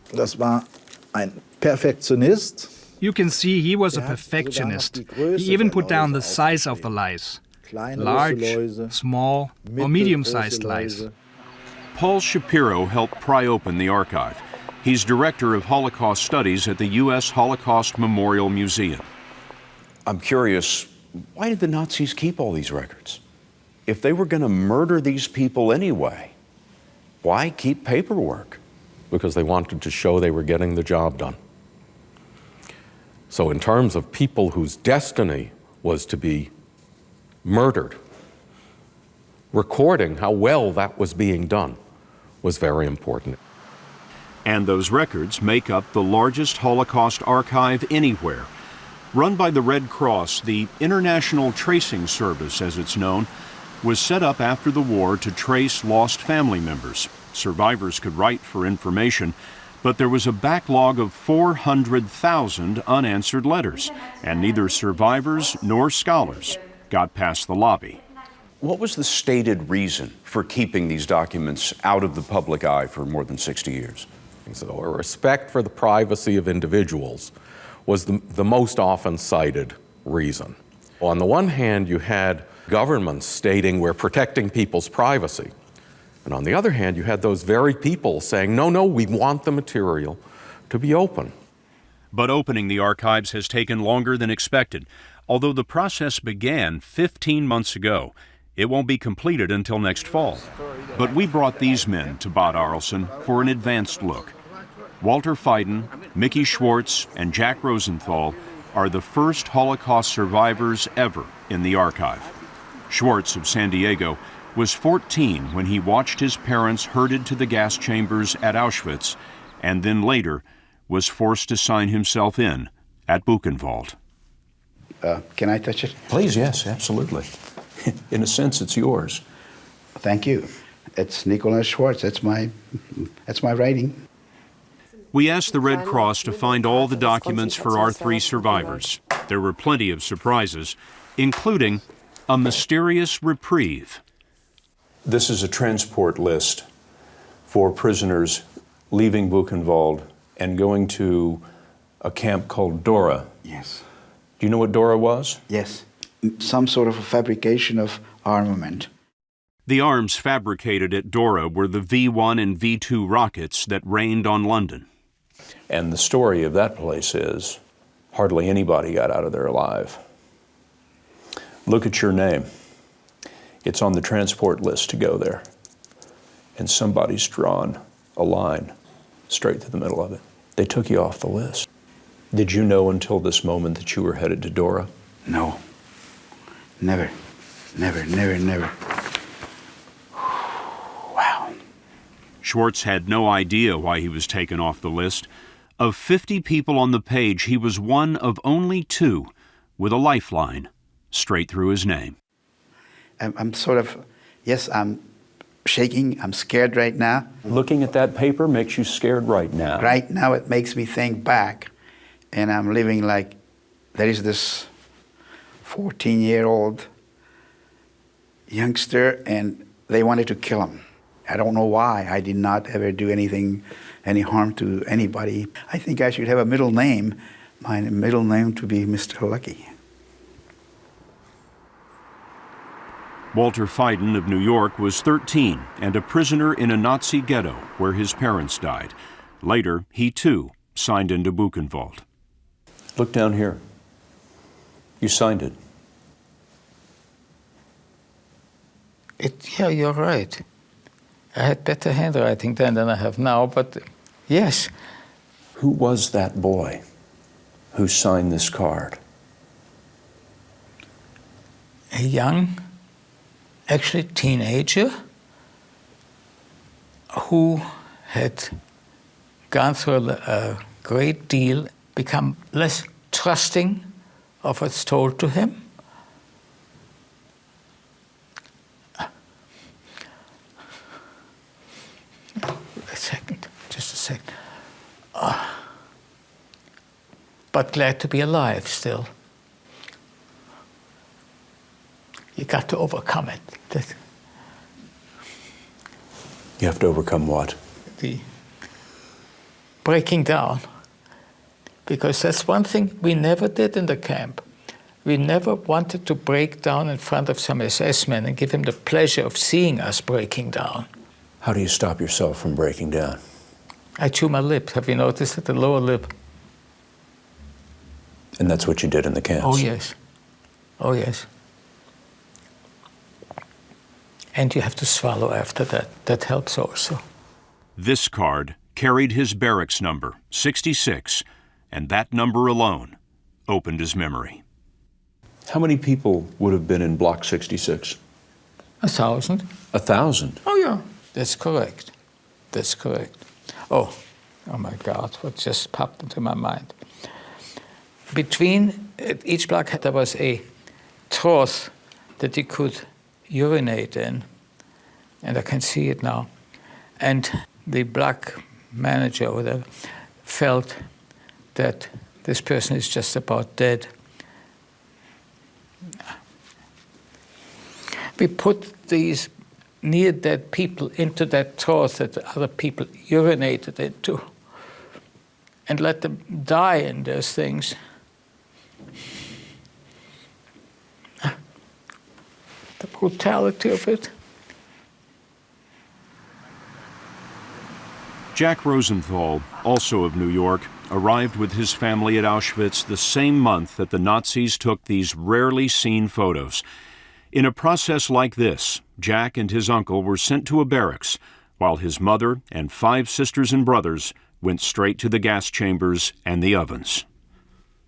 You can see he was a perfectionist. He even put down the size of the lice. Large, small, or medium-sized lice. Paul Shapiro helped pry open the archive. He's director of Holocaust Studies at the U.S. Holocaust Memorial Museum. I'm curious, why did the Nazis keep all these records? If they were going to murder these people anyway, why keep paperwork? Because they wanted to show they were getting the job done. So in terms of people whose destiny was to be murdered, recording how well that was being done was very important. And those records make up the largest Holocaust archive anywhere. Run by the Red Cross, the International Tracing Service, as it's known, was set up after the war to trace lost family members. Survivors could write for information, but there was a backlog of 400,000 unanswered letters, and neither survivors nor scholars got past the lobby. What was the stated reason for keeping these documents out of the public eye for more than 60 years? So a respect for the privacy of individuals was the most often cited reason. On the one hand, you had governments stating we're protecting people's privacy. And on the other hand, you had those very people saying, no, we want the material to be open. But opening the archives has taken longer than expected. Although the process began 15 months ago, it won't be completed until next fall. But we brought these men to Bad Arolsen for an advanced look. Walter Feiden, Mickey Schwartz, and Jack Rosenthal are the first Holocaust survivors ever in the archive. Schwartz of San Diego was 14 when he watched his parents herded to the gas chambers at Auschwitz, and then later was forced to sign himself in at Buchenwald. Can I touch it? Please, yes, absolutely. In a sense, it's yours. Thank you. It's Nicholas Schwartz. That's my writing. We asked the Red Cross to find all the documents for our 3 survivors. There were plenty of surprises, including a mysterious reprieve. This is a transport list for prisoners leaving Buchenwald and going to a camp called Dora. Yes. Do you know what Dora was? Yes. Some sort of a fabrication of armament. The arms fabricated at Dora were the V-1 and V-2 rockets that rained on London. And the story of that place is hardly anybody got out of there alive. Look at your name. It's on the transport list to go there. And somebody's drawn a line straight through the middle of it. They took you off the list. Did you know until this moment that you were headed to Dora? No. Never. Wow. Schwartz had no idea why he was taken off the list. Of 50 people on the page, he was one of only 2 with a lifeline straight through his name. I'm sort of, yes, I'm shaking. I'm scared right now. Looking at that paper makes you scared right now. Right now it makes me think back, and I'm living like there is this 14-year-old youngster, and they wanted to kill him. I don't know why. I did not ever do any harm to anybody. I think I should have a middle name. My middle name to be Mr. Lucky. Walter Feiden of New York was 13 and a prisoner in a Nazi ghetto where his parents died. Later, he too signed into Buchenwald. Look down here. You signed it. Yeah, you're right. I had better handwriting then than I have now, but yes. Who was that boy who signed this card? A young, actually teenager, who had gone through a great deal, become less trusting of what's told to him. Just a second. But glad to be alive still. You got to overcome it. You have to overcome what? The breaking down. Because that's one thing we never did in the camp. We never wanted to break down in front of some SS men and give him the pleasure of seeing us breaking down. How do you stop yourself from breaking down? I chew my lip. Have you noticed it? The lower lip. And that's what you did in the camps? Oh, yes. Oh, yes. And you have to swallow after that. That helps also. This card carried his barracks number, 66, and that number alone opened his memory. How many people would have been in Block 66? 1,000. 1,000? Oh, yeah, that's correct. That's correct. Oh my God, what just popped into my mind. Between each block, there was a trough that you could urinate in, and I can see it now. And the black manager or whatever felt that this person is just about dead. We put these near-dead people into that trough that other people urinated into and let them die in those things. The brutality of it. Jack Rosenthal, also of New York, arrived with his family at Auschwitz the same month that the Nazis took these rarely seen photos. In a process like this, Jack and his uncle were sent to a barracks, while his mother and 5 sisters and brothers went straight to the gas chambers and the ovens.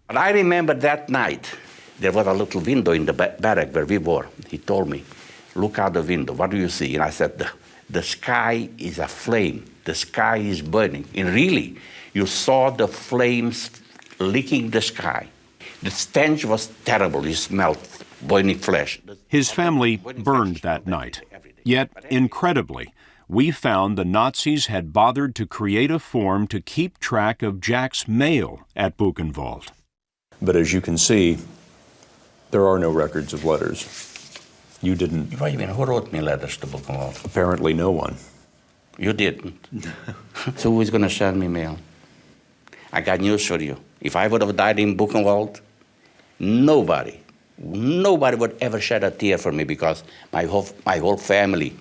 But I remember that night, there was a little window in the barrack where we were. He told me, look out the window, what do you see? And I said, the sky is aflame, the sky is burning. And really, you saw the flames licking the sky. The stench was terrible, you smelled boiling flesh. His family burned that night. Yet, incredibly, we found the Nazis had bothered to create a form to keep track of Jack's mail at Buchenwald. But as you can see, there are no records of letters. You didn't. Wait a minute, who wrote me letters to Buchenwald? Apparently no one. You didn't. So who is going to send me mail? I got news for you. If I would have died in Buchenwald, nobody would ever shed a tear for me because my whole family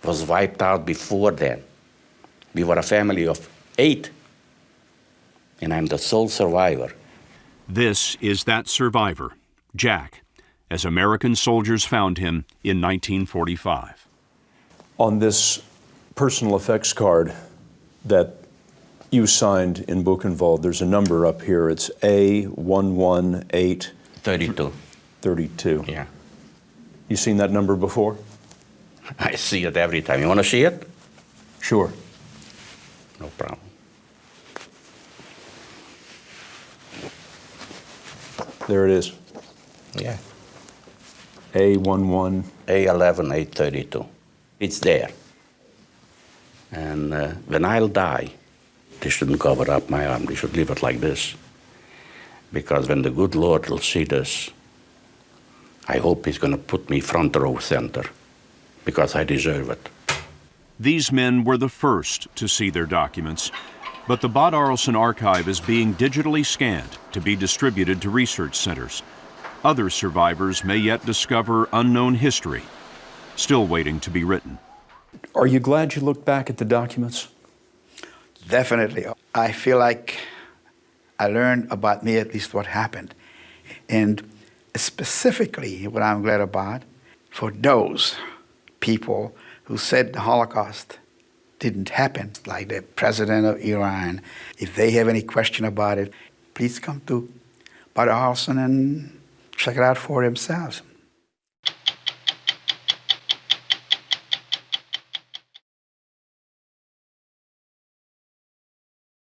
was wiped out before then. We were a family of 8, and I'm the sole survivor. This is that survivor, Jack, as American soldiers found him in 1945. On this personal effects card that you signed in Buchenwald, there's a number up here. It's A118... 32. 32. Yeah. You seen that number before? I see it every time. You want to see it? Sure. No problem. There it is. Yeah. A11. A11, 832. It's there. And when I'll die, they shouldn't cover up my arm. They should leave it like this. Because when the good Lord will see this, I hope he's going to put me front row center, because I deserve it. These men were the first to see their documents, but the Bad Arolsen archive is being digitally scanned to be distributed to research centers. Other survivors may yet discover unknown history, still waiting to be written. Are you glad you looked back at the documents? Definitely. I feel like I learned about me, at least what happened. And specifically, what I'm glad about, for those people who said the Holocaust didn't happen, like the president of Iran, if they have any question about it, please come to Bad Arolsen and check it out for themselves.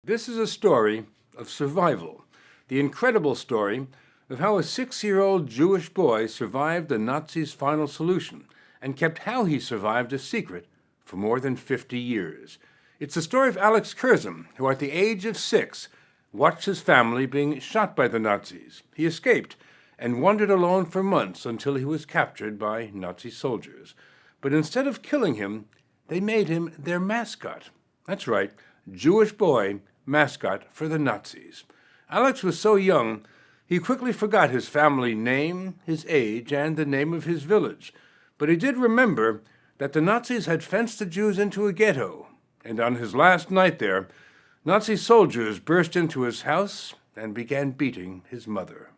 This is a story of survival, the incredible story of how a 6-year-old Jewish boy survived the Nazis' final solution and kept how he survived a secret for more than 50 years. It's the story of Alex Kurzem, who at the age of 6 watched his family being shot by the Nazis. He escaped and wandered alone for months until he was captured by Nazi soldiers. But instead of killing him, they made him their mascot. That's right, Jewish boy, mascot for the Nazis. Alex was so young, he quickly forgot his family name, his age, and the name of his village. But he did remember that the Nazis had fenced the Jews into a ghetto, and on his last night there, Nazi soldiers burst into his house and began beating his mother.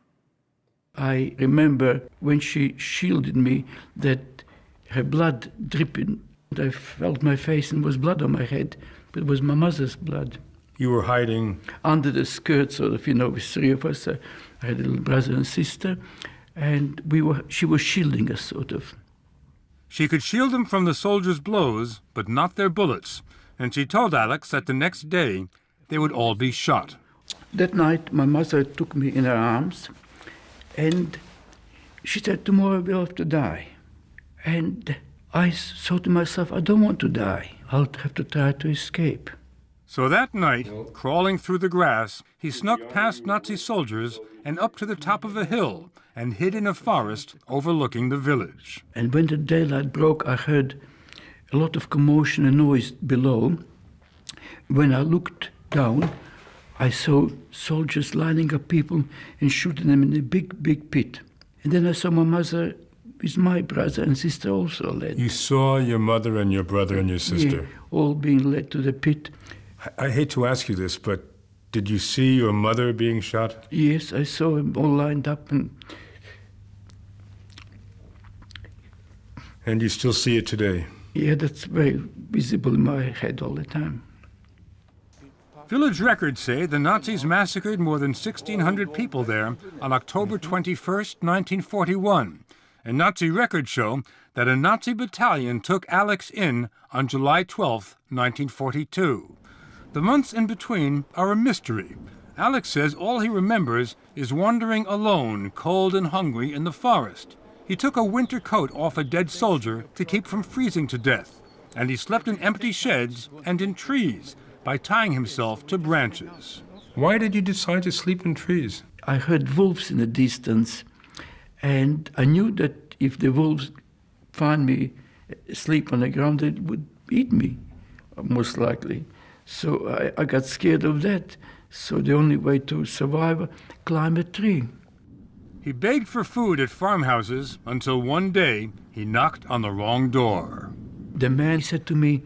I remember when she shielded me that her blood dripping. I felt my face and there was blood on my head, but it was my mother's blood. You were hiding? Under the skirt, sort of, with 3 of us. I had a little brother and sister, and she was shielding us, sort of. She could shield them from the soldiers' blows, but not their bullets, and she told Alex that the next day they would all be shot. That night, my mother took me in her arms, and she said, tomorrow we'll have to die. And I thought to myself, I don't want to die. I'll have to try to escape. So that night, crawling through the grass, he snuck past Nazi soldiers and up to the top of a hill and hid in a forest overlooking the village. And when the daylight broke, I heard a lot of commotion and noise below. When I looked down, I saw soldiers lining up people and shooting them in a big, big pit. And then I saw my mother with my brother and sister also led. You saw your mother and your brother and your sister? Yeah, all being led to the pit. I hate to ask you this, but did you see your mother being shot? Yes, I saw them all lined up. And you still see it today? Yeah, that's very visible in my head all the time. Village records say the Nazis massacred more than 1,600 people there on October 21st, 1941. And Nazi records show that a Nazi battalion took Alex in on July 12th, 1942. The months in between are a mystery. Alex says all he remembers is wandering alone, cold and hungry, in the forest. He took a winter coat off a dead soldier to keep from freezing to death, and he slept in empty sheds and in trees by tying himself to branches. Why did you decide to sleep in trees? I heard wolves in the distance, and I knew that if the wolves find me asleep on the ground, they would eat me, most likely. So I got scared of that. So the only way to survive, climb a tree. He begged for food at farmhouses until one day he knocked on the wrong door. The man said to me,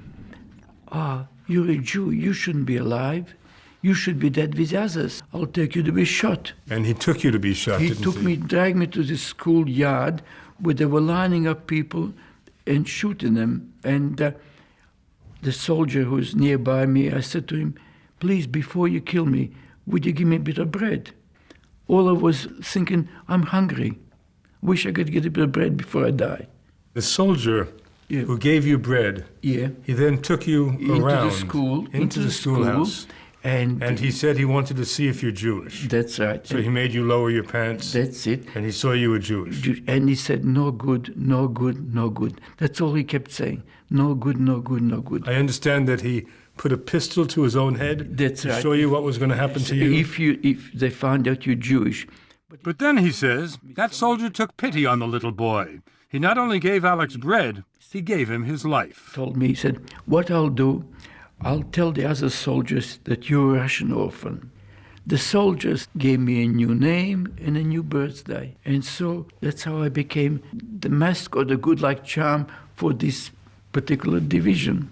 you're a Jew, you shouldn't be alive. You should be dead with others. I'll take you to be shot. And he took you to be shot, didn't he? He dragged me to the schoolyard where they were lining up people and shooting them. And the soldier who was nearby me, I said to him, please, before you kill me, would you give me a bit of bread? All I was thinking, I'm hungry. Wish I could get a bit of bread before I die. The soldier who gave you bread, he then took you around into the schoolhouse. And he said he wanted to see if you're Jewish. That's right. So he made you lower your pants. That's it. And he saw you were Jewish. And he said, no good, no good, no good. That's all he kept saying. No good, no good, no good. I understand that he put a pistol to his own head to show you what was going to happen to you. If they find out you're Jewish. But then, he says, that soldier took pity on the little boy. He not only gave Alex bread, he gave him his life. Told me, he said, what I'll do, I'll tell the other soldiers that you're a Russian orphan. The soldiers gave me a new name and a new birthday. And so that's how I became the mascot, the good luck charm for this particular division.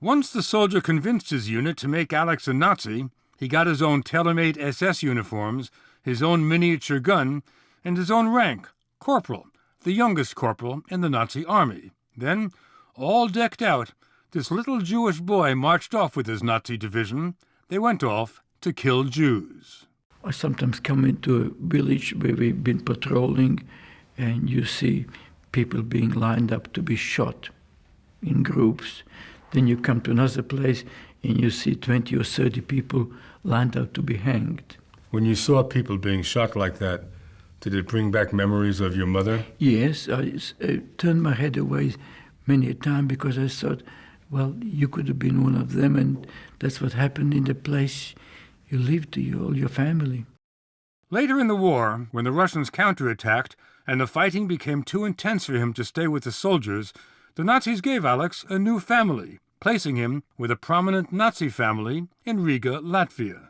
Once the soldier convinced his unit to make Alex a Nazi, he got his own tailor-made SS uniforms, his own miniature gun, and his own rank, corporal, the youngest corporal in the Nazi army. Then, all decked out, this little Jewish boy marched off with his Nazi division. They went off to kill Jews. I sometimes come into a village where we've been patrolling, and you see people being lined up to be shot in groups. Then you come to another place, and you see 20 or 30 people lined up to be hanged. When you saw people being shot like that, did it bring back memories of your mother? Yes, I turned my head away many a time because I thought, well, you could have been one of them, and that's what happened in the place you lived to all your family. Later in the war, when the Russians counterattacked and the fighting became too intense for him to stay with the soldiers, the Nazis gave Alex a new family, placing him with a prominent Nazi family in Riga, Latvia.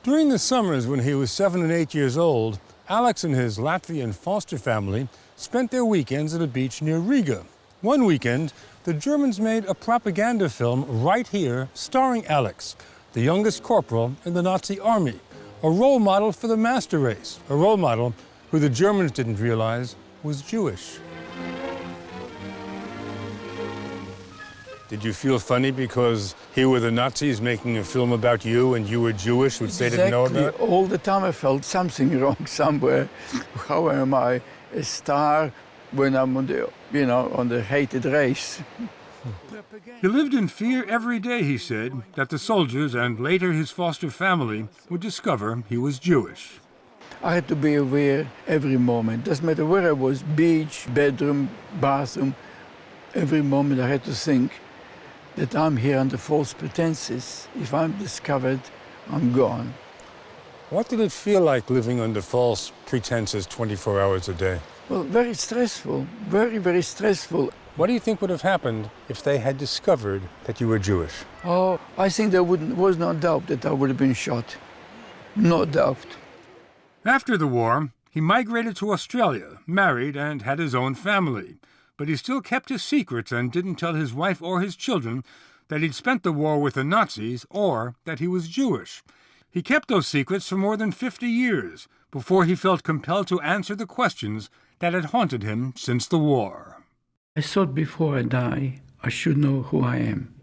During the summers when he was 7 and 8 years old, Alex and his Latvian foster family spent their weekends at a beach near Riga. One weekend, the Germans made a propaganda film right here starring Alex, the youngest corporal in the Nazi army, a role model for the master race, a role model who the Germans didn't realize was Jewish. Did you feel funny because here were the Nazis making a film about you and you were Jewish, which they didn't know about? All the time I felt something wrong somewhere. How am I a star when I'm on the, on the hated race. He lived in fear every day, he said, that the soldiers and later his foster family would discover he was Jewish. I had to be aware every moment. Doesn't matter where I was, beach, bedroom, bathroom, every moment I had to think that I'm here under false pretenses. If I'm discovered, I'm gone. What did it feel like living under false pretenses 24 hours a day? Well, very stressful, very, very stressful. What do you think would have happened if they had discovered that you were Jewish? Oh, I think there was no doubt that I would have been shot. No doubt. After the war, he migrated to Australia, married, and had his own family. But he still kept his secrets and didn't tell his wife or his children that he'd spent the war with the Nazis or that he was Jewish. He kept those secrets for more than 50 years before he felt compelled to answer the questions that had haunted him since the war. I thought before I die, I should know who I am.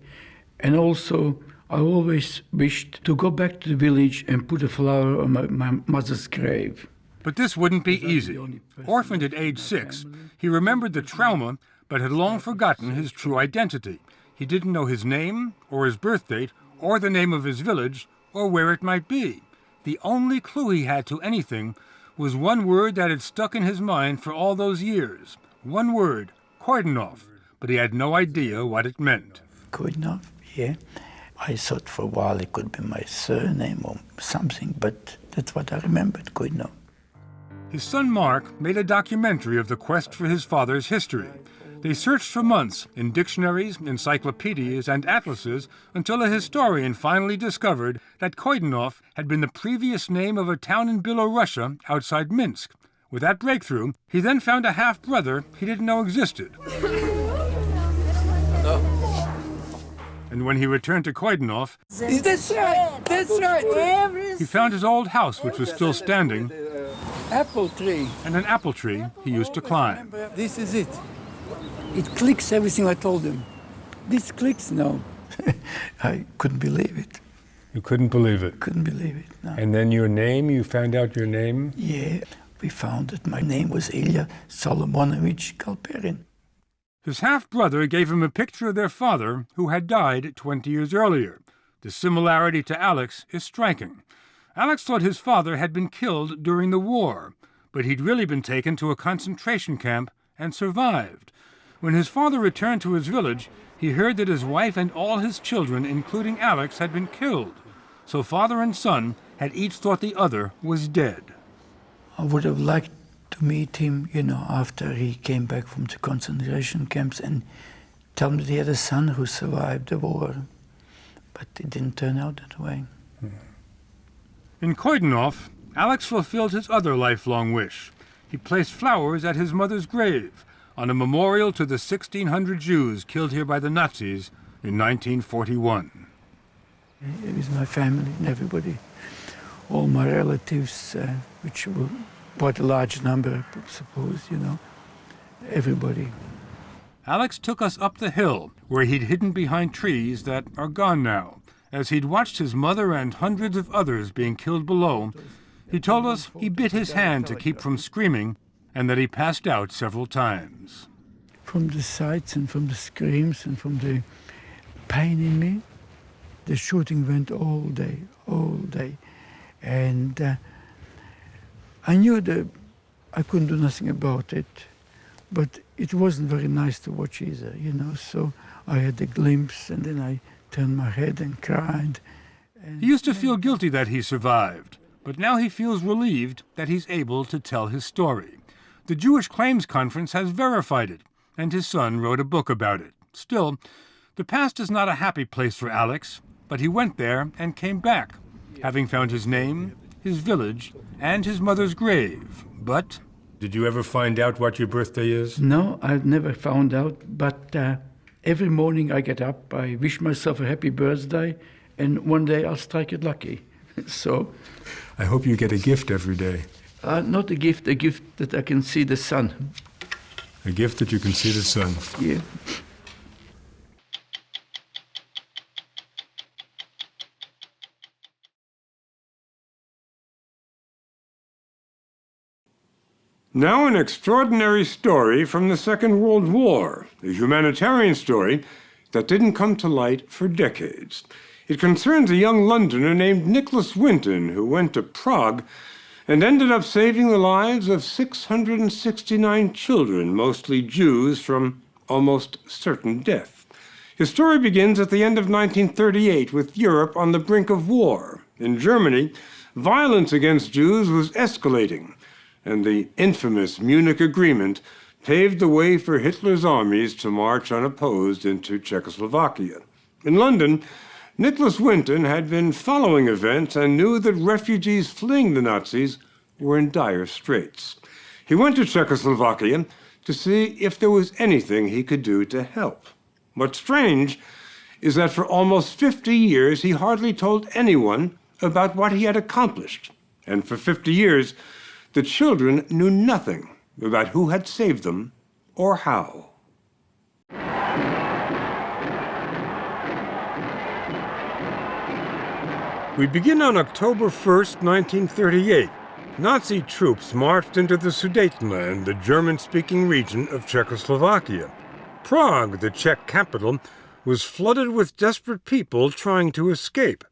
And also, I always wished to go back to the village and put a flower on my mother's grave. But this wouldn't be easy. Orphaned at age 6, he remembered the trauma but had long forgotten his true identity. He didn't know his name or his birth date or the name of his village or where it might be. The only clue he had to anything was one word that had stuck in his mind for all those years. One word, Koidenhof, but he had no idea what it meant. Koidenhof, yeah. I thought for a while it could be my surname or something, but that's what I remembered, Koidenhof. His son Mark made a documentary of the quest for his father's history. They searched for months in dictionaries, encyclopedias, and atlases until a historian finally discovered that Koidenhof had been the previous name of a town in Belarusia outside Minsk. With that breakthrough, he then found a half-brother he didn't know existed. And when he returned to Koidenhof, That's right, that's right. he found his old house, which was still standing, Apple tree. and an apple tree he used to climb. This is it. It clicks everything I told him. This clicks now. I couldn't believe it. You couldn't believe it? Couldn't believe it, no. And then your name, you found out your name? Yeah, we found that my name was Ilya Solomonovich Galperin. His half-brother gave him a picture of their father, who had died 20 years earlier. The similarity to Alex is striking. Alex thought his father had been killed during the war, but he'd really been taken to a concentration camp and survived. When his father returned to his village, he heard that his wife and all his children, including Alex, had been killed. So father and son had each thought the other was dead. I would have liked to meet him, after he came back from the concentration camps and tell me that he had a son who survived the war. But it didn't turn out that way. In Koidenhof, Alex fulfilled his other lifelong wish. He placed flowers at his mother's grave on a memorial to the 1,600 Jews killed here by the Nazis in 1941. It was my family and everybody, all my relatives, which were quite a large number, I suppose, everybody. Alex took us up the hill, where he'd hidden behind trees that are gone now. As he'd watched his mother and hundreds of others being killed below, he told us he bit his hand to keep from screaming and that he passed out several times. From the sights and from the screams and from the pain in me, the shooting went all day. And I knew that I couldn't do nothing about it, but it wasn't very nice to watch either, so I had a glimpse and then I turned my head and cried. He used to feel guilty that he survived, but now he feels relieved that he's able to tell his story. The Jewish Claims Conference has verified it, and his son wrote a book about it. Still, the past is not a happy place for Alex, but he went there and came back, having found his name, his village, and his mother's grave. But did you ever find out what your birthday is? No, I've never found out, but every morning I get up, I wish myself a happy birthday, and one day I'll strike it lucky. So I hope you get a gift every day. Not a gift that I can see the sun. A gift that you can see the sun. Yeah. Now an extraordinary story from the Second World War, a humanitarian story that didn't come to light for decades. It concerns a young Londoner named Nicholas Winton who went to Prague and ended up saving the lives of 669 children, mostly Jews, from almost certain death. His story begins at the end of 1938 with Europe on the brink of war. In Germany, violence against Jews was escalating, and the infamous Munich Agreement paved the way for Hitler's armies to march unopposed into Czechoslovakia. In London, Nicholas Winton had been following events and knew that refugees fleeing the Nazis were in dire straits. He went to Czechoslovakia to see if there was anything he could do to help. What's strange is that for almost 50 years he hardly told anyone about what he had accomplished. And for 50 years, the children knew nothing about who had saved them or how. We begin on October 1st, 1938. Nazi troops marched into the Sudetenland, the German-speaking region of Czechoslovakia. Prague, the Czech capital, was flooded with desperate people trying to escape.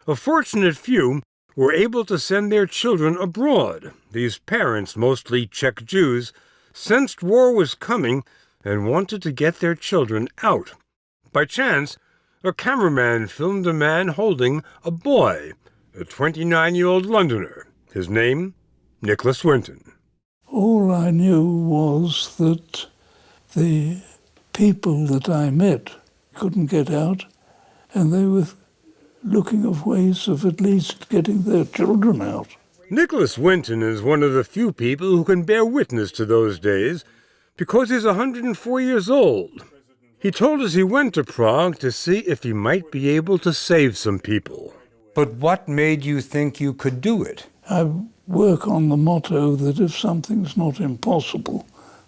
A fortunate few were able to send their children abroad. These parents, mostly Czech Jews, sensed war was coming and wanted to get their children out. By chance, a cameraman filmed a man holding a boy, a 29-year-old Londoner. His name, Nicholas Winton. All I knew was that the people that I met couldn't get out, and they were looking of ways of at least getting their children out. Nicholas Winton is one of the few people who can bear witness to those days because he's 104 years old. He told us he went to Prague to see if he might be able to save some people. But what made you think you could do it? I work on the motto that if something's not impossible,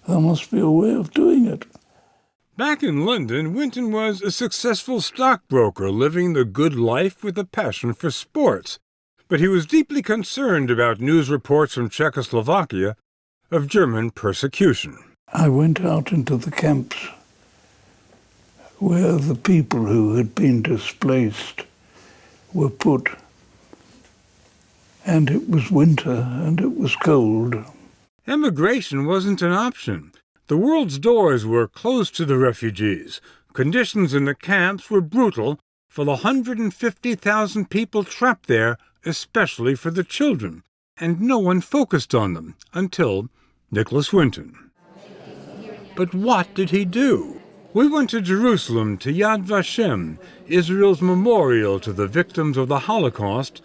there must be a way of doing it. Back in London, Winton was a successful stockbroker living the good life with a passion for sports. But he was deeply concerned about news reports from Czechoslovakia of German persecution. I went out into the camps where the people who had been displaced were put. And it was winter and it was cold. Emigration wasn't an option. The world's doors were closed to the refugees. Conditions in the camps were brutal for the 150,000 people trapped there, especially for the children. And no one focused on them until Nicholas Winton. But what did he do? We went to Jerusalem, to Yad Vashem, Israel's memorial to the victims of the Holocaust,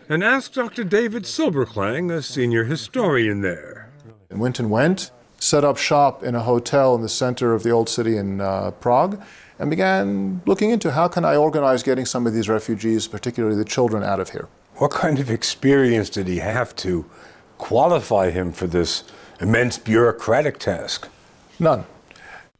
and asked Dr. David Silberklang, a senior historian there. And Winton went, set up shop in a hotel in the center of the old city in Prague, and began looking into how can I organize getting some of these refugees, particularly the children, out of here. What kind of experience did he have to qualify him for this immense bureaucratic task? None.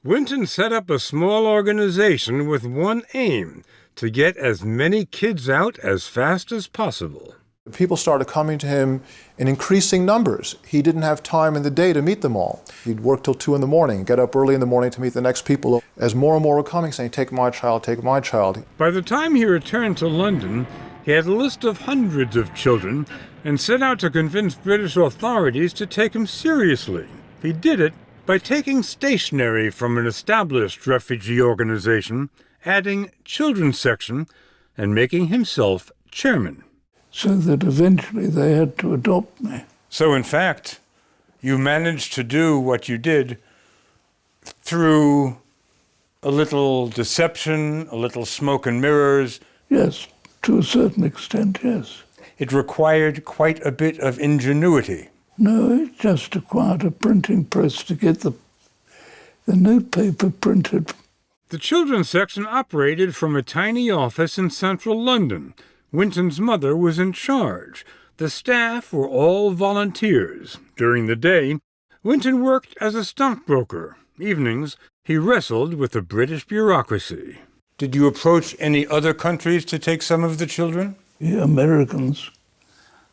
Winton set up a small organization with one aim, to get as many kids out as fast as possible. People started coming to him in increasing numbers. He didn't have time in the day to meet them all. He'd work till 2 a.m, get up early in the morning to meet the next people. As more and more were coming, saying, take my child, take my child. By the time he returned to London, he had a list of hundreds of children and set out to convince British authorities to take him seriously. He did it by taking stationery from an established refugee organization, adding children's section, and making himself chairman. So that eventually they had to adopt me. So in fact, you managed to do what you did through a little deception, a little smoke and mirrors. Yes, to a certain extent, yes. It required quite a bit of ingenuity. No, it just required a printing press to get the notepaper printed. The children's section operated from a tiny office in central London. Winton's mother was in charge. The staff were all volunteers. During the day, Winton worked as a stockbroker. Evenings, he wrestled with the British bureaucracy. Did you approach any other countries to take some of the children? The Americans.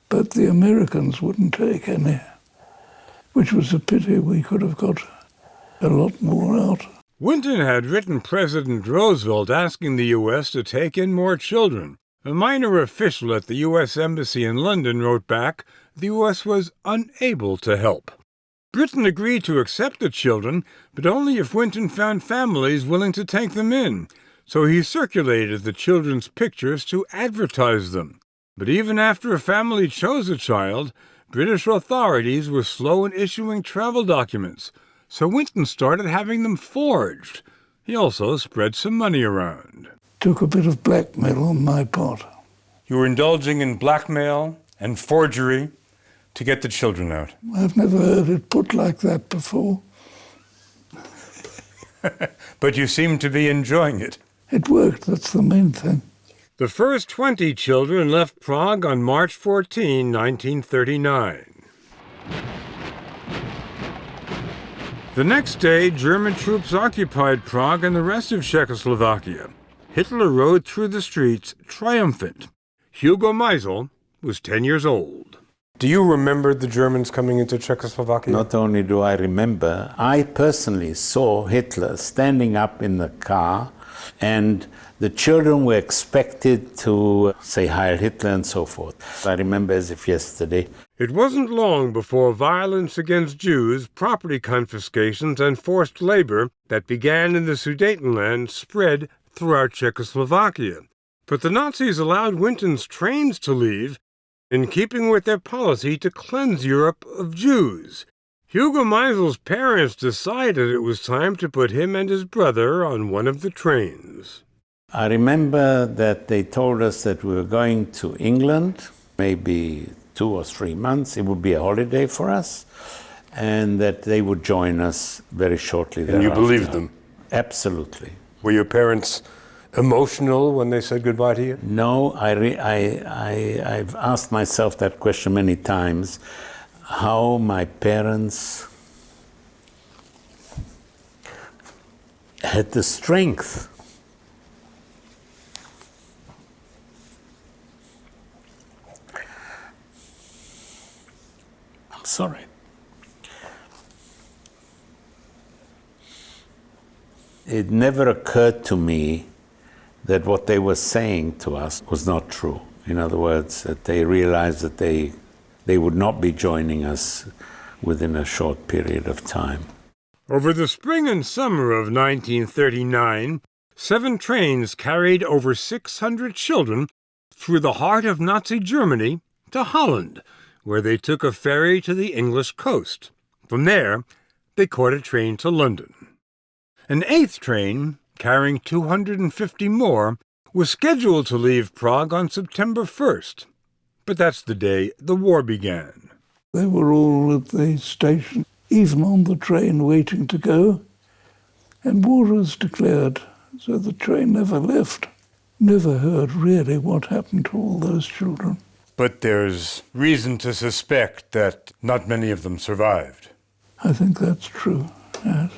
But the Americans wouldn't take any. which was a pity. We could have got a lot more out. Winton had written President Roosevelt asking the U.S. to take in more children. A minor official at the U.S. Embassy in London wrote back the U.S. was unable to help. Britain agreed to accept the children, but only if Winton found families willing to take them in, so he circulated the children's pictures to advertise them. But even after a family chose a child, British authorities were slow in issuing travel documents, so Winton started having them forged. He also spread some money around. Took a bit of blackmail on my part. You were indulging in blackmail and forgery to get the children out. I've never heard it put like that before. But you seem to be enjoying it. It worked, that's the main thing. The first 20 children left Prague on March 14, 1939. The next day, German troops occupied Prague and the rest of Czechoslovakia. Hitler rode through the streets triumphant. Hugo Meisel was 10 years old. Do you remember the Germans coming into Czechoslovakia? Not only do I remember, I personally saw Hitler standing up in the car, and the children were expected to say Heil Hitler and so forth. I remember as if yesterday. It wasn't long before violence against Jews, property confiscations, and forced labor that began in the Sudetenland spread throughout Czechoslovakia. But the Nazis allowed Winton's trains to leave, in keeping with their policy to cleanse Europe of Jews. Hugo Meisel's parents decided it was time to put him and his brother on one of the trains. I remember that they told us that we were going to England, maybe 2 or 3 months. It would be a holiday for us, and that they would join us very shortly thereafter. And you believed them? Absolutely. Were your parents emotional when they said goodbye to you? No, I've asked myself that question many times, how my parents had the strength I'm sorry. It never occurred to me that what they were saying to us was not true. In other words, that they realized that they would not be joining us within a short period of time. Over the spring and summer of 1939, 7 trains carried over 600 children through the heart of Nazi Germany to Holland, where they took a ferry to the English coast. From there, they caught a train to London. An 8th train, carrying 250 more, was scheduled to leave Prague on September 1st. But that's the day the war began. They were all at the station, even on the train waiting to go, and war was declared, so the train never left. Never heard really what happened to all those children. But there's reason to suspect that not many of them survived. I think that's true, yes.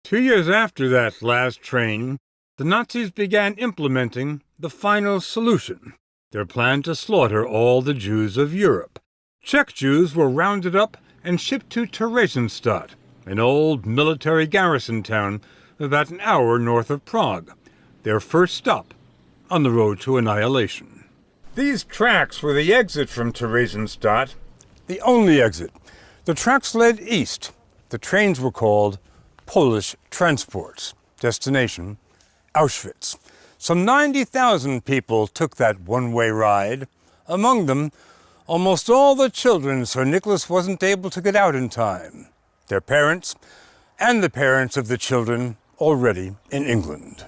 2 years after that last train, the Nazis began implementing the final solution, their plan to slaughter all the Jews of Europe. Czech Jews were rounded up and shipped to Theresienstadt, an old military garrison town about an hour north of Prague, their first stop on the road to annihilation. These tracks were the exit from Theresienstadt, the only exit. The tracks led east. The trains were called Polish transports. Destination, Auschwitz. Some 90,000 people took that one-way ride. Among them, almost all the children, so Nicholas wasn't able to get out in time. Their parents, and the parents of the children, already in England.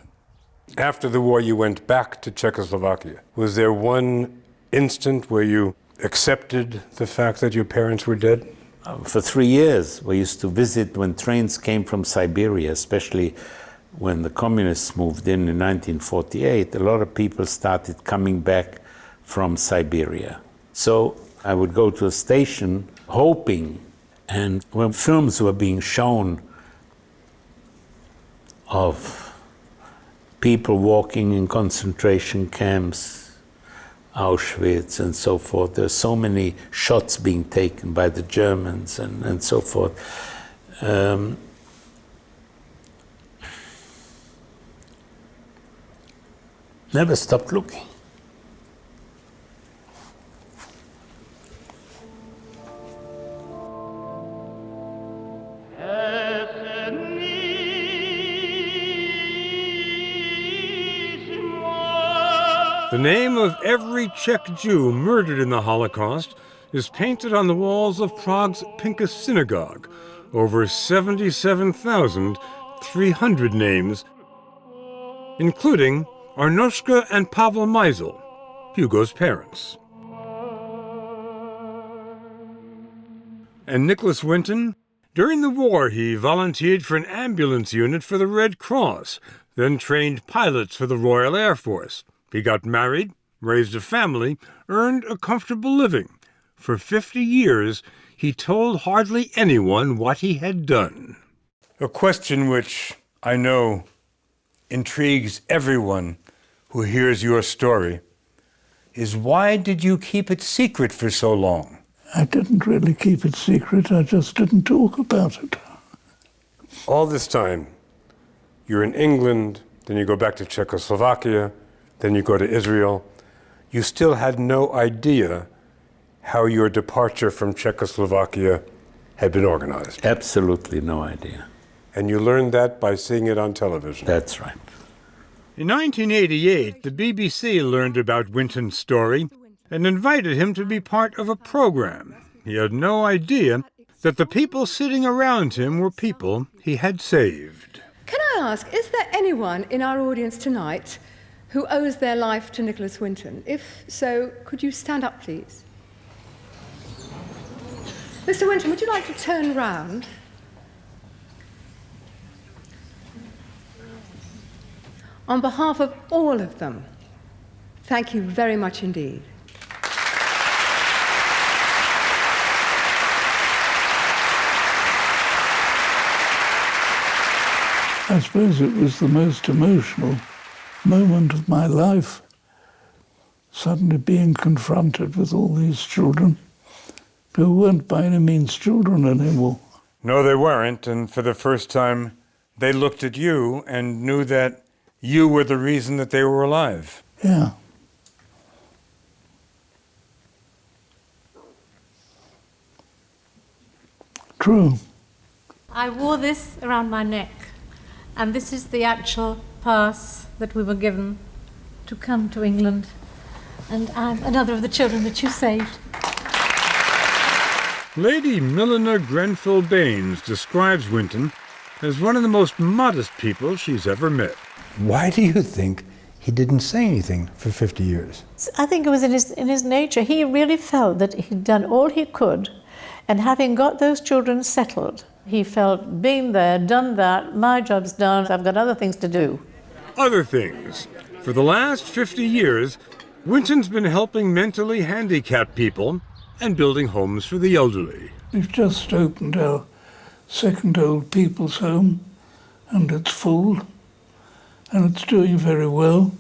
After the war, you went back to Czechoslovakia. Was there one instant where you accepted the fact that your parents were dead? For 3 years, we used to visit when trains came from Siberia, especially when the communists moved in 1948. A lot of people started coming back from Siberia. So I would go to a station hoping, and when films were being shown of people walking in concentration camps, Auschwitz and so forth. There's so many shots being taken by the Germans and so forth. Never stopped looking. The name of every Czech Jew murdered in the Holocaust is painted on the walls of Prague's Pinkas Synagogue. Over 77,300 names, including Arnoshka and Pavel Meisel, Hugo's parents. And Nicholas Winton? During the war, he volunteered for an ambulance unit for the Red Cross, then trained pilots for the Royal Air Force. He got married, raised a family, earned a comfortable living. For 50 years, he told hardly anyone what he had done. A question which I know intrigues everyone who hears your story is, why did you keep it secret for so long? I didn't really keep it secret, I just didn't talk about it. All this time, you're in England, then you go back to Czechoslovakia, then you go to Israel. You still had no idea how your departure from Czechoslovakia had been organized. Absolutely no idea. And you learned that by seeing it on television. That's right. In 1988, the BBC learned about Winton's story and invited him to be part of a program. He had no idea that the people sitting around him were people he had saved. Can I ask, is there anyone in our audience tonight who owes their life to Nicholas Winton? If so, could you stand up, please? Mr. Winton, would you like to turn round? On behalf of all of them, thank you very much indeed. I suppose it was the most emotional moment of my life, suddenly being confronted with all these children who weren't by any means children anymore. No, they weren't, and for the first time, they looked at you and knew that you were the reason that they were alive. Yeah. True. I wore this around my neck, and this is the actual pass that we were given to come to England, and I'm another of the children that you saved. Lady Milena Grenfell Baines describes Winton as one of the most modest people she's ever met. Why do you think he didn't say anything for 50 years? I think it was in his nature. He really felt that he'd done all he could, and having got those children settled, he felt, been there, done that, my job's done, I've got other things to do. Other things. For the last 50 years, Winton's been helping mentally handicapped people and building homes for the elderly. We've just opened our second old people's home, and it's full, and it's doing very well.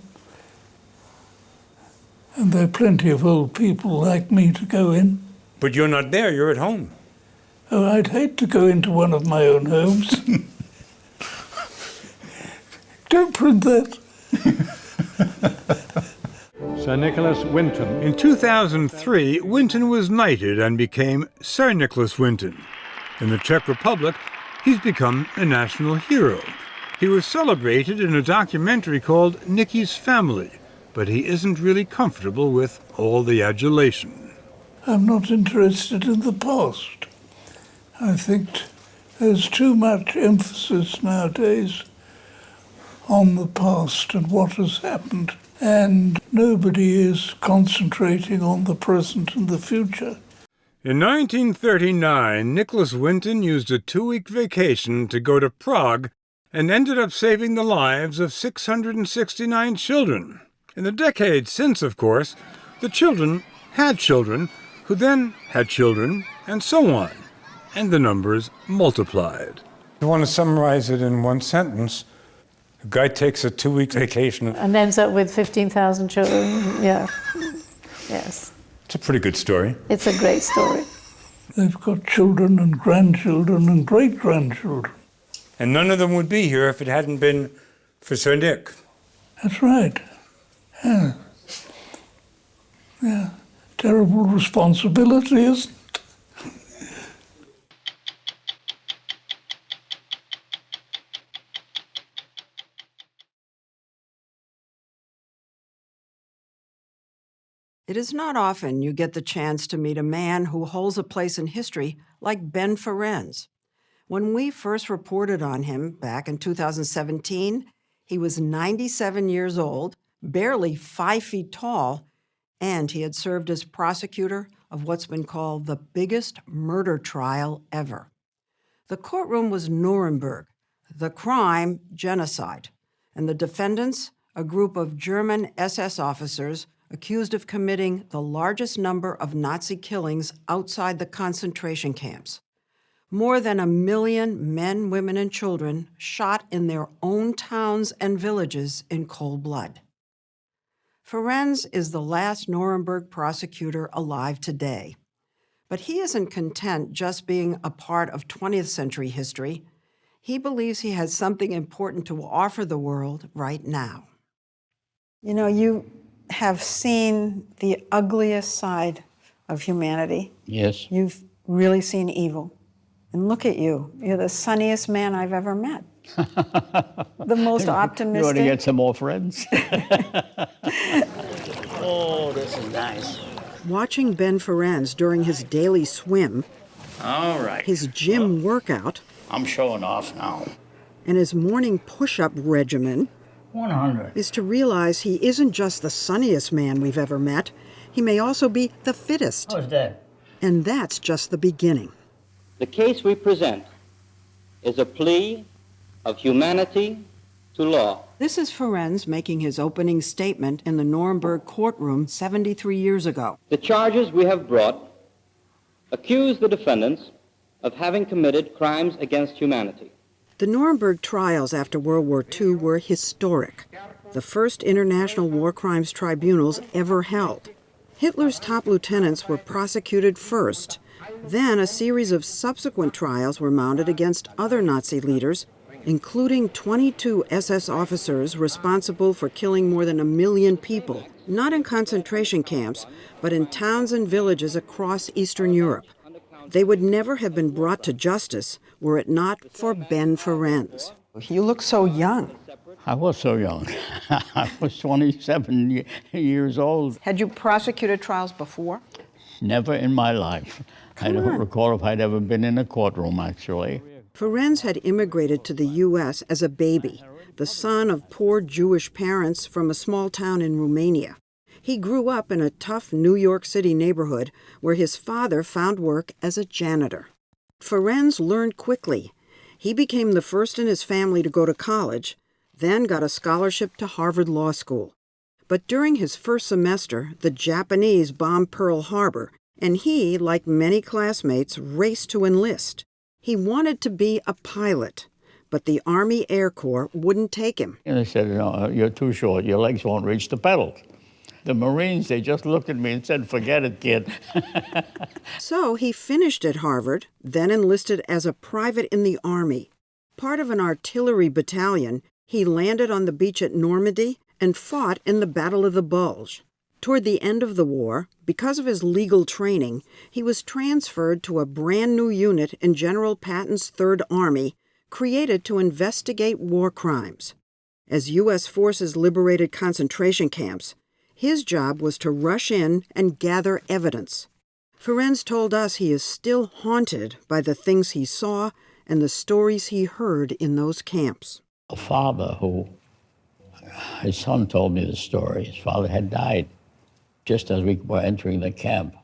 And there are plenty of old people like me to go in. But you're not there, you're at home. Oh, I'd hate to go into one of my own homes. Don't print that. Sir Nicholas Winton. In 2003, Winton was knighted and became Sir Nicholas Winton. In the Czech Republic, he's become a national hero. He was celebrated in a documentary called Nicky's Family, but he isn't really comfortable with all the adulation. I'm not interested in the past. I think there's too much emphasis nowadays on the past and what has happened, and nobody is concentrating on the present and the future. In 1939, Nicholas Winton used a 2-week vacation to go to Prague and ended up saving the lives of 669 children. In the decades since, of course, the children had children who then had children, and so on. And the numbers multiplied. If you want to summarize it in one sentence, a guy takes a 2-week vacation And ends up with 15,000 children, yeah. Yes. It's a pretty good story. It's a great story. They've got children and grandchildren and great-grandchildren. And none of them would be here if it hadn't been for Sir Nick. That's right. Yeah. Yeah. Terrible responsibility, isn't it? It is not often you get the chance to meet a man who holds a place in history like Ben Ferencz. When we first reported on him back in 2017, he was 97 years old, barely 5 feet tall, and he had served as prosecutor of what's been called the biggest murder trial ever. The courtroom was Nuremberg, the crime, genocide, and the defendants, a group of German SS officers accused of committing the largest number of Nazi killings outside the concentration camps. More than 1 million men, women, and children shot in their own towns and villages in cold blood. Ferencz is the last Nuremberg prosecutor alive today. But he isn't content just being a part of 20th century history. He believes he has something important to offer the world right now. You know, you have seen the ugliest side of humanity. Yes. You've really seen evil. And look at you. You're the sunniest man I've ever met. The most optimistic. You want to get some more friends? Oh, this is nice. Watching Ben Ferencz during his daily swim, All right. his gym workout, I'm showing off now. and his morning push-up regimen 100. is to realize he isn't just the sunniest man we've ever met. He may also be the fittest. Who's that? And that's just the beginning. The case we present is a plea of humanity to law. This is Ferencz making his opening statement in the Nuremberg courtroom 73 years ago. The charges we have brought accuse the defendants of having committed crimes against humanity. The Nuremberg trials after World War II were historic, the first international war crimes tribunals ever held. Hitler's top lieutenants were prosecuted first. Then a series of subsequent trials were mounted against other Nazi leaders, including 22 SS officers responsible for killing more than 1 million people, not in concentration camps, but in towns and villages across Eastern Europe. They would never have been brought to justice were it not for Ben Ferencz. You look so young. I was so young. I was 27 years old. Had you prosecuted trials before? Never in my life. I don't recall if I'd ever been in a courtroom, actually. Ferencz had immigrated to the U.S. as a baby, the son of poor Jewish parents from a small town in Romania. He grew up in a tough New York City neighborhood where his father found work as a janitor. Ferencz learned quickly. He became the first in his family to go to college, then got a scholarship to Harvard Law School. But during his first semester, the Japanese bombed Pearl Harbor, and he, like many classmates, raced to enlist. He wanted to be a pilot, but the Army Air Corps wouldn't take him. And they said, no, you're too short. Your legs won't reach the pedals. The Marines, they just looked at me and said, forget it, kid. So he finished at Harvard, then enlisted as a private in the Army. Part of an artillery battalion, he landed on the beach at Normandy and fought in the Battle of the Bulge. Toward the end of the war, because of his legal training, he was transferred to a brand new unit in General Patton's Third Army, created to investigate war crimes. As U.S. forces liberated concentration camps, his job was to rush in and gather evidence. Ferencz told us he is still haunted by the things he saw and the stories he heard in those camps. A father who, his son told me the story. His father had died just as we were entering the camp.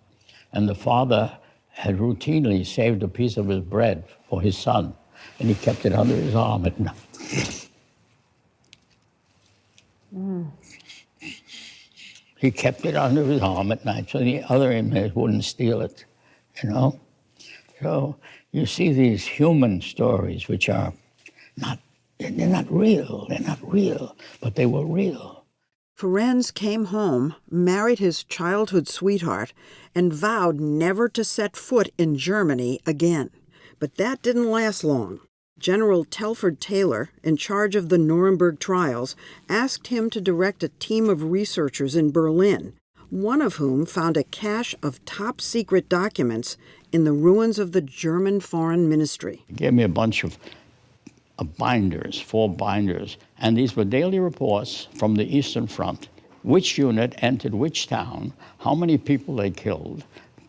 And the father had routinely saved a piece of his bread for his son, and he kept it under his arm at night. He kept it under his arm at night so the other inmates wouldn't steal it, you know? So you see these human stories which are they're not real, but they were real. Ferencz came home, married his childhood sweetheart, and vowed never to set foot in Germany again. But that didn't last long. General Telford Taylor, in charge of the Nuremberg trials, asked him to direct a team of researchers in Berlin, one of whom found a cache of top-secret documents in the ruins of the German Foreign Ministry. He gave me a bunch of binders, 4 binders, and these were daily reports from the Eastern Front. Which unit entered which town, how many people they killed.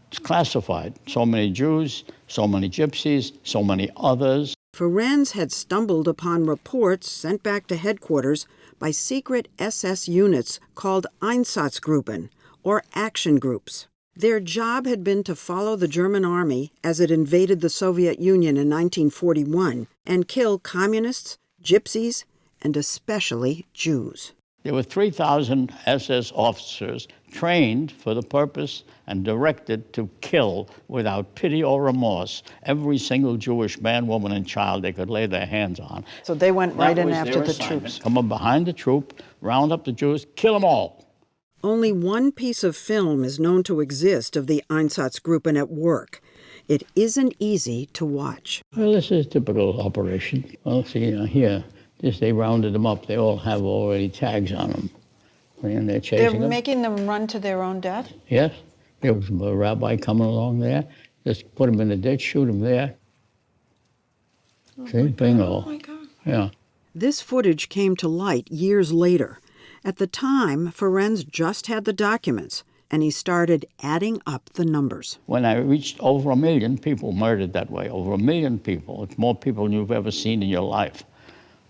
It's classified. So many Jews, so many Gypsies, so many others. Ferencz had stumbled upon reports sent back to headquarters by secret SS units called Einsatzgruppen, or action groups. Their job had been to follow the German army as it invaded the Soviet Union in 1941 and kill communists, gypsies, and especially Jews. There were 3,000 SS officers trained for the purpose and directed to kill without pity or remorse every single Jewish man, woman, and child they could lay their hands on. So they went right in That was after their the assignment. troops. Come up behind the troop, round up the Jews, kill them all. Only one piece of film is known to exist of the Einsatzgruppen at work. It isn't easy to watch. Well, this is a typical operation. Well, see, here, they rounded them up. They all have already tags on them. And they're chasing They're them. making them run to their own death? Yes. There was a rabbi coming along there. Just put him in the ditch, shoot him there. See, bingo. Oh, my God. Yeah. This footage came to light years later. At the time, Ferencz just had the documents, and he started adding up the numbers. When I reached over 1 million people murdered that way, over 1 million people, it's more people than you've ever seen in your life.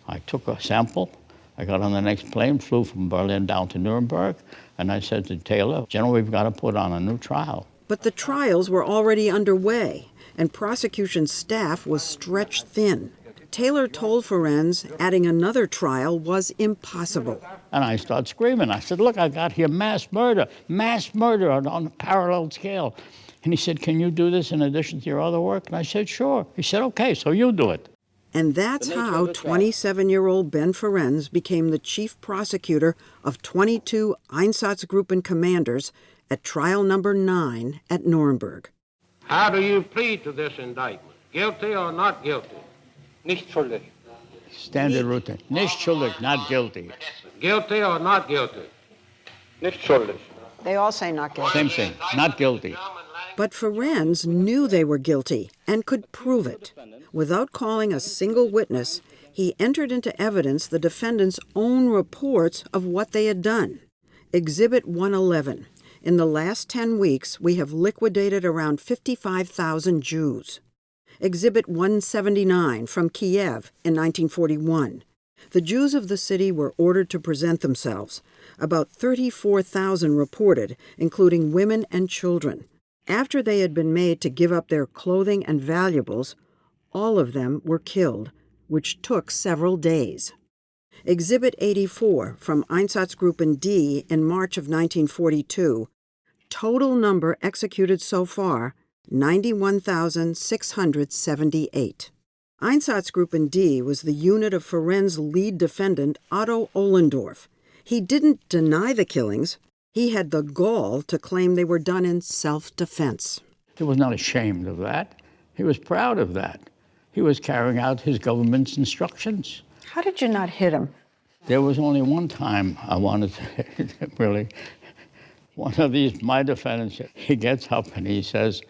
I took a sample. I got on the next plane, flew from Berlin down to Nuremberg, and I said to Taylor, General, we've got to put on a new trial. But the trials were already underway, and prosecution staff was stretched thin. Taylor told Ferencz adding another trial was impossible. And I started screaming. I said, look, I got here mass murder on a parallel scale. And he said, can you do this in addition to your other work? And I said, sure. He said, okay, so you do it. And that's how 27-year-old Ben Ferencz became the chief prosecutor of 22 Einsatzgruppen commanders at trial number 9 at Nuremberg. How do you plead to this indictment? Guilty or not guilty? Nicht schuldig. Standard routine. Nicht schuldig, not guilty. Guilty or not guilty? Nicht schuldig. They all say not guilty. Same thing, not guilty. But Ferencz knew they were guilty and could prove it. Without calling a single witness, he entered into evidence the defendants' own reports of what they had done. Exhibit 111. In the last 10 weeks, we have liquidated around 55,000 Jews. Exhibit 179 from Kiev in 1941. The Jews of the city were ordered to present themselves. About 34,000 reported, including women and children. After they had been made to give up their clothing and valuables, all of them were killed, which took several days. Exhibit 84 from Einsatzgruppen D in March of 1942. Total number executed so far, 91,678. Einsatzgruppen D was the unit of Ferencz's lead defendant, Otto Ohlendorf. He didn't deny the killings. He had the gall to claim they were done in self-defense. He was not ashamed of that. He was proud of that. He was carrying out his government's instructions. How did you not hit him? There was only one time I wanted to really, one of these, my defendants, he gets up and he says,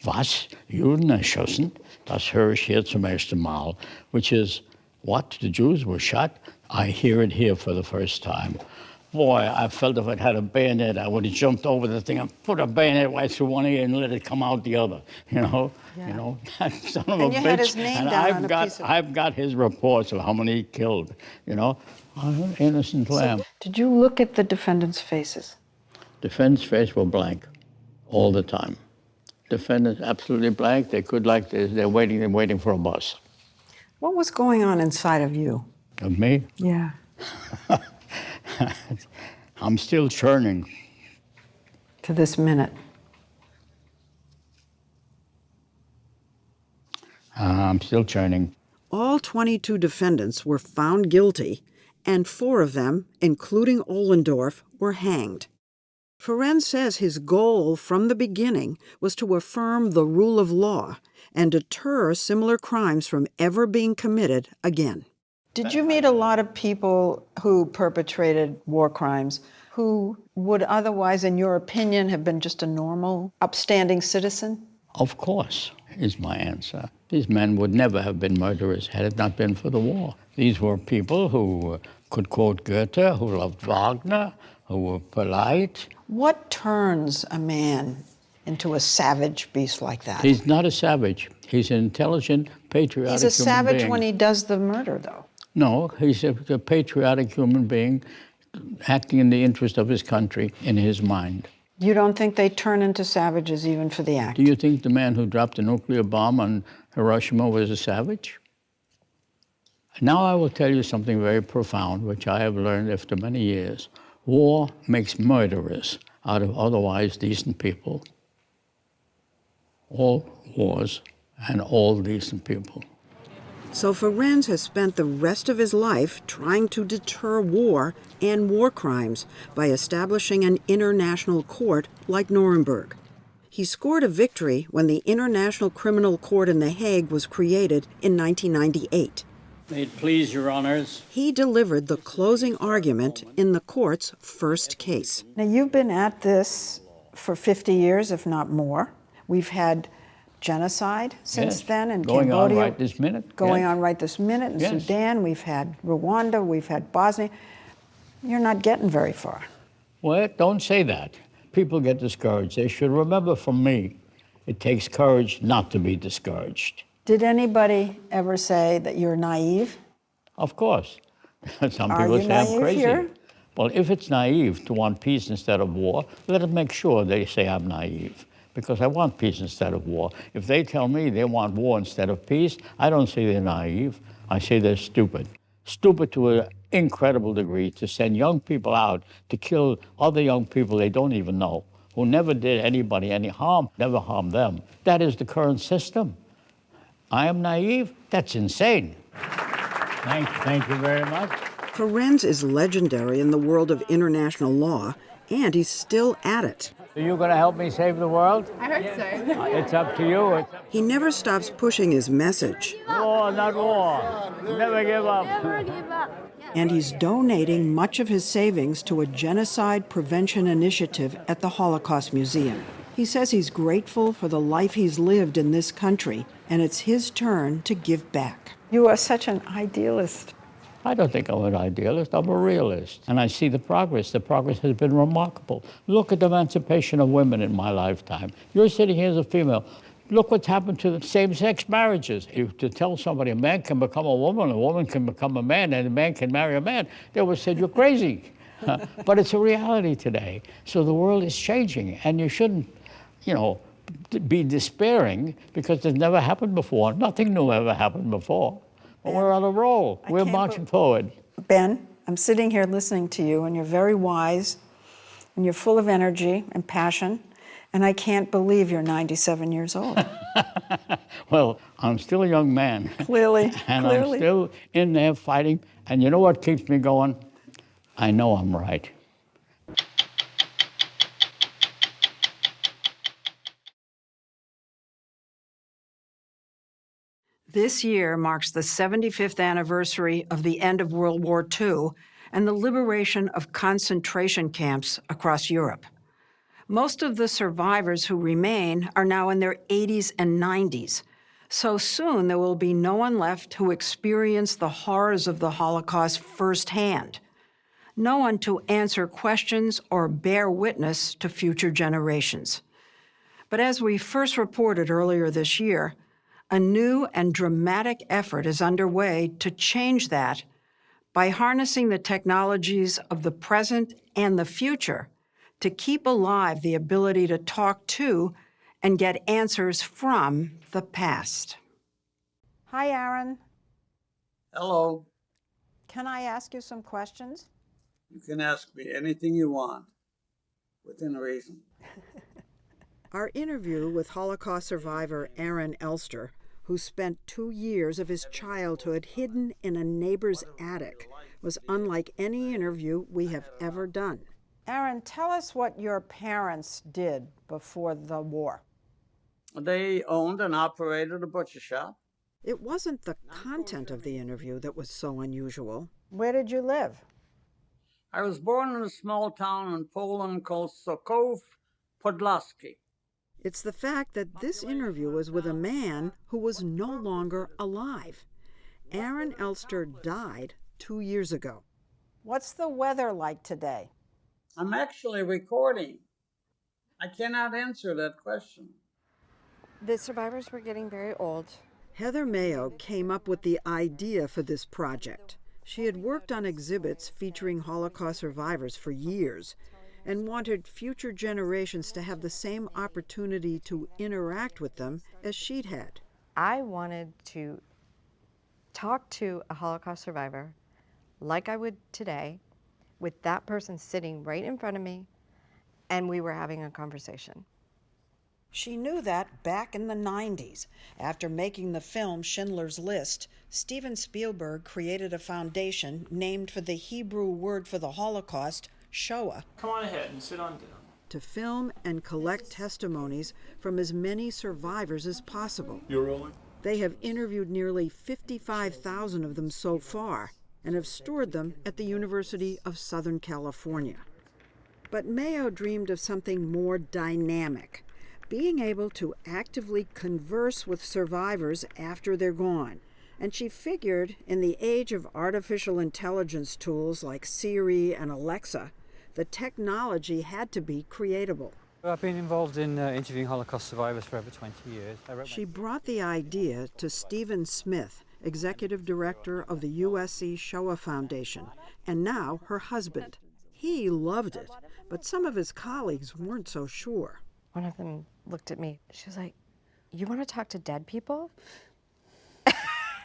Was, Juden erschossen? Das höre ich hier zum ersten Mal, which is, what, the Jews were shot? I hear it here for the first time. Boy, I felt if I'd had a bayonet, I would have jumped over the thing and put a bayonet right through one ear and let it come out the other. Yeah. That son of And a you bitch. had his name And down on a piece of... I've got his reports of how many he killed. I'm an innocent lamb. So, did you look at the defendants' faces? Defendants' faces were blank all the time. Defendants absolutely blank. They could they're waiting for a bus. What was going on inside of you? Of me? Yeah. I'm still churning. To this minute. I'm still churning. All 22 defendants were found guilty and 4 of them, including Ohlendorf, were hanged. Ferencz says his goal from the beginning was to affirm the rule of law and deter similar crimes from ever being committed again. Did you meet a lot of people who perpetrated war crimes who would otherwise, in your opinion, have been just a normal, upstanding citizen? Of course, is my answer. These men would never have been murderers had it not been for the war. These were people who could quote Goethe, who loved Wagner, who were polite. What turns a man into a savage beast like that? He's not a savage. He's an intelligent, patriotic human being. He's a savage when he does the murder, though. No, he's a patriotic human being acting in the interest of his country in his mind. You don't think they turn into savages even for the act? Do you think the man who dropped the nuclear bomb on Hiroshima was a savage? Now I will tell you something very profound, which I have learned after many years. War makes murderers out of otherwise decent people. All wars and all decent people. So Ferencz has spent the rest of his life trying to deter war and war crimes by establishing an international court like Nuremberg. He scored a victory when the International Criminal Court in The Hague was created in 1998. May it please your honors. He delivered the closing argument in the court's first case. Now, you've been at this for 50 years, if not more. We've had genocide since then in Cambodia. Going on right this minute. Going on right this minute in Sudan. We've had Rwanda. We've had Bosnia. You're not getting very far. Well, don't say that. People get discouraged. They should remember from me, it takes courage not to be discouraged. Did anybody ever say that you're naive? Of course. Some Are people you say I'm naive crazy. here? Well, if it's naive to want peace instead of war, let them make sure they say I'm naive, because I want peace instead of war. If they tell me they want war instead of peace, I don't say they're naive. I say they're stupid. Stupid to an incredible degree to send young people out to kill other young people they don't even know, who never did anybody any harm, never harmed them. That is the current system. I am naive? That's insane. Thank you very much. Ferencz is legendary in the world of international law, and he's still at it. Are you going to help me save the world? I heard so. It's up to you. He never stops pushing his message. War, not war. Never give up. Never give up. And he's donating much of his savings to a genocide prevention initiative at the Holocaust Museum. He says he's grateful for the life he's lived in this country, and it's his turn to give back. You are such an idealist. I don't think I'm an idealist. I'm a realist. And I see the progress. The progress has been remarkable. Look at the emancipation of women in my lifetime. You're sitting here as a female. Look what's happened to the same-sex marriages. To tell somebody a man can become a woman can become a man, and a man can marry a man, they would say, you're crazy. But it's a reality today. So the world is changing, and you shouldn't, be despairing because it's never happened before. Nothing new ever happened before. But we're on a roll. We're marching forward. Ben, I'm sitting here listening to you, and you're very wise, and you're full of energy and passion, and I can't believe you're 97 years old. Well, I'm still a young man. Clearly. And I'm still in there fighting. And you know what keeps me going? I know I'm right. This year marks the 75th anniversary of the end of World War II and the liberation of concentration camps across Europe. Most of the survivors who remain are now in their 80s and 90s, so soon there will be no one left who experienced the horrors of the Holocaust firsthand, no one to answer questions or bear witness to future generations. But as we first reported earlier this year, a new and dramatic effort is underway to change that by harnessing the technologies of the present and the future to keep alive the ability to talk to and get answers from the past. Hi, Aaron. Hello. Can I ask you some questions? You can ask me anything you want, within reason. Our interview with Holocaust survivor Aaron Elster, who spent 2 years of his childhood hidden in a neighbor's attic, was unlike any interview we have ever done. Aaron, tell us what your parents did before the war. They owned and operated a butcher shop. It wasn't the content of the interview that was so unusual. Where did you live? I was born in a small town in Poland called Sokow Podlaski. It's the fact that this interview was with a man who was no longer alive. Aaron Elster died 2 years ago. What's the weather like today? I'm actually recording. I cannot answer that question. The survivors were getting very old. Heather Mayo came up with the idea for this project. She had worked on exhibits featuring Holocaust survivors for years and wanted future generations to have the same opportunity to interact with them as she'd had. I wanted to talk to a Holocaust survivor like I would today, with that person sitting right in front of me, and we were having a conversation. She knew that back in the 90s. After making the film Schindler's List, Steven Spielberg created a foundation named for the Hebrew word for the Holocaust, Shoah. Come on ahead and sit on down. To film and collect testimonies from as many survivors as possible. You're rolling? They have interviewed nearly 55,000 of them so far and have stored them at the University of Southern California. But Mayo dreamed of something more dynamic, being able to actively converse with survivors after they're gone. And she figured in the age of artificial intelligence tools like Siri and Alexa, the technology had to be creatable. I've been involved in interviewing Holocaust survivors for over 20 years. She brought the idea to Stephen Smith, executive director of the USC Shoah Foundation, and now her husband. He loved it, but some of his colleagues weren't so sure. One of them looked at me. She was like, "You want to talk to dead people?"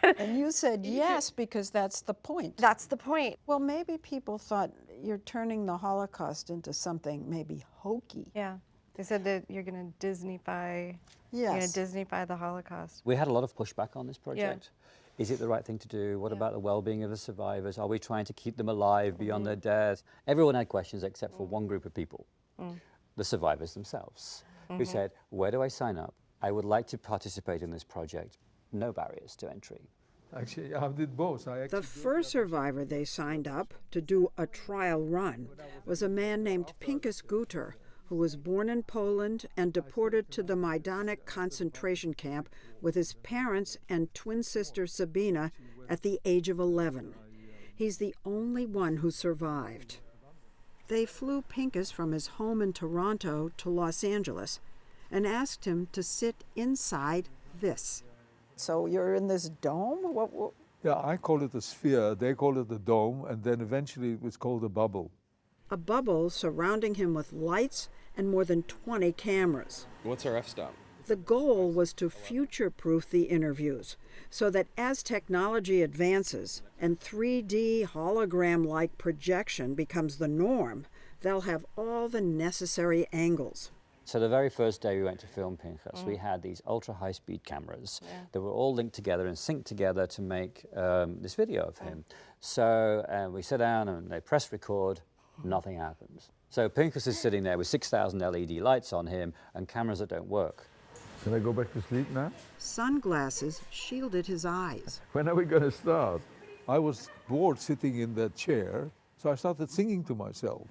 And you said yes, because that's the point. That's the point. Well, maybe people thought you're turning the Holocaust into something maybe hokey. Yeah. They said that you're going to Disneyfy, you're going to Disneyfy the Holocaust. We had a lot of pushback on this project. Is it the right thing to do? What about the well-being of the survivors? Are we trying to keep them alive beyond their death? Everyone had questions except for one group of people, the survivors themselves, who said, where do I sign up? I would like to participate in this project. No barriers to entry. Actually, I did both. The first survivor they signed up to do a trial run was a man named Pinkas Guter, who was born in Poland and deported to the Majdanek concentration camp with his parents and twin sister Sabina at the age of 11. He's the only one who survived. They flew Pinkas from his home in Toronto to Los Angeles and asked him to sit inside this. So you're in this dome? What? Yeah, I call it a sphere, they call it a dome, and then eventually it was called a bubble. A bubble surrounding him with lights and more than 20 cameras. What's our f-stop? The goal was to future-proof the interviews so that as technology advances and 3D hologram-like projection becomes the norm, they'll have all the necessary angles. So the very first day we went to film Pinchas, we had these ultra-high-speed cameras that were all linked together and synced together to make this video of him. So we sat down and they press record, nothing happens. So Pinchas is sitting there with 6,000 LED lights on him and cameras that don't work. Can I go back to sleep now? Sunglasses shielded his eyes. When are we going to start? I was bored sitting in that chair, so I started singing to myself.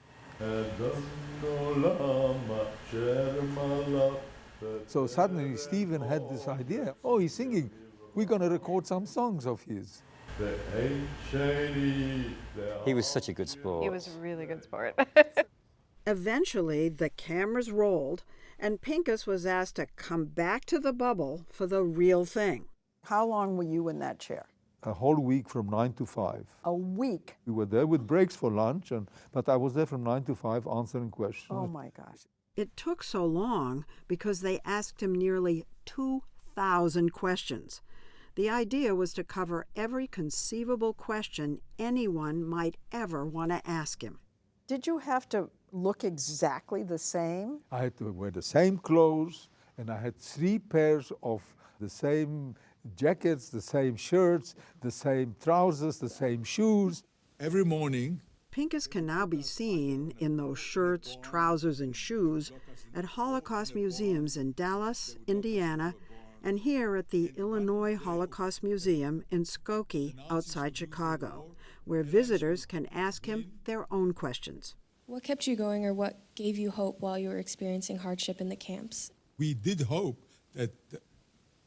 So suddenly Stephen had this idea. Oh, he's singing. We're going to record some songs of his. He was such a good sport. He was a really good sport. Eventually, the cameras rolled, and Pinkas was asked to come back to the bubble for the real thing. How long were you in that chair? A whole week from 9 to 5. A week? We were there with breaks for lunch, but I was there from 9 to 5 answering questions. Oh my gosh. It took so long because they asked him nearly 2,000 questions. The idea was to cover every conceivable question anyone might ever want to ask him. Did you have to look exactly the same? I had to wear the same clothes, and I had 3 pairs of the same jackets, the same shirts, the same trousers, the same shoes. Every morning, Pincus can now be seen in those shirts, trousers, and shoes at Holocaust museums in Dallas, Indiana, and here at the Illinois Holocaust Museum in Skokie outside Chicago, where visitors can ask him their own questions. What kept you going, or what gave you hope while you were experiencing hardship in the camps? we did hope that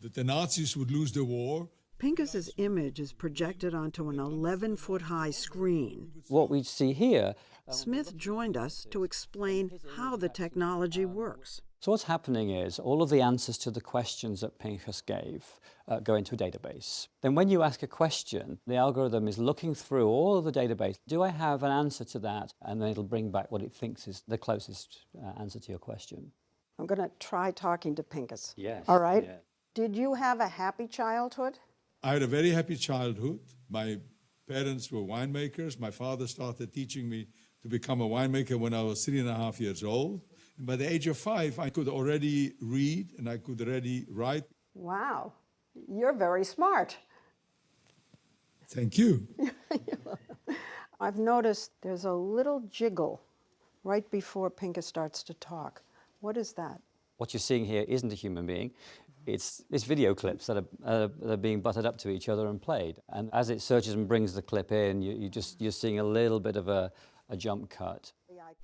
the Nazis would lose the war. Pincus's image is projected onto an 11-foot-high screen. What we see here... Smith joined us to explain how the technology works. So what's happening is all of the answers to the questions that Pincus gave go into a database. Then when you ask a question, the algorithm is looking through all of the database. Do I have an answer to that? And then it'll bring back what it thinks is the closest answer to your question. I'm going to try talking to Pincus. Yes. All right. Yeah. Did you have a happy childhood? I had a very happy childhood. My parents were winemakers. My father started teaching me to become a winemaker when I was 3.5 years old. And by the age of 5, I could already read and I could already write. Wow, you're very smart. Thank you. I've noticed there's a little jiggle right before Pincus starts to talk. What is that? What you're seeing here isn't a human being. It's video clips that are being butted up to each other and played. And as it searches and brings the clip in, you're seeing a little bit of a jump cut.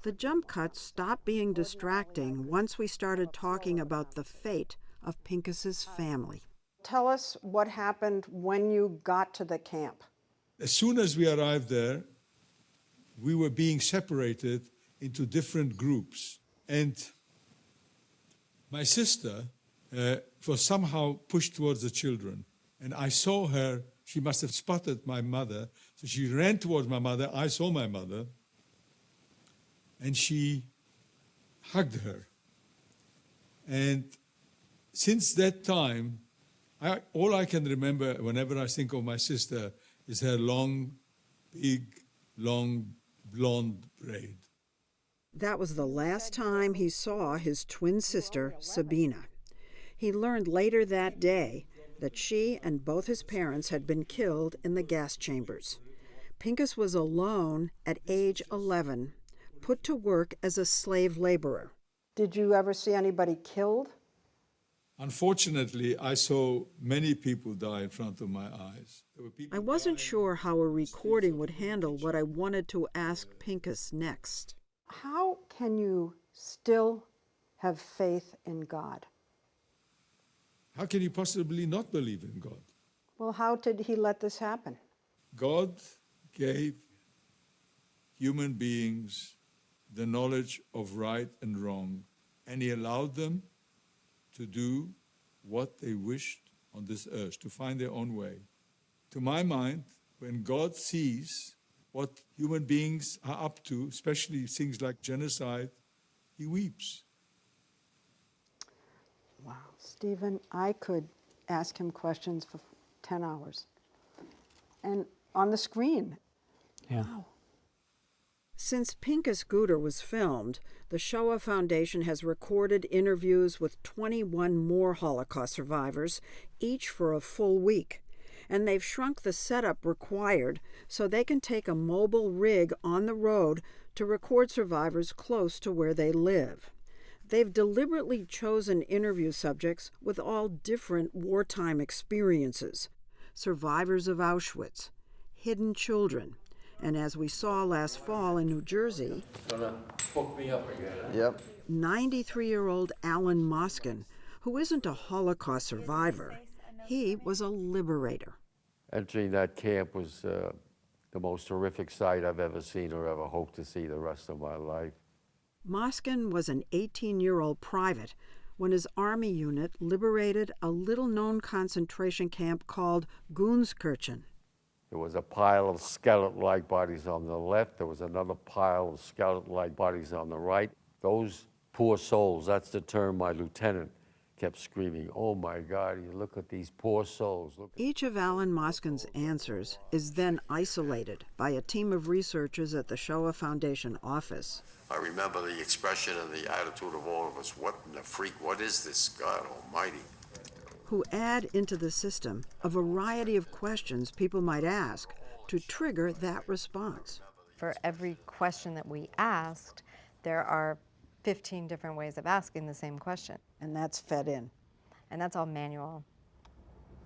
The jump cuts stopped being distracting once we started talking about the fate of Pincus's family. Tell us what happened when you got to the camp. As soon as we arrived there, we were being separated into different groups. And my sister was somehow pushed towards the children. And I saw her, she must have spotted my mother, so she ran towards my mother. I saw my mother, and she hugged her. And since that time, all I can remember whenever I think of my sister is her long, big, long, blonde braid. That was the last time he saw his twin sister, Sabina. He learned later that day that she and both his parents had been killed in the gas chambers. Pincus was alone at age 11, put to work as a slave laborer. Did you ever see anybody killed? Unfortunately, I saw many people die in front of my eyes. I wasn't sure how a recording would handle what I wanted to ask Pincus next. How can you still have faith in God? How can you possibly not believe in God? Well, how did he let this happen? God gave human beings the knowledge of right and wrong, and he allowed them to do what they wished on this earth, to find their own way. To my mind, when God sees what human beings are up to, especially things like genocide, he weeps. Wow. Stephen, I could ask him questions for 10 hours. And on the screen. Yeah. Wow. Since Pincus Guder was filmed, the Shoah Foundation has recorded interviews with 21 more Holocaust survivors, each for a full week. And they've shrunk the setup required so they can take a mobile rig on the road to record survivors close to where they live. They've deliberately chosen interview subjects with all different wartime experiences. Survivors of Auschwitz, hidden children, and as we saw last fall in New Jersey, Gonna hook me up again. Yep. 93-year-old Alan Moskin, who isn't a Holocaust survivor. He was a liberator. Entering that camp was the most horrific sight I've ever seen or ever hope to see the rest of my life. Moskin was an 18-year-old private when his army unit liberated a little-known concentration camp called Gunskirchen. There was a pile of skeleton-like bodies on the left. There was another pile of skeleton-like bodies on the right. Those poor souls, that's the term my lieutenant kept screaming, "Oh my God, you look at these poor souls." Each of Alan Moskin's answers is then isolated by a team of researchers at the Shoah Foundation office. I remember the expression and the attitude of all of us, what in the freak, what is this, God Almighty? Who add into the system a variety of questions people might ask to trigger that response. For every question that we asked, there are 15 different ways of asking the same question. And that's fed in. And that's all manual.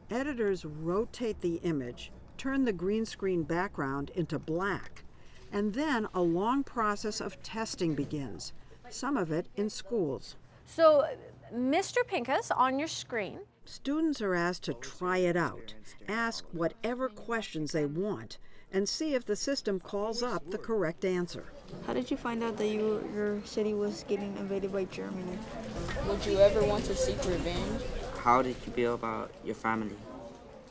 Editors rotate the image, turn the green screen background into black, and then a long process of testing begins, some of it in schools. So, Mr. Pincus, on your screen. Students are asked to try it out, ask whatever questions they want, and see if the system calls up the correct answer. How did you find out that your city was getting invaded by Germany? Would you ever want to seek revenge? How did you feel about your family?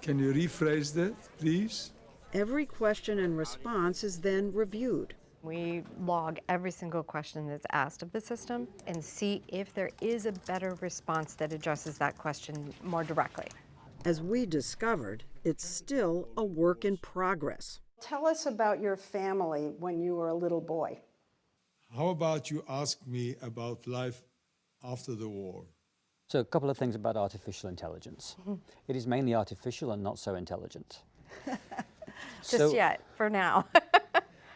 Can you rephrase that, please? Every question and response is then reviewed. We log every single question that's asked of the system and see if there is a better response that addresses that question more directly. As we discovered, it's still a work in progress. Tell us about your family when you were a little boy. How about you ask me about life after the war? So a couple of things about artificial intelligence. It is mainly artificial and not so intelligent. Just yet, for now.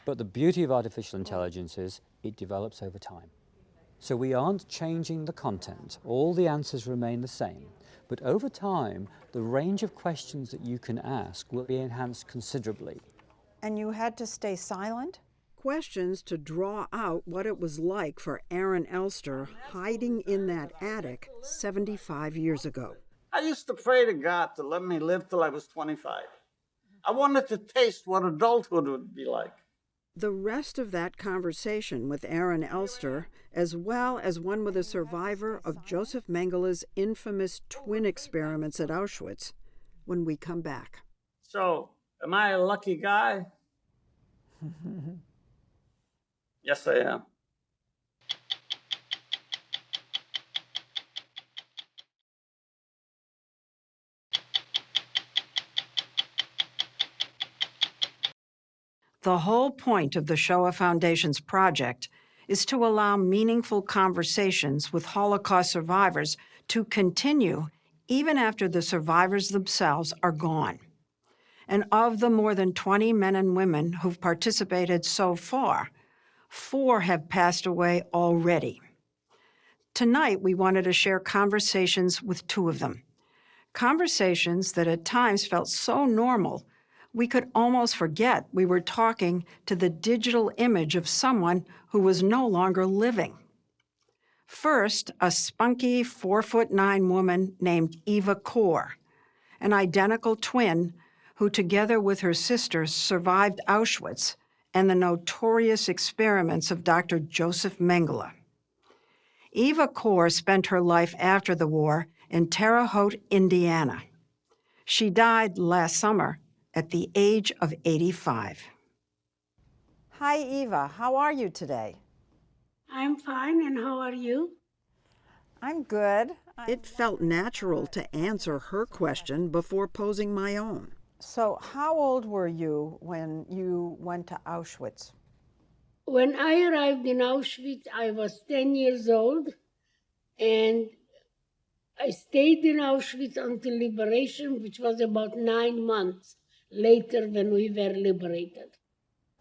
But the beauty of artificial intelligence is it develops over time. So we aren't changing the content. All the answers remain the same. But over time, the range of questions that you can ask will be enhanced considerably. And you had to stay silent? Questions to draw out what it was like for Aaron Elster hiding in that attic 75 years ago. I used to pray to God to let me live till I was 25. I wanted to taste what adulthood would be like. The rest of that conversation with Aaron Elster, as well as one with a survivor of Joseph Mengele's infamous twin experiments at Auschwitz, when we come back. So, am I a lucky guy? Yes, I am. The whole point of the Shoah Foundation's project is to allow meaningful conversations with Holocaust survivors to continue even after the survivors themselves are gone. And of the more than 20 men and women who've participated so far, 4 have passed away already. Tonight, we wanted to share conversations with 2 of them. Conversations that at times felt so normal, we could almost forget we were talking to the digital image of someone who was no longer living. First, a spunky 4'9" woman named Eva Kor, an identical twin who, together with her sister, survived Auschwitz and the notorious experiments of Dr. Joseph Mengele. Eva Kor spent her life after the war in Terre Haute, Indiana. She died last summer at the age of 85. Hi, Eva. How are you today? I'm fine, and how are you? I'm good. It felt natural to answer her question before posing my own. So, how old were you when you went to Auschwitz? When I arrived in Auschwitz, I was 10 years old, and I stayed in Auschwitz until liberation, which was about 9 months later when we were liberated.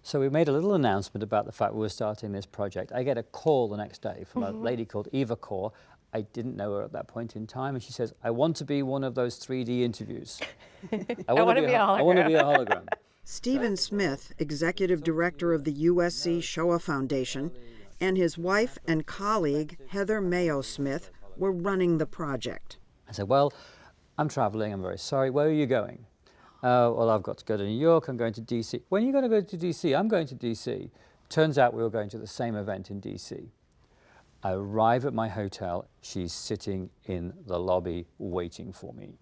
So we made a little announcement about the fact we were starting this project. I get a call the next day from a lady called Eva Kor. I didn't know her at that point in time, and she says, I want to be one of those 3D interviews. I want to be a hologram. I want to be a hologram. Stephen Smith, executive director of the USC Shoah Foundation, and his wife and colleague, Heather Mayo Smith, were running the project. I said, well, I'm traveling, I'm very sorry. Where are you going? Well, I've got to go to New York, I'm going to DC. When are you going to go to DC? I'm going to DC. Turns out we were going to the same event in DC. I arrive at my hotel, she's sitting in the lobby waiting for me.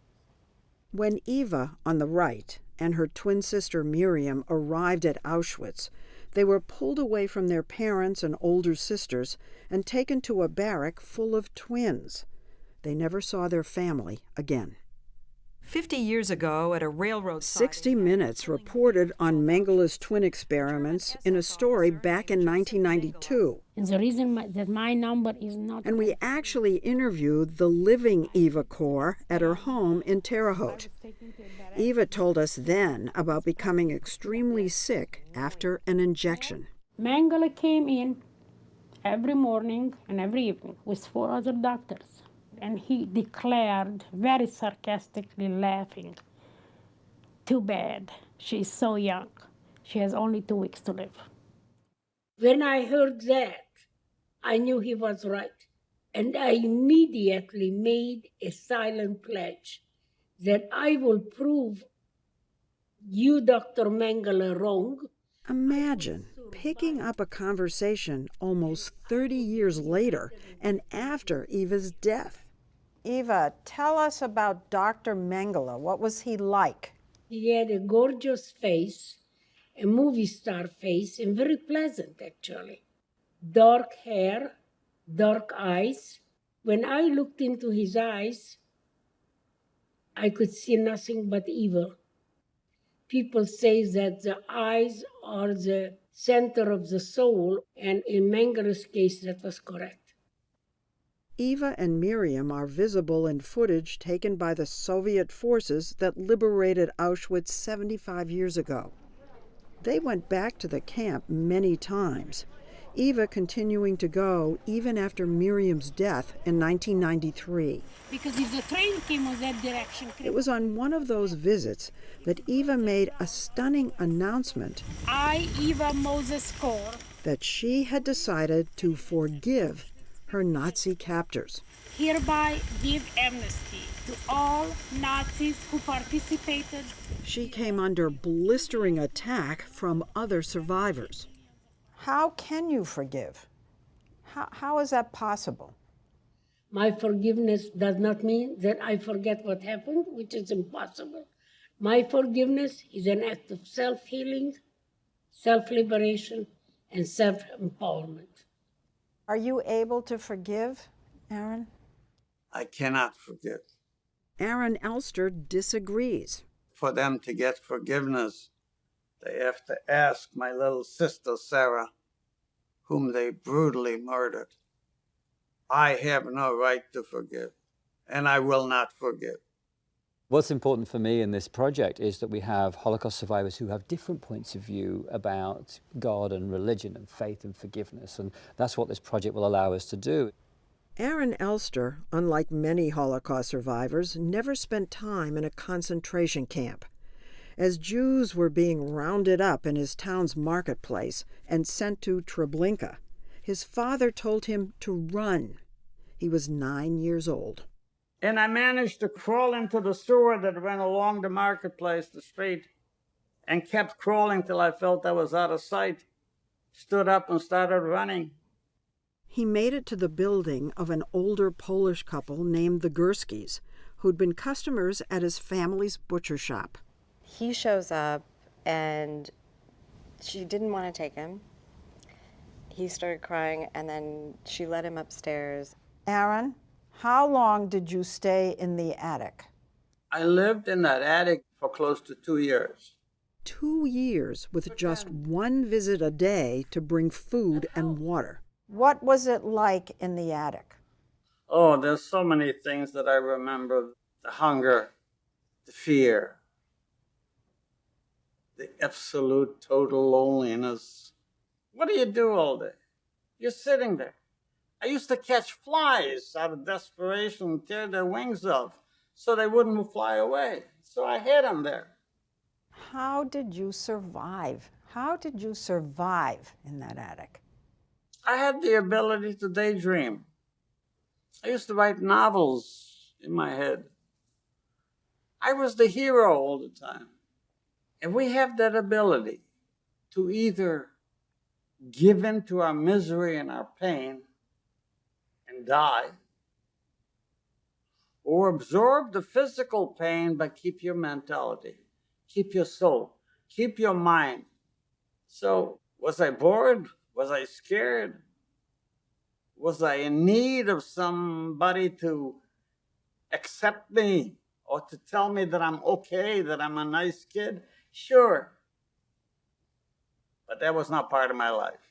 When Eva, on the right, and her twin sister Miriam arrived at Auschwitz, they were pulled away from their parents and older sisters and taken to a barrack full of twins. They never saw their family again. 50 years ago at a railroad 60 Minutes reported on Mengele's twin experiments in a story back in 1992. And the reason that my number is not... And we actually interviewed the living Eva Kor at her home in Terre Haute. Eva told us then about becoming extremely sick after an injection. Mengele came in every morning and every evening with 4 other doctors. And he declared, very sarcastically laughing, "Too bad, she's so young. She has only 2 weeks to live." When I heard that, I knew he was right. And I immediately made a silent pledge that I will prove you, Dr. Mengele, wrong. Imagine picking up a conversation almost 30 years later and after Eva's death. Eva, tell us about Dr. Mengele. What was he like? He had a gorgeous face, a movie star face, and very pleasant, actually. Dark hair, dark eyes. When I looked into his eyes, I could see nothing but evil. People say that the eyes are the center of the soul, and in Mengele's case, that was correct. Eva and Miriam are visible in footage taken by the Soviet forces that liberated Auschwitz 75 years ago. They went back to the camp many times, Eva continuing to go even after Miriam's death in 1993. Because if the train came on that direction... It was on one of those visits that Eva made a stunning announcement. I, Eva Moses Kor, that she had decided to forgive her Nazi captors. Hereby give amnesty to all Nazis who participated. She came under blistering attack from other survivors. How can you forgive? How is that possible? My forgiveness does not mean that I forget what happened, which is impossible. My forgiveness is an act of self-healing, self-liberation, and self-empowerment. Are you able to forgive, Aaron? I cannot forgive. Aaron Elster disagrees. For them to get forgiveness, they have to ask my little sister Sarah, whom they brutally murdered. I have no right to forgive, and I will not forgive. What's important for me in this project is that we have Holocaust survivors who have different points of view about God and religion and faith and forgiveness, and that's what this project will allow us to do. Aaron Elster, unlike many Holocaust survivors, never spent time in a concentration camp. As Jews were being rounded up in his town's marketplace and sent to Treblinka, his father told him to run. He was 9 years old. And I managed to crawl into the sewer that ran along the marketplace, the street, and kept crawling till I felt I was out of sight. Stood up and started running. He made it to the building of an older Polish couple named the Gurskis, who'd been customers at his family's butcher shop. He shows up, and she didn't want to take him. He started crying, and then she led him upstairs. Aaron, how long did you stay in the attic? I lived in that attic for close to 2 years. 2 years with just one visit a day to bring food and water. What was it like in the attic? Oh, there's so many things that I remember. The hunger, the fear, the absolute total loneliness. What do you do all day? You're sitting there. I used to catch flies out of desperation and tear their wings off so they wouldn't fly away. So I hid them there. How did you survive? How did you survive in that attic? I had the ability to daydream. I used to write novels in my head. I was the hero all the time. And we have that ability to either give in to our misery and our pain and die, or absorb the physical pain but keep your mentality, keep your soul, keep your mind. So, was I bored? Was I scared? Was I in need of somebody to accept me or to tell me that I'm okay, that I'm a nice kid, sure. But that was not part of my life.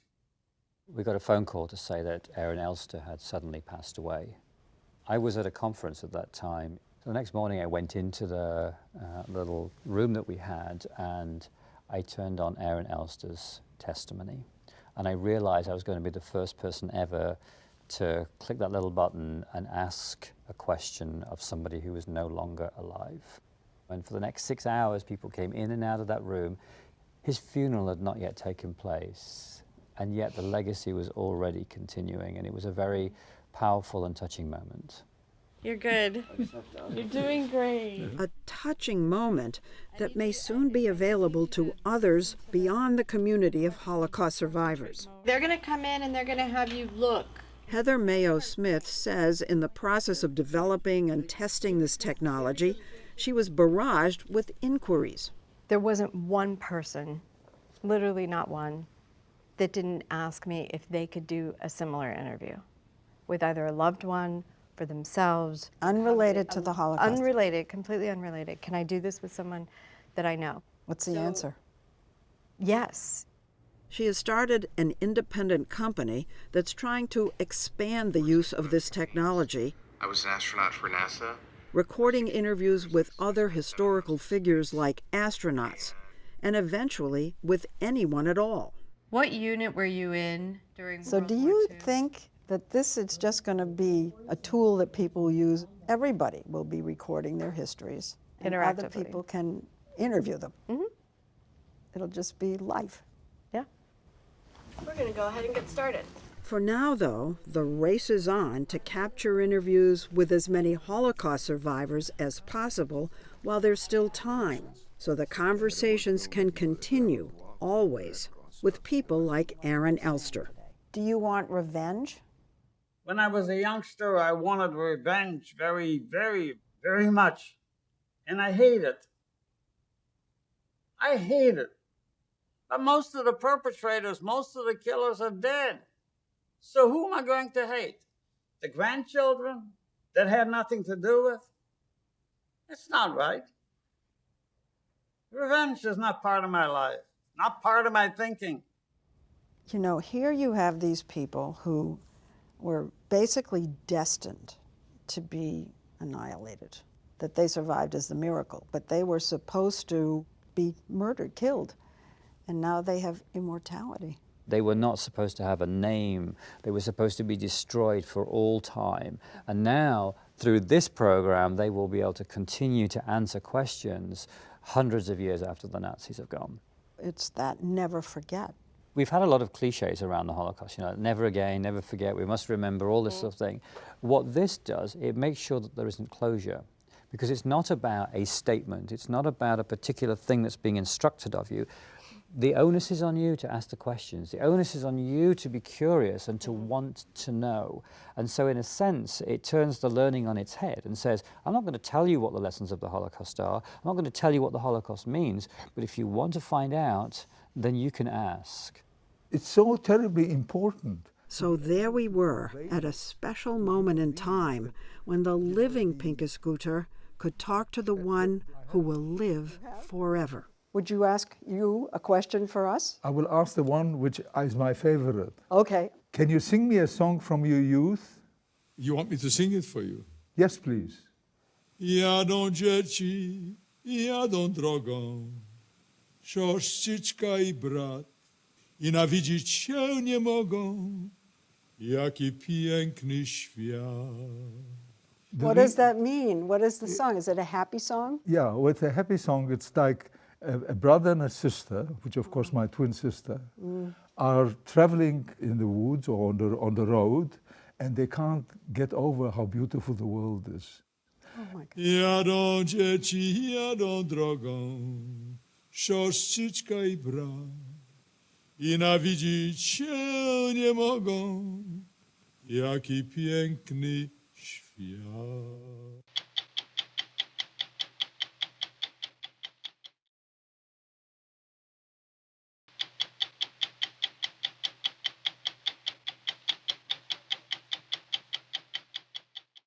We got a phone call to say that Sharyn Elster had suddenly passed away. I was at a conference at that time. So the next morning I went into the little room that we had and I turned on Sharyn Elster's testimony. And I realized I was going to be the first person ever to click that little button and ask a question of somebody who was no longer alive. And for the next 6 hours, people came in and out of that room. His funeral had not yet taken place, and yet the legacy was already continuing, and it was a very powerful and touching moment. You're good. You're doing great. A touching moment that may soon be available to others beyond the community of Holocaust survivors. They're going to come in and they're going to have you look. Heather Mayo Smith says in the process of developing and testing this technology, she was barraged with inquiries. There wasn't one person, literally not one, that didn't ask me if they could do a similar interview with either a loved one, for themselves. Unrelated to the Holocaust. Unrelated, completely unrelated. Can I do this with someone that I know? What's the answer? Yes. She has started an independent company that's trying to expand the use of this technology. I was an astronaut for NASA. Recording interviews with other historical figures like astronauts, and eventually with anyone at all. What unit were you in during So World do War you II? think that this is just going to be a tool that people use? Everybody will be recording their histories, and other Interactively. people can interview them. Mm-hmm. It'll just be life. Yeah. We're going to go ahead and get started. For now, though, the race is on to capture interviews with as many Holocaust survivors as possible while there's still time, so the conversations can continue, always, with people like Sharyn Elster. Do you want revenge? When I was a youngster, I wanted revenge very, very, very much. And I hate it. I hate it. But most of the perpetrators, most of the killers are dead. So who am I going to hate? The grandchildren that had nothing to do with? It's not right. Revenge is not part of my life, not part of my thinking. You know, here you have these people who were basically destined to be annihilated, that they survived as the miracle, but they were supposed to be murdered, killed, and now they have immortality. They were not supposed to have a name. They were supposed to be destroyed for all time. And now, through this program, they will be able to continue to answer questions hundreds of years after the Nazis have gone. It's that never forget. We've had a lot of cliches around the Holocaust, you know, never again, never forget, we must remember, all this sort of thing. What this does, it makes sure that there isn't closure, because it's not about a statement, it's not about a particular thing that's being instructed of you. The onus is on you to ask the questions. The onus is on you to be curious and to want to know. And so in a sense, it turns the learning on its head and says, I'm not going to tell you what the lessons of the Holocaust are. I'm not going to tell you what the Holocaust means. But if you want to find out, then you can ask. It's so terribly important. So there we were, at a special moment in time when the living Pinchas Scooter could talk to the one who will live forever. Would you ask you a question for us? I will ask the one which is my favorite. Okay. Can you sing me a song from your youth? You want me to sing it for you? Yes, please. Jadą dzieci, jadą drogą, siostrzyczka I brat, I nawidzić się nie mogą, jaki piękny świat. What does that mean? What is the song? Is it a happy song? Yeah, with a happy song, it's like a brother and a sister, which of course my twin sister, are traveling in the woods or on the road, and they can't get over how beautiful the world is. Oh my God. Jadą dzieci, jadą drogą, siostrzyczka I brat, I nawidzić się nie mogą, jaki piękny świat.